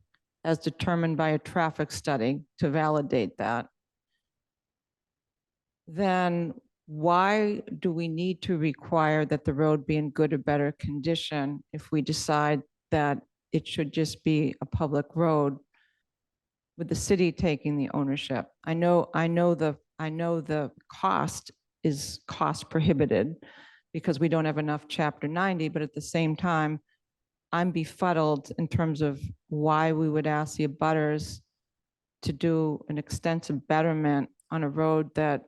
as determined by a traffic study to validate that, then why do we need to require that the road be in good or better condition if we decide that it should just be a public road with the city taking the ownership? I know the cost is cost prohibited because we don't have enough Chapter 90, but at the same time, I'm befuddled in terms of why we would ask the abutters to do an extensive betterment on a road that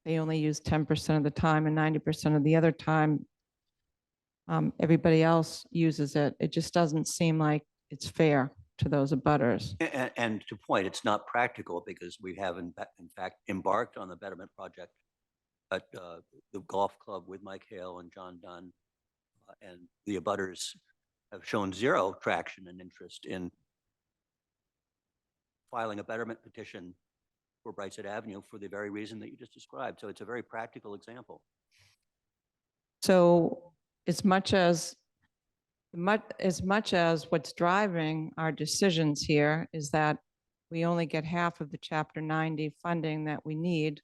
they only use 10% of the time and 90% of the other time, everybody else uses it. It just doesn't seem like it's fair to those abutters. And to point, it's not practical because we have in fact embarked on the betterment project at the golf club with Mike Hale and John Dunn, and the abutters have shown zero traction and interest in filing a betterment petition for Brightside Avenue for the very reason that you just described. So it's a very practical example. So as much as what's driving our decisions here is that we only get half of the Chapter 90 funding that we need,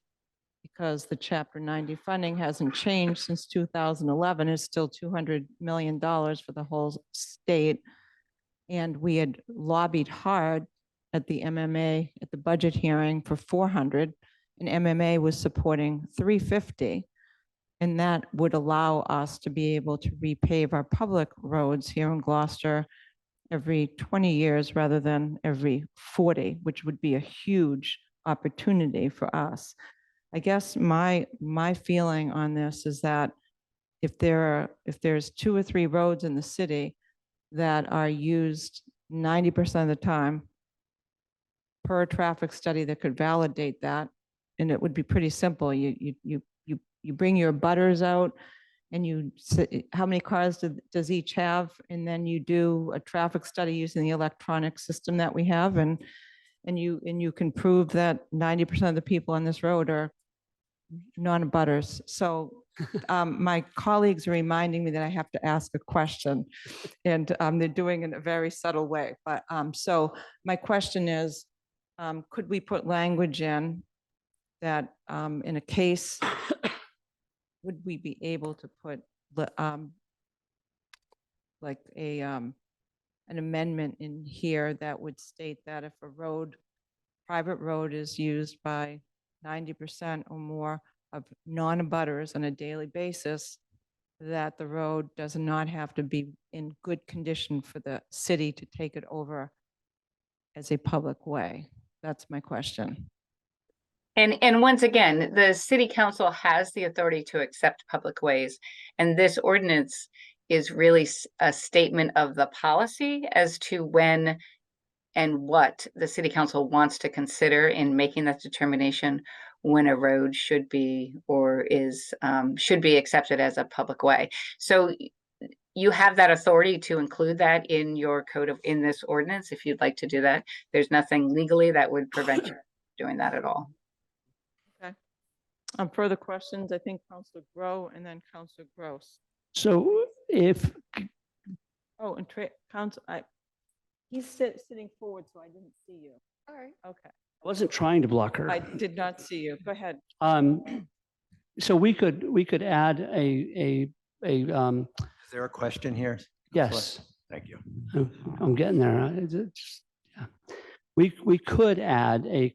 because the Chapter 90 funding hasn't changed since 2011. It's still $200 million for the whole state. And we had lobbied hard at the MMA, at the budget hearing, for 400, and MMA was supporting 350. And that would allow us to be able to repave our public roads here in Gloucester every 20 years rather than every 40, which would be a huge opportunity for us. I guess my feeling on this is that if there's 2 or 3 roads in the city that are used 90% of the time per traffic study that could validate that, and it would be pretty simple. You bring your butters out and you say, how many cars does each have? And then you do a traffic study using the electronic system that we have, and you can prove that 90% of the people on this road are non-abutters. So my colleagues are reminding me that I have to ask a question, and they're doing it in a very subtle way. But so my question is, could we put language in that in a case, would we be able to put like an amendment in here that would state that if a private road is used by 90% or more of non-abutters on a daily basis, that the road does not have to be in good condition for the city to take it over as a public way? That's my question. And once again, the city council has the authority to accept public ways. And this ordinance is really a statement of the policy as to when and what the city council wants to consider in making that determination when a road should be or should be accepted as a public way. So you have that authority to include that in your in this ordinance if you'd like to do that. There's nothing legally that would prevent you doing that at all. Okay. Further questions? I think Councilor Grow and then Councilor Gross. So if, Oh, and he's sitting forward, so I didn't see you. All right. Okay. I wasn't trying to block her. I did not see you. Go ahead. So we could add a Is there a question here? yes. Thank you. I'm getting there. Yeah. We could add a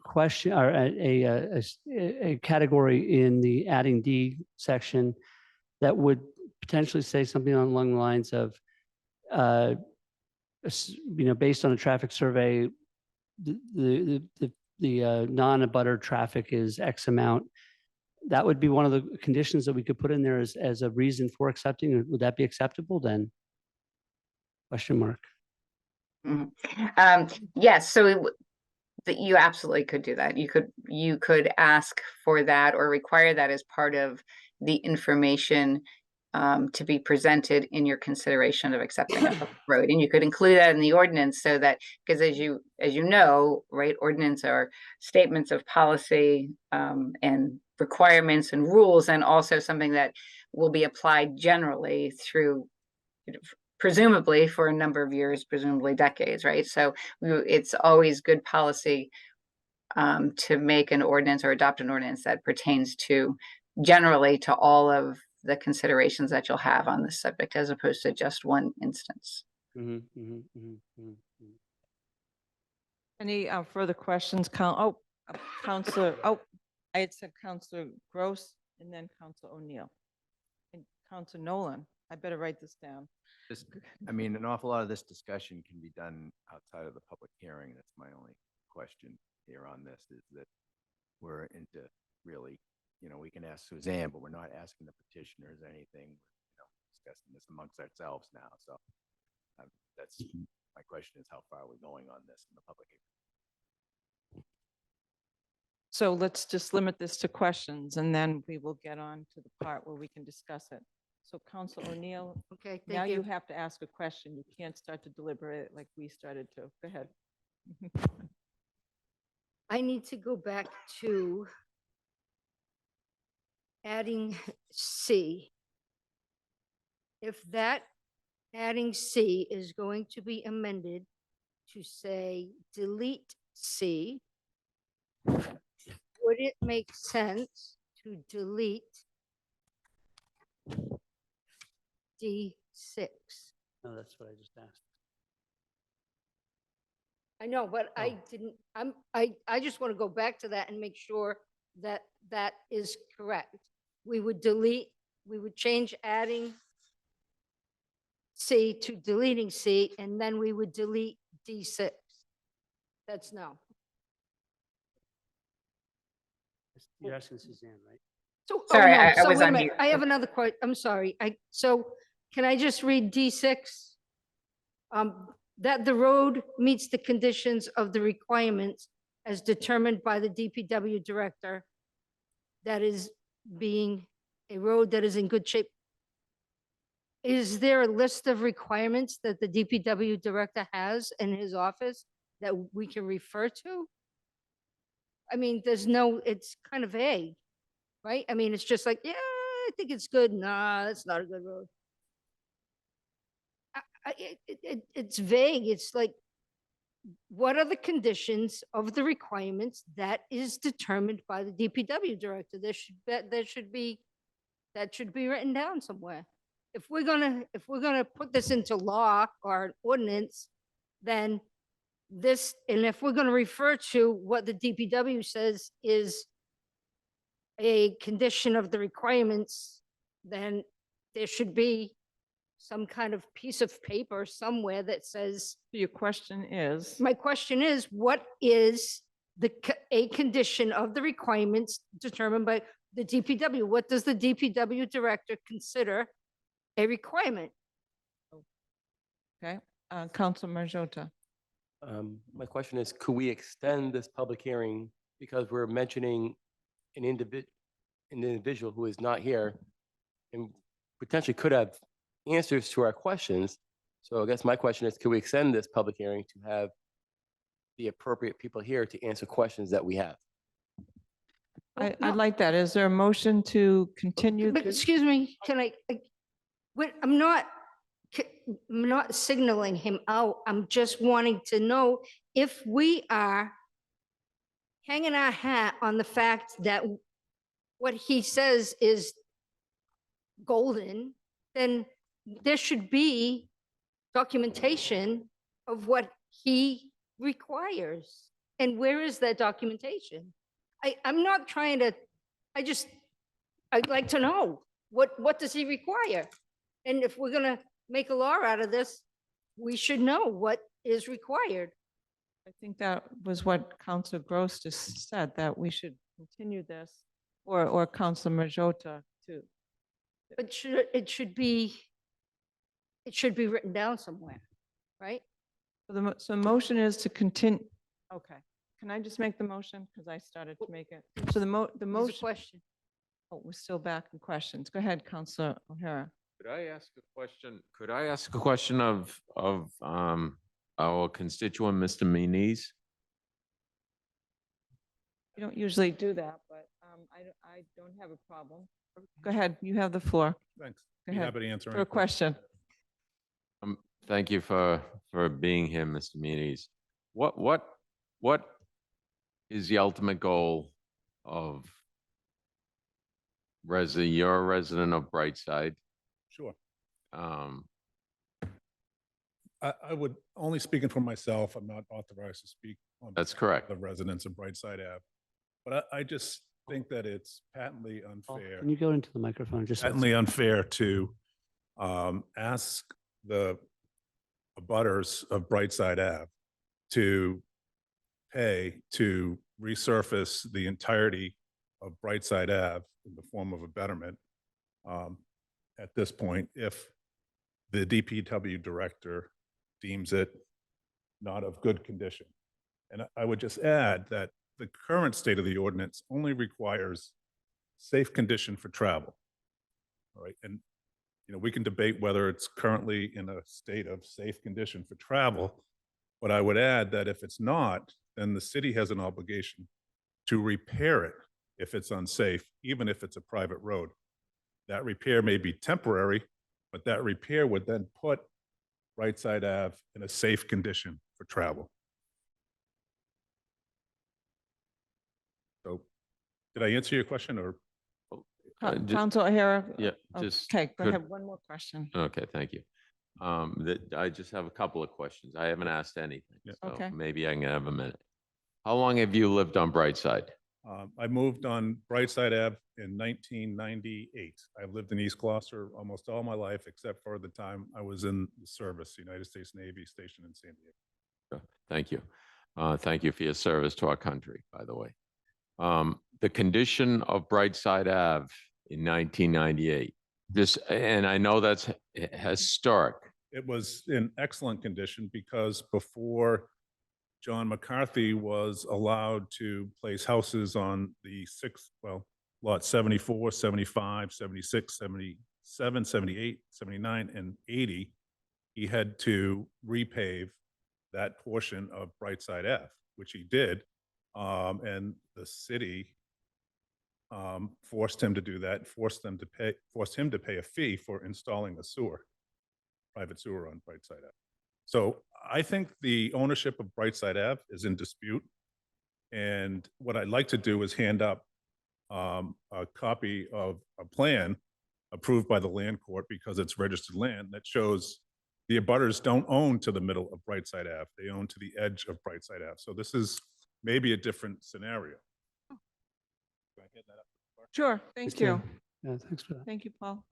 question or a category in the adding D section that would potentially say something along the lines of, based on a traffic survey, the non-abutter traffic is X amount. That would be one of the conditions that we could put in there as a reason for accepting. Would that be acceptable then? Question mark. Yes, so you absolutely could do that. You could ask for that or require that as part of the information to be presented in your consideration of accepting a public road. And you could include that in the ordinance so that, because as you know, right, ordinance are statements of policy, and requirements and rules, and also something that will be applied generally through, presumably for a number of years, presumably decades, right? So it's always good policy to make an ordinance or adopt an ordinance that pertains to generally to all of the considerations that you'll have on this subject, as opposed to just one instance. Any further questions? Counselor, I had said Counselor Gross and then Counselor O'Neill. And Counselor Nolan, I better write this down. I mean, an awful lot of this discussion can be done outside of the public hearing. That's my only question here on this, is that we're into really, we can ask Suzanne, but we're not asking the petitioners anything. Discussing this amongst ourselves now. So that's my question, is how far are we going on this in the public hearing? So let's just limit this to questions, and then we will get on to the part where we can discuss it. So Counselor O'Neill, Okay, now thank you you. have to ask a question. You can't start to deliberate like we started to. Go ahead. I need to go back to adding C. If that adding C is going to be amended to say delete C, would it make sense to delete D6? No, that's what I just asked. I know, but I didn't, I just want to go back to that and make sure that that is correct. We would change adding C to deleting C, and then we would delete D6. That's no. You're asking Suzanne, right? So, Sorry, no, I so was wait a on minute. mute. I have another question. I'm sorry. So can I just read D6? That the road meets the conditions of the requirements as determined by the DPW director, that is being a road that is in good shape. Is there a list of requirements that the DPW director has in his office that we can refer to? I mean, it's kind of vague, right? I mean, it's just like, yeah, I think it's good. Nah, that's not a good road. It's vague. It's like, what are the conditions of the requirements that is determined by the DPW director? That should be written down somewhere. If we're gonna put this into law or an ordinance, then and if we're gonna refer to what the DPW says is a condition of the requirements, then there should be some kind of piece of paper somewhere that says. Your question is? My question is, what is a condition of the requirements determined by the DPW? What does the DPW director consider a requirement? Okay, Councilor Marjota. My question is, could we extend this public hearing because we're mentioning an individual who is not here and potentially could have answers to our questions? So I guess my question is, can we extend this public hearing to have the appropriate people here to answer questions that we have? I'd like that. Is there a motion to continue? But excuse me, I'm not signaling him out. I'm just wanting to know if we are hanging our hat on the fact that what he says is golden, then there should be documentation of what he requires. And where is that documentation? I'm not trying to, I'd like to know, what does he require? And if we're gonna make a law out of this, we should know what is required. I think that was what Councilor Gross just said, that we should continue this, or Councilor Marjota too. But it should be written down somewhere, right? So the motion is to continue. Okay, can I just make the motion? Because I started to make it. So the There's a motion. question. Oh, we're still back in questions. Go ahead, Councilor O'Hara. Could I ask a question? Could I ask a question of our constituent, Mr. Muniz? You don't usually do that, but I don't have a problem. Go ahead, you have the floor. Thanks. Go Be ahead. happy to answer For any a question. Thank you for being here, Mr. Muniz. What is the ultimate goal of you're a resident of Brightside. Sure. Um, I would, only speaking for myself, I'm not authorized to speak on That's behalf correct. of the residents of Brightside Ave. But I just think that it's patently unfair. Can you go into the microphone just? so it's- Patently unfair to ask the abutters of Brightside Ave to pay to resurface the entirety of Brightside Ave in the form of a betterment at this point, if the DPW director deems it not of good condition. And I would just add that the current state of the ordinance only requires safe condition for travel. All right, and we can debate whether it's currently in a state of safe condition for travel, but I would add that if it's not, then the city has an obligation to repair it if it's unsafe, even if it's a private road. That repair may be temporary, but that repair would then put Brightside Ave in a safe condition for travel. So, did I answer your question, or? Council O'Hara? Yeah, just. Okay, go could- ahead. One more question. Okay, thank you. I just have a couple of questions. I haven't asked anything, Yeah. so Okay. maybe I can have a minute. How long have you lived on Brightside? I moved on Brightside Ave in 1998. I've lived in East Gloucester almost all my life, except for the time I was in the service, United States Navy, stationed in San Diego. Thank you. Thank you for your service to our country, by the way. The condition of Brightside Ave in 1998. And I know that's historic. It was in excellent condition because before John McCarthy was allowed to place houses on the lot 74, 75, 76, 77, 78, 79, and 80, he had to repave that portion of Brightside Ave, which he did. And the city forced him to do that, forced him to pay a fee for installing a private sewer on Brightside Ave. So I think the ownership of Brightside Ave is in dispute. And what I'd like to do is hand up a copy of a plan approved by the land court because it's registered land that shows the abutters don't own to the middle of Brightside Ave. They own to the edge of Brightside Ave. So this is maybe a different scenario. Can I hand that up? Sure, thank you. Yeah, thanks for that. Thank you, Paul.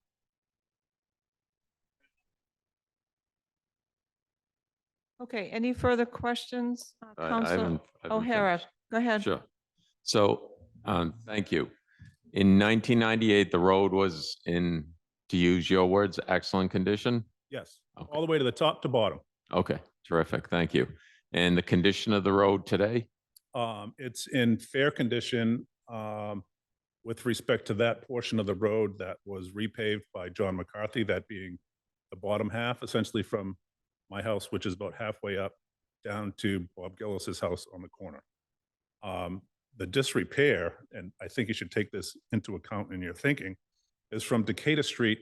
Okay, any further questions? I Council haven't O'Hara, finished. go ahead. Sure. So, thank you. In 1998, the road was in, to use your words, excellent condition? Yes, all the way to the top to bottom. Okay, terrific. Thank you. And the condition of the road today? It's in fair condition with respect to that portion of the road that was repaved by John McCarthy, that being the bottom half, essentially from my house, which is about halfway up, down to Bob Gillis's house on the corner. The disrepair, and I think you should take this into account in your thinking, is from Decatur Street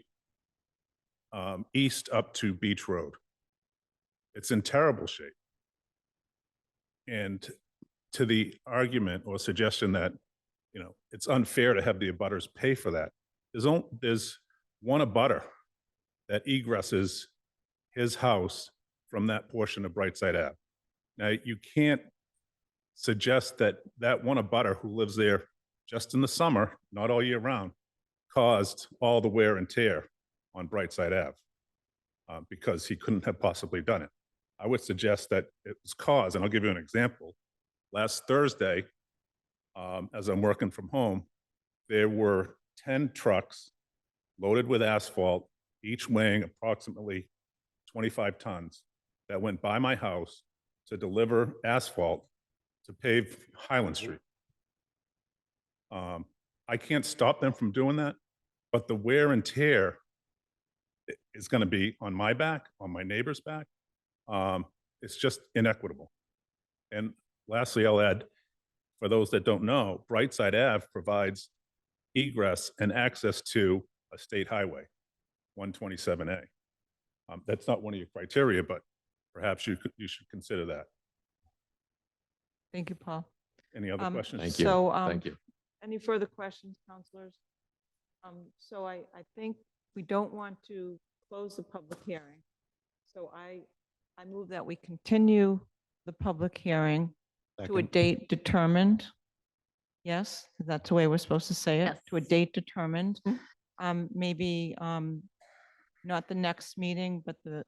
east up to Beach Road. It's in terrible shape. And to the argument or suggestion that, it's unfair to have the abutters pay for that, there's one abutter that egresses his house from that portion of Brightside Ave. Now, you can't suggest that that one abutter who lives there just in the summer, not all year round, caused all the wear and tear on Brightside Ave because he couldn't have possibly done it. I would suggest that it was caused, and I'll give you an example. Last Thursday, as I'm working from home, there were 10 trucks loaded with asphalt, each weighing approximately 25 tons, that went by my house to deliver asphalt to pave Highland Street. I can't stop them from doing that, but the wear and tear is going to be on my back, on my neighbor's back. It's just inequitable. And lastly, I'll add, for those that don't know, Brightside Ave provides egress and access to a state highway, 127A. That's not one of your criteria, but perhaps you should consider that. Thank you, Paul. Any other questions? Thank you. So, Thank you. any further questions, counselors? So I think we don't want to close the public hearing. So I move that we continue the public hearing to a Second. date determined. Yes, that's the way we're supposed to say it, Yes. to a date determined. Maybe not the next meeting, but the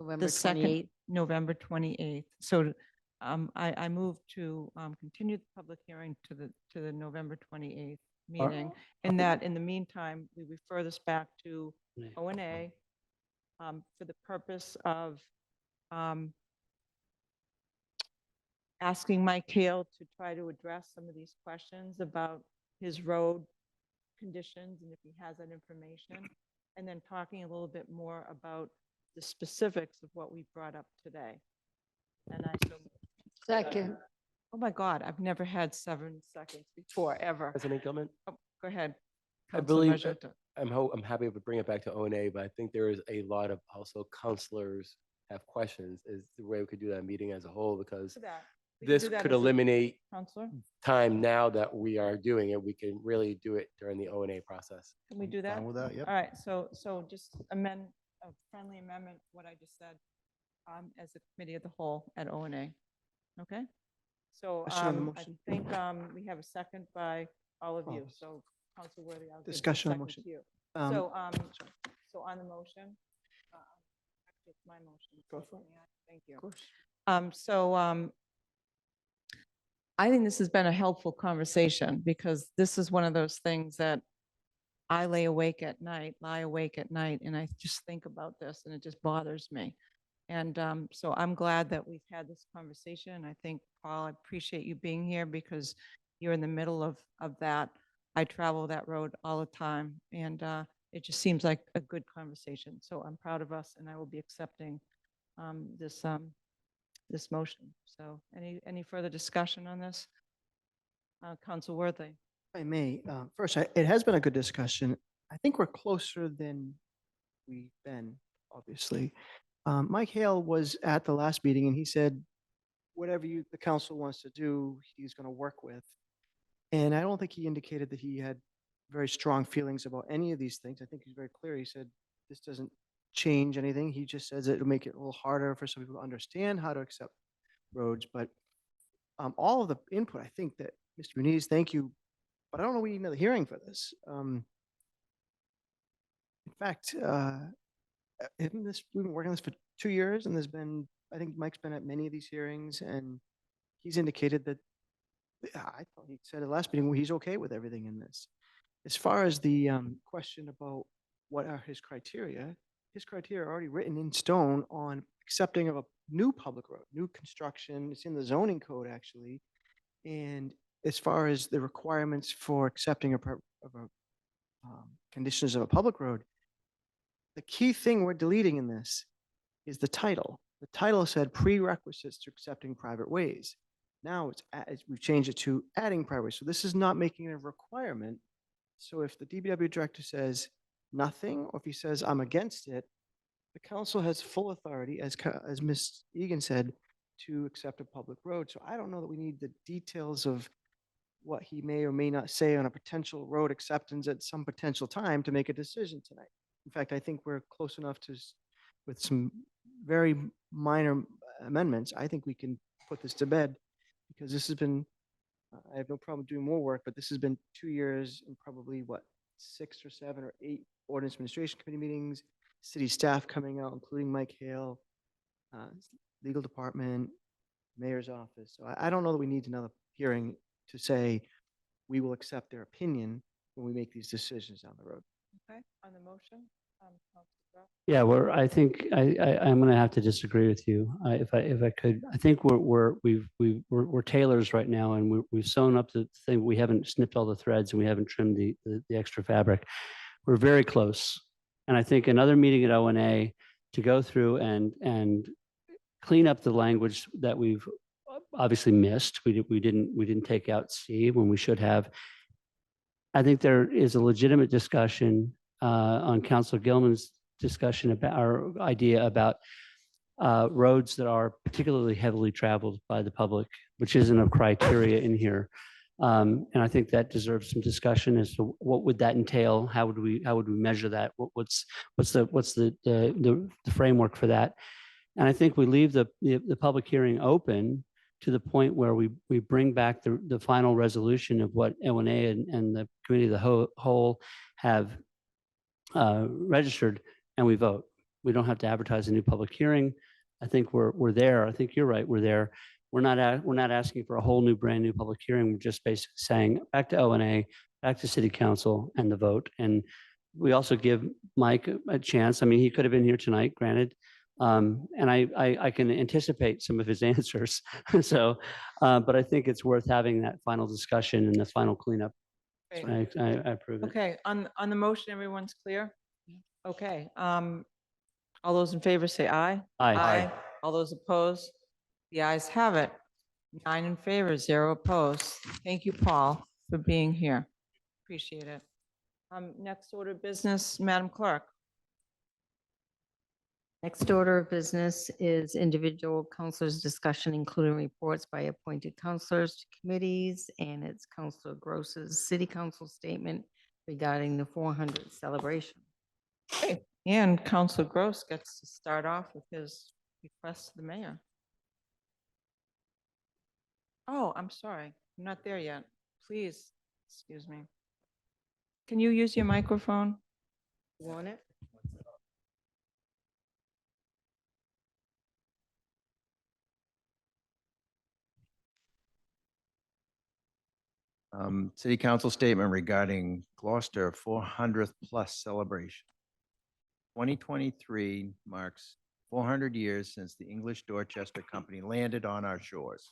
November second, 28th. November 28th. So I move to continue the public hearing to the November 28th meeting. And that in the meantime, we refer this back to O&A for the purpose of asking Mike Hale to try to address some of these questions about his road conditions and if he has that information, and then talking a little bit more about the specifics of what we brought up today. And I so. Second. Oh my God, I've never had 7 seconds before, ever. President Gilman? Oh, go ahead. I Councilor believe, Majota. I'm happy to bring it back to O&A, but I think there is a lot of also counselors have questions. Is the way we could do that meeting as a whole, because Do that. We can this do that could as a- eliminate Counselor, time now that we are doing it. We can really do it during the O&A process. can we do that? Fine with that, yep. All right, so just amend, a friendly amendment, what I just said, as a committee of the whole at O&A. Okay? So Question on the I motion. think we have a second by all of All you. of us. So Council Worthy, I'll give the Discussion on the second to motion. you. So on the motion, actually, it's my motion. Go so for it. may I? Thank you. Of course. I think this has been a helpful conversation because this is one of those things that I lie awake at night, and I just think about this and it just bothers me. And so I'm glad that we've had this conversation. I think, Paul, I appreciate you being here because you're in the middle of that. I travel that road all the time, and it just seems like a good conversation. So I'm proud of us, and I will be accepting this motion. So any further discussion on this? Council Worthy. If I may, first, it has been a good discussion. I think we're closer than we've been, obviously. Mike Hale was at the last meeting and he said, whatever the council wants to do, he's going to work with. And I don't think he indicated that he had very strong feelings about any of these things. I think he's very clear. He said, this doesn't change anything. He just says it'll make it a little harder for some people to understand how to accept roads. But all of the input, I think that Mr. Muniz, thank you. But I don't know we need another hearing for this. In fact, we've been working on this for 2 years, and I think Mike's been at many of these hearings, and he's indicated that, I thought he said at the last meeting, he's okay with everything in this. As far as the question about what are his criteria are already written in stone on accepting of a new public road, new construction. It's in the zoning code, actually. And as far as the requirements for accepting conditions of a public road, the key thing we're deleting in this is the title. The title said prerequisites to accepting private ways. Now we've changed it to adding private ways. So this is not making it a requirement. So if the DPW director says nothing, or if he says I'm against it, the council has full authority, as Ms. Egan said, to accept a public road. So I don't know that we need the details of what he may or may not say on a potential road acceptance at some potential time to make a decision tonight. In fact, I think we're close enough to, with some very minor amendments, I think we can put this to bed, because this has been, I have no problem doing more work, but this has been 2 years and probably what, 6 or 7 or 8 ordinance administration committee meetings, city staff coming out, including Mike Hale, legal department, mayor's office. So I don't know that we need another hearing to say we will accept their opinion when we make these decisions down the road. Okay, on the motion, Councilor Ruff. Yeah, I think I'm going to have to disagree with you. If I could, I think we're tailors right now, and we've sewn up the thing. We haven't snipped all the threads, and we haven't trimmed the extra fabric. We're very close, and I think another meeting at O&A to go through and clean up the language that we've obviously missed. We didn't take out C when we should have. I think there is a legitimate discussion on Councilor Gilman's discussion about our idea about roads that are particularly heavily traveled by the public, which isn't a criteria in here. And I think that deserves some discussion as to what would that entail? How would we measure that? What's the framework for that? And I think we leave the public hearing open to the point where we bring back the final resolution of what O&A and the committee of the whole have registered, and we vote. We don't have to advertise a new public hearing. I think we're there. I think you're right. We're there. We're not asking for a whole new, brand new public hearing. We're just basically saying back to O&A, back to City Council, and the vote. And we also give Mike a chance. I mean, he could have been here tonight, granted. And I can anticipate some of his answers. So, but I think it's worth having that final discussion and the final cleanup. So I approve it. Okay, on the motion, everyone's clear? Okay, all those in favor say aye. Aye. All those opposed? The ayes have it. 9 in favor, 0 opposed. Thank you, Paul, for being here. Appreciate it. Next order of business, Madam Clerk. Next order of business is individual counselors' discussion, including reports by appointed counselors to committees, and it's Counselor Gross's city council statement regarding the 400 celebration. Okay, and Counselor Gross gets to start off with his request to the mayor. Oh, I'm sorry. I'm not there yet. Please, excuse me. Can you use your microphone? You want it? City Council statement regarding Gloucester 400th plus celebration. 2023 marks 400 years since the English Dorchester Company landed on our shores.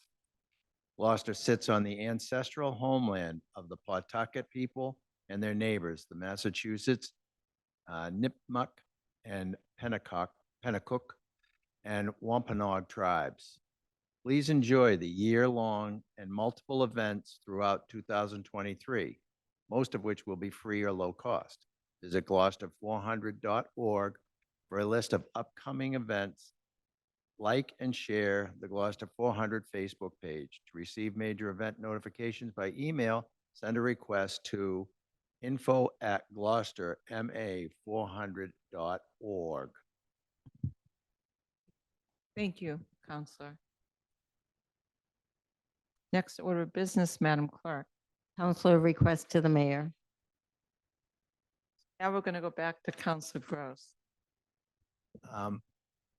Gloucester sits on the ancestral homeland of the Pawtucket people and their neighbors, the Massachusetts, Nipmuc, and Pennacook, and Wampanoag tribes. Please enjoy the year-long and multiple events throughout 2023, most of which will be free or low cost. Visit gloucester400.org for a list of upcoming events. Like and share the Gloucester 400 Facebook page. To receive major event notifications by email, send a request to info@gloucesterma400.org. Thank you, Counselor. Next order of business, Madam Clerk. Counselor request to the mayor. Now we're going to go back to Counselor Gross.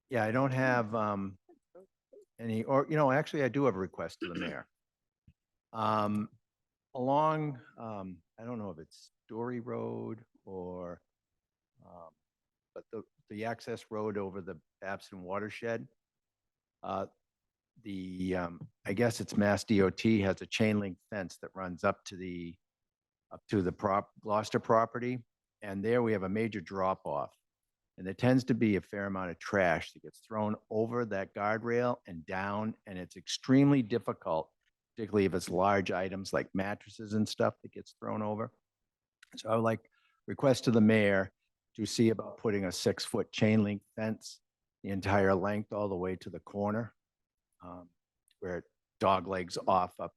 Yeah, I don't have any, or, actually I do have a request to the mayor. Along, I don't know if it's Story Road or, but the access road over the Babson watershed, I guess it's Mass DOT has a chain link fence that runs up to the Gloucester property. And there we have a major drop off. And there tends to be a fair amount of trash that gets thrown over that guardrail and down. And it's extremely difficult, particularly if it's large items like mattresses and stuff that gets thrown over. So I would like request to the mayor to see about putting a 6-foot chain link fence the entire length all the way to the corner, where it dog legs off up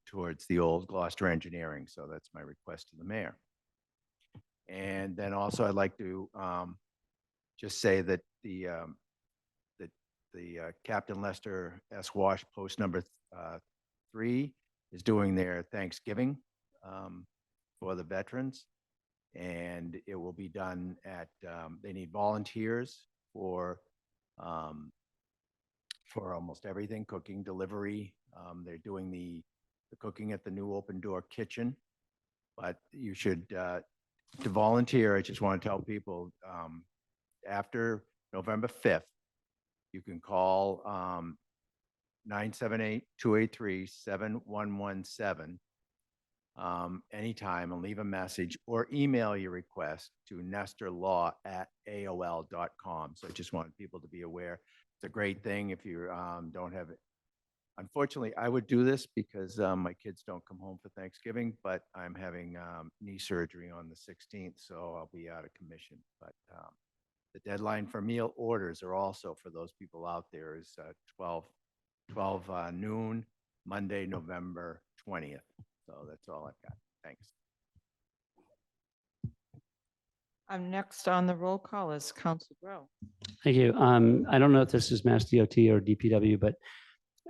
towards the old Gloucester Engineering. So that's my request to the mayor. And then also I'd like to just say that the Captain Lester S. Wash post number 3 is doing their Thanksgiving for the veterans. And it will be done at, they need volunteers for almost everything, cooking, delivery. They're doing the cooking at the new open door kitchen, but you should, to volunteer, I just want to tell people after November 5th, you can call 978-283-7117 anytime and leave a message or email your request to nestorlaw@aol.com. So I just wanted people to be aware. It's a great thing if you don't have Unfortunately, I would do this because my kids don't come home for Thanksgiving, but I'm having knee surgery on the 16th, so I'll be out of commission. But the deadline for meal orders are also for those people out there is 12 noon, Monday, November 20th. So that's all I've got. Thanks. Next on the roll call is Council Grow. Thank you. I don't know if this is Mass DOT or DPW, but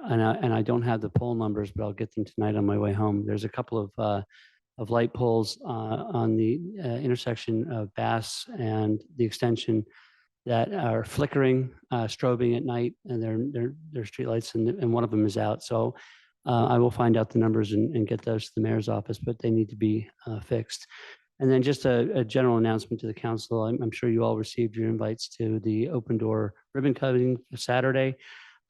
and I don't have the poll numbers, but I'll get them tonight on my way home. There's a couple of light poles on the intersection of Bass and the extension that are flickering, strobing at night, and they're streetlights, and one of them is out. So I will find out the numbers and get those to the mayor's office, but they need to be fixed. And then just a general announcement to the council. I'm sure you all received your invites to the open door ribbon cutting Saturday.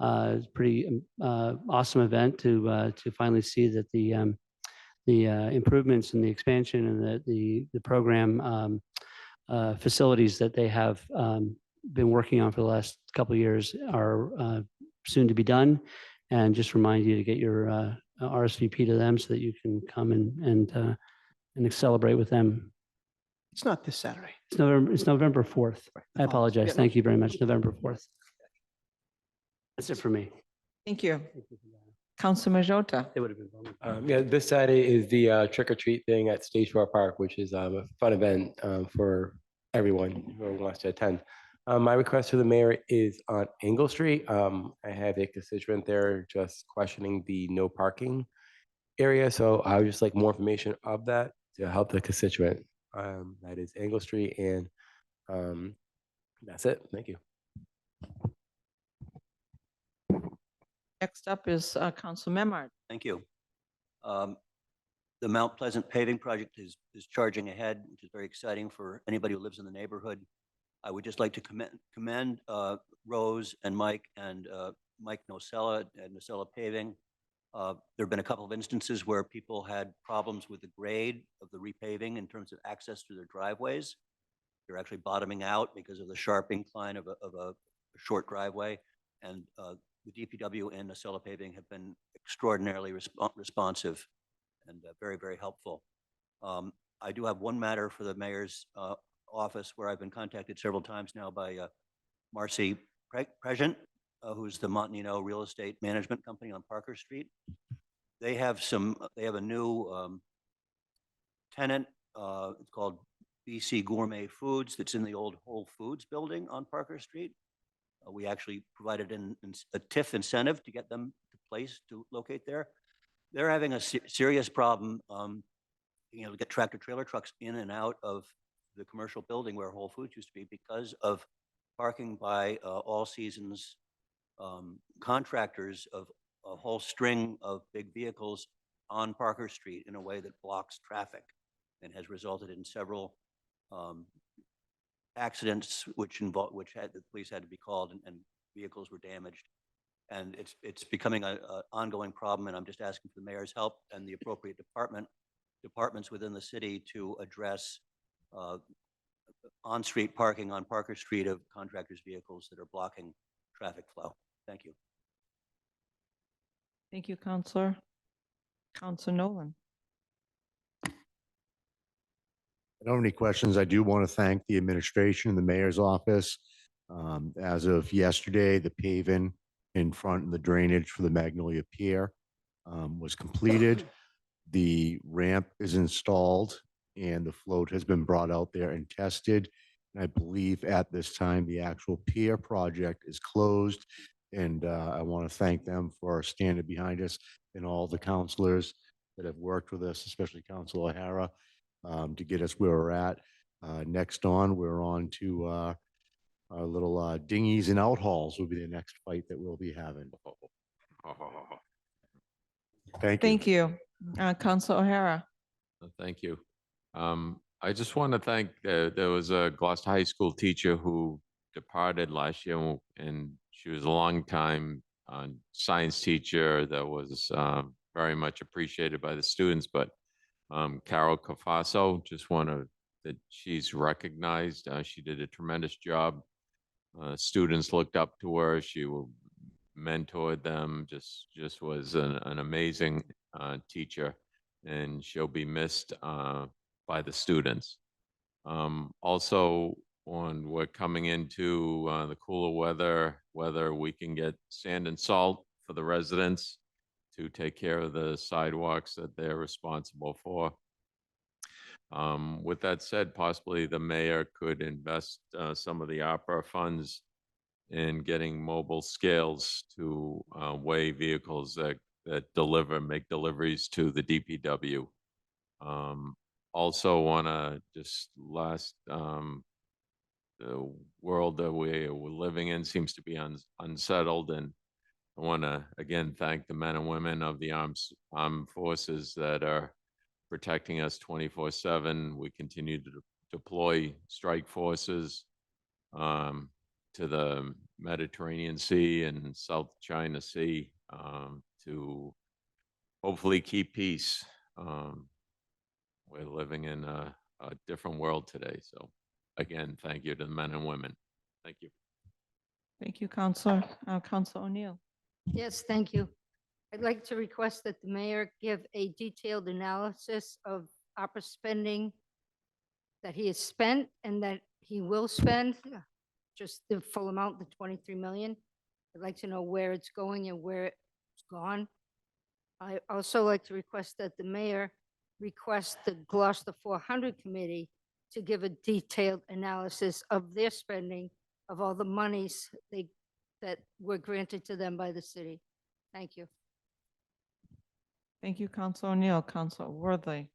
It's a pretty awesome event to finally see that the improvements and the expansion and the program facilities that they have been working on for the last couple of years are soon to be done. And just remind you to get your RSVP to them so that you can come and celebrate with them. It's not this Saturday. It's November 4th. I apologize. Yeah, no. Thank you very much. November 4th. That's it for me. Thank you. Council Majota. It would have been. Yeah, this Saturday is the trick or treat thing at Stage Shore Park, which is a fun event for everyone who wants to attend. My request to the mayor is on Engle Street. I have a constituent there just questioning the no parking area. So I would just like more information of that to help the constituent. That is Engle Street, and that's it. Thank you. Next up is Council Memard. Thank you. The Mount Pleasant paving project is charging ahead, which is very exciting for anybody who lives in the neighborhood. I would just like to commend Rose and Mike Nocella and Nocella Paving. There have been a couple of instances where people had problems with the grade of the repaving in terms of access to their driveways. They're actually bottoming out because of the sharp incline of a short driveway. And the DPW and Nocella Paving have been extraordinarily responsive and very, very helpful. I do have one matter for the mayor's office where I've been contacted several times now by Marcy Present, who's the Montanino Real Estate Management Company on Parker Street. They have a new tenant. It's called BC Gourmet Foods that's in the old Whole Foods building on Parker Street. We actually provided a TIF incentive to get them to place to locate there. They're having a serious problem, to get tractor trailer trucks in and out of the commercial building where Whole Foods used to be because of parking by All Seasons contractors of a whole string of big vehicles on Parker Street in a way that blocks traffic and has resulted in several accidents which the police had to be called and vehicles were damaged. And it's becoming an ongoing problem, and I'm just asking for the mayor's help and the appropriate departments within the city to address on-street parking on Parker Street of contractors' vehicles that are blocking traffic flow. Thank you. Thank you, Councilor. Councilor Nolan. I don't have any questions. I do want to thank the administration and the mayor's office. As of yesterday, the paving in front and the drainage for the Magnolia Pier was completed. The ramp is installed and the float has been brought out there and tested. And I believe at this time, the actual pier project is closed. And I want to thank them for standing behind us and all the counselors that have worked with us, especially Councilor O'Hara, to get us where we're at. Next on, we're on to our little dinghies and outhauls will be the next fight that we'll be having. Thank you. Thank you. Councilor O'Hara. Thank you. I just want to thank, there was a Gloucester High School teacher who departed last year, and she was a long time science teacher that was very much appreciated by the students. But Carol Cafaso, just wanted that she's recognized. She did a tremendous job. Students looked up to her. She mentored them, just was an amazing teacher, and she'll be missed by the students. Also, when we're coming into the cooler weather, whether we can get sand and salt for the residents to take care of the sidewalks that they're responsible for. With that said, possibly the mayor could invest some of the opera funds in getting mobile scales to weigh vehicles that make deliveries to the DPW. Also want to just the world that we're living in seems to be unsettled, and I want to again thank the men and women of the armed forces that are protecting us 24/7. We continue to deploy strike forces to the Mediterranean Sea and South China Sea to hopefully keep peace. We're living in a different world today. So again, thank you to the men and women. Thank you. Thank you, Counselor. Counselor O'Neill. Yes, thank you. I'd like to request that the mayor give a detailed analysis of opera spending that he has spent and that he will spend, just the full amount, the 23 million. I'd like to know where it's going and where it's gone. I also like to request that the mayor request the Gloucester 400 committee to give a detailed analysis of their spending of all the monies that were granted to them by the city. Thank you. Thank you, Counselor O'Neill. Counselor Worthy.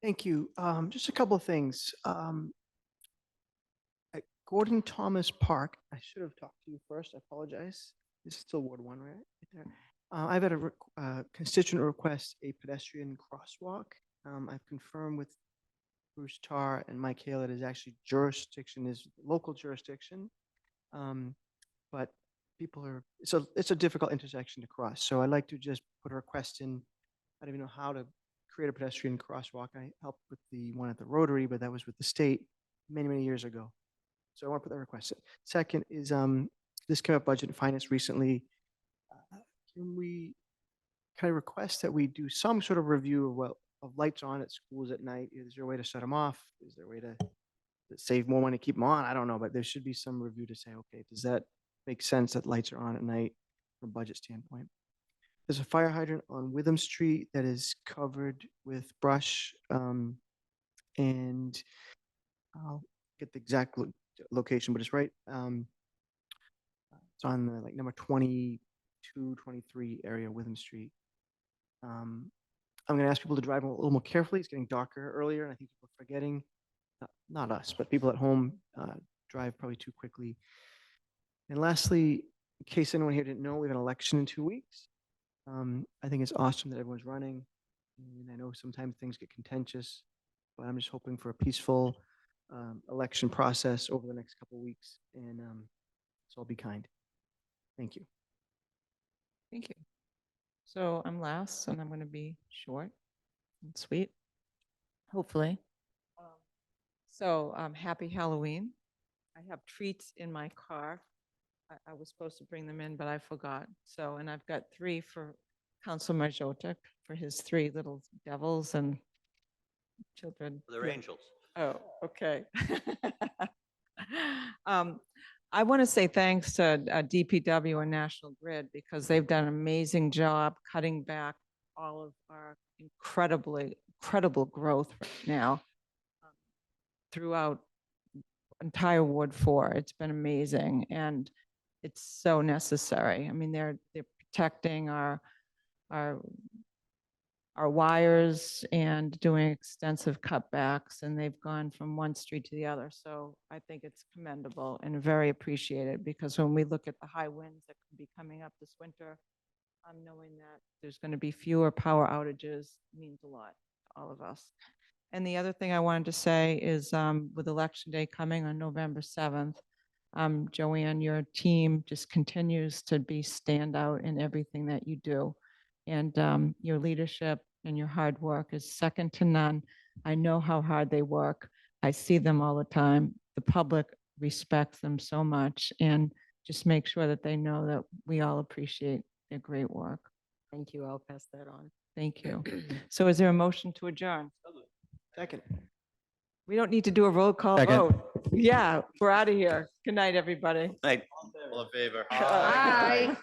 Thank you. Just a couple of things. At Gordon Thomas Park, I should have talked to you first. I apologize. This is still Ward 1, right? There. I've had a constituent request a pedestrian crosswalk. I've confirmed with Bruce Tarr and Mike Hale that is actually local jurisdiction. But it's a difficult intersection to cross. So I'd like to just put a request in. I don't even know how to create a pedestrian crosswalk. I helped with the one at the Rotary, but that was with the state many, many years ago. So I want to put that request in. Second is this came up budget and finance recently. Can we request that we do some sort of review of lights on at schools at night? Is there a way to shut them off? Is there a way to save more money, keep them on? I don't know, but there should be some review to say, okay, does that make sense that lights are on at night from a budget standpoint? There's a fire hydrant on Witham Street that is covered with brush, and I'll get the exact location, but it's right. It's on the number 22, 23 area, Witham Street. I'm going to ask people to drive a little more carefully. It's getting darker earlier, and I think people are forgetting. Not us, but people at home drive probably too quickly. And lastly, in case anyone here didn't know, we have an election in 2 weeks. I think it's awesome that everyone's running. And I know sometimes things get contentious, but I'm just hoping for a peaceful election process over the next couple of weeks. And so I'll be kind. Thank you. Thank you. So I'm last, and I'm going to be short and sweet, hopefully. So happy Halloween. I have treats in my car. I was supposed to bring them in, but I forgot. So, and I've got 3 for Council Marjotek for his 3 little devils and children. They're angels. Oh, okay. I want to say thanks to DPW and National Grid because they've done an amazing job cutting back all of our incredible growth right now throughout entire Ward 4. It's been amazing, and it's so necessary. I mean, they're protecting our wires and doing extensive cutbacks, and they've gone from one street to the other. So I think it's commendable and very appreciated because when we look at the high winds that could be coming up this winter, knowing that there's going to be fewer power outages means a lot to all of us. And the other thing I wanted to say is with Election Day coming on November 7th, Joanne, your team just continues to be standout in everything that you do. And your leadership and your hard work is second to none. I know how hard they work. I see them all the time. The public respects them so much. And just make sure that they know that we all appreciate their great work. Thank you. I'll pass that on. Thank you. So is there a motion to adjourn? Second. We don't need to do a roll call Second. vote. Yeah, we're out of here. Good night, everybody. All in favor? Aye.